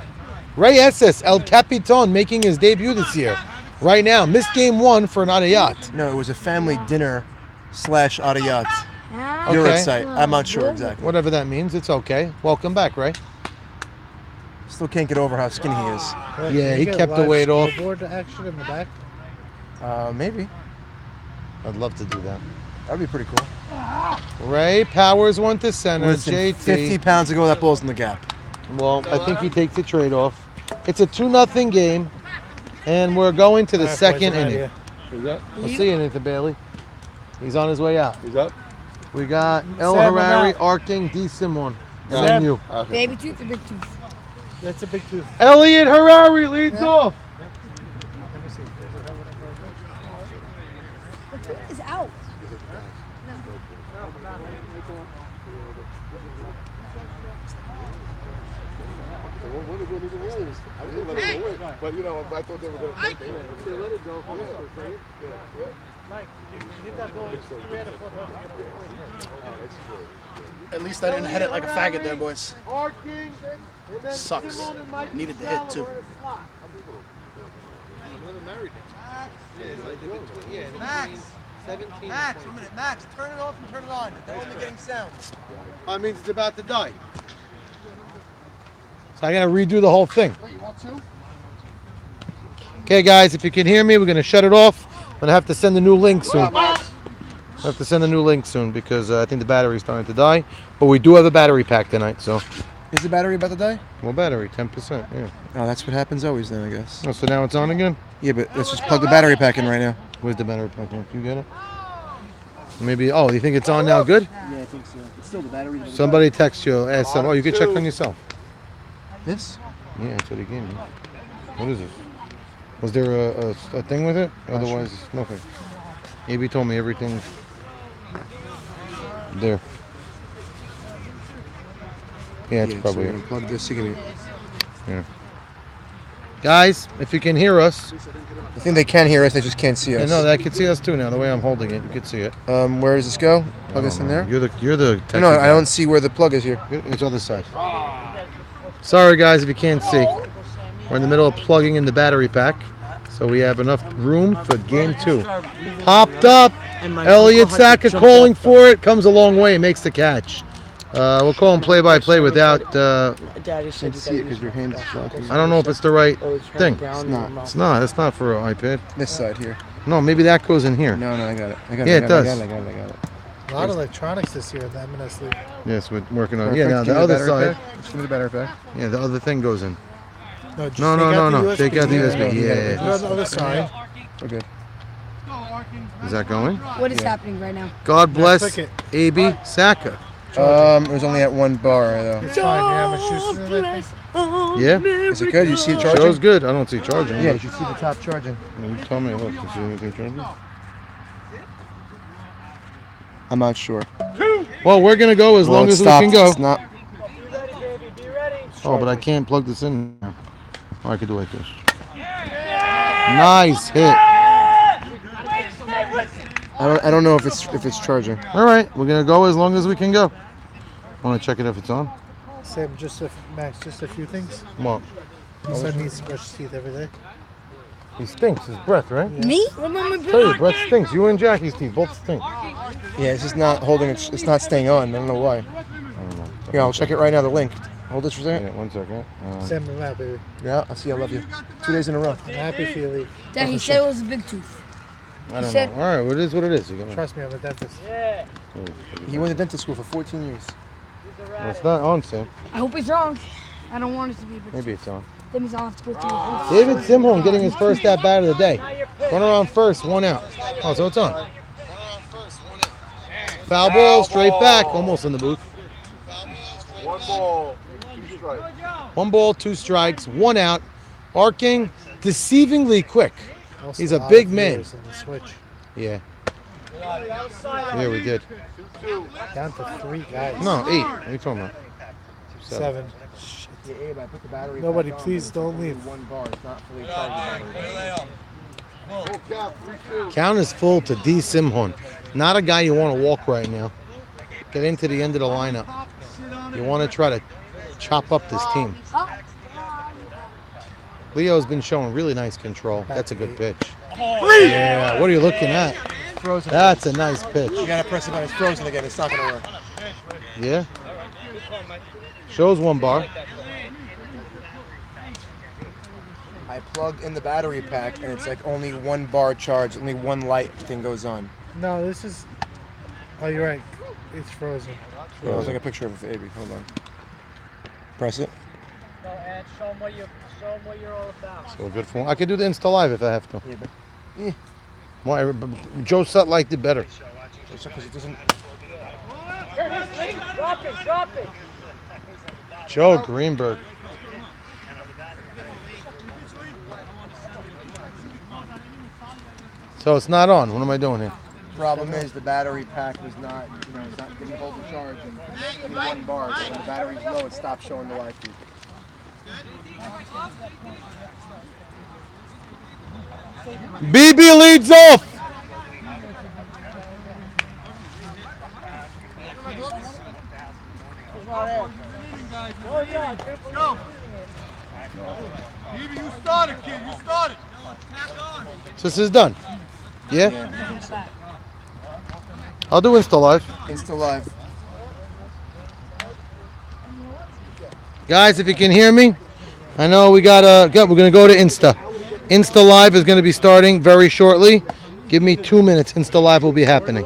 Ray Estes, El Capitan, making his debut this year. Right now, missed game 1 for an Adiyat. No, it was a family dinner / Adiyat. Ah. You're Okay. at site. I'm not sure exactly. Whatever that means, it's okay. Welcome back, Ray. Still can't get over how skinny he is. Yeah, Can he you get kept the live weight off. scoreboard action in the back. Maybe. I'd love to do that. That'd be pretty cool. Ray powers one to center. Listen, JT. 50 pounds ago, that ball's in the gap. Well, I think he takes the trade-off. It's a 2-0 game, and we're going to the second inning. We'll see you, Nathan Bailey. He's on his way out. He's up. We got El Sam, I'm Harari, out. Arking, D. Simon, and Sam. then you. Baby tooth or big tooth? That's a big tooth. Elliot Harari leads off. The tooth is out. But you know, I thought they were going to let it go. At least I didn't hit it like a faggot there, boys. Sucks. Needed to hit too. married. Max. 17. Max, 1 minute. Max, turn it off and turn it on. They're only getting sound. That means it's about to die. So I gotta redo the whole thing. Wait, you want two? Okay, guys, if you can hear me, we're gonna shut it off. I'm gonna have to send a new link soon. I have to send a new link soon because I think the battery's starting to die. But we do have a battery pack tonight, so. Is the battery about to die? Well, battery, 10%, yeah. Oh, that's what happens always then, I guess. Oh, so now it's on again? Yeah, but let's just plug the battery pack in right now. Where's the battery pack? Can you get it? Maybe, oh, you think it's on now good? Yeah, I think so. It's still the battery. Somebody text you, ask them. Oh, you can check on yourself. This? Yeah, that's what he gave me. What is this? Was there a thing with it? Otherwise, nothing. AB told me everything's there. Yeah, it's probably it. Plug this. You can. Yeah. Guys, if you can hear us. I think they can hear us. They just can't see us. No, they can see us too now. The way I'm holding it, you can see it. Where does this go? Plug this in there. You're the. No, I don't see where the plug is here. It's on the side. Sorry, guys, if you can't see. We're in the middle of plugging in the battery pack, so we have enough room for game 2. Popped up. Elliot Saka calling for it. Comes a long way. Makes the catch. We'll call him play-by-play without. Daddy said Can't see it because your hand is blocking. I don't know if it's the right thing. It's not. It's not. It's not for an iPad. This side here. No, maybe that goes in here. No, I got it. Yeah, it does. I got it. A lot of electronics this year at the M&S League. Yes, we're working on. Perfect. Yeah, now Give the me other battery side. pack. Just give me the battery pack. Yeah, the other thing goes in. No, just No. take out the USB. Take out the USB. Yeah. Go on the other side. Okay. Is that going? What is happening right now? God bless click AB Saka. It was only at 1 bar though. It's fine. You have a shoe in that thing? Yeah. Is it good? You see it charging? Show's good. I don't see charging. Yeah, you should see the top charging. You tell me. Look, you see anything charging? I'm not sure. Well, we're gonna go as long as we can go. It's not. Oh, but I can't plug this in now. Oh, I could do it like this. Nice hit. I don't know if it's charging. All right, we're gonna go as long as we can go. Want to check it if it's on? Sam, Max, just a few things. Well, His son needs to brush his teeth every day. he stinks. His breath, right? Me? Remember? Tell you, breath stinks. You and Jackie's teeth both stink. Yeah, it's just not holding it. It's not staying on. I don't know why. I don't know. Here, I'll check it right now. The link. Hold this for a second. Yeah, 1 second. Sam, I'm out, baby. Yeah, I'll see. I love you. 2 days in a row. I'm happy for you, Lee. Dad, he said it was a big tooth. I don't said- know. All right, well, it is what it is. You gotta- Trust me, I'm a dentist. He went to dental school for 14 years. Well, it's not on, Sam. I hope he's wrong. I don't want it to be a big Maybe it's on. That means I'll have to go through the whole David Simholm getting his first at bat of the day. Run around first, 1 out. Oh, so it's on. Foul ball, straight back, almost in the booth. 1 ball, 2 strikes. 1 ball, 2 strikes, 1 out. Arcing deceivingly quick. Also, He's a lot big of man. viewers on the Switch. Yeah. Yeah, we did. Down to 3 guys. No, 8. What are you talking about? 7. Yeah, Abe, I put the battery. Nobody, back on, please but it's don't only leave. 1 bar. It's not fully charged. Full count, 3-2. Count is full to D. Simhorn. Not a guy you want to walk right now. Get into the end of the lineup. You want to try to chop up this team. Leo's been showing really nice control. That's a good pitch. Yeah, what are you looking at? Frozen. That's a nice pitch. You gotta press it when it's frozen again. It's not gonna work. Yeah. Shows 1 bar. I plug in the battery pack and it's like only 1 bar charge. Only 1 light thing goes on. No, this is. Oh, you're right. It's frozen. Yeah, I'll take a picture of it for Abe. Hold on. Press it. No, and show them what you're all about. So good for him. I could do the Insta Live if I have to. Yeah, but yeah. Why? Joe Sut liked it better. It's because it doesn't. Drop it. Joe Greenberg. So it's not on. What am I doing here? Problem is the battery pack was not, it's not didn't hold the charge and only 1 bar. So when the battery's low, it stops showing the light feed. BB leads off. You started, kid. You started. So this is done. Yeah? I'll do Insta Live. Insta Live. Guys, if you can hear me, I know we're gonna go to Insta. Insta Live is gonna be starting very shortly. Give me 2 minutes. Insta Live will be happening.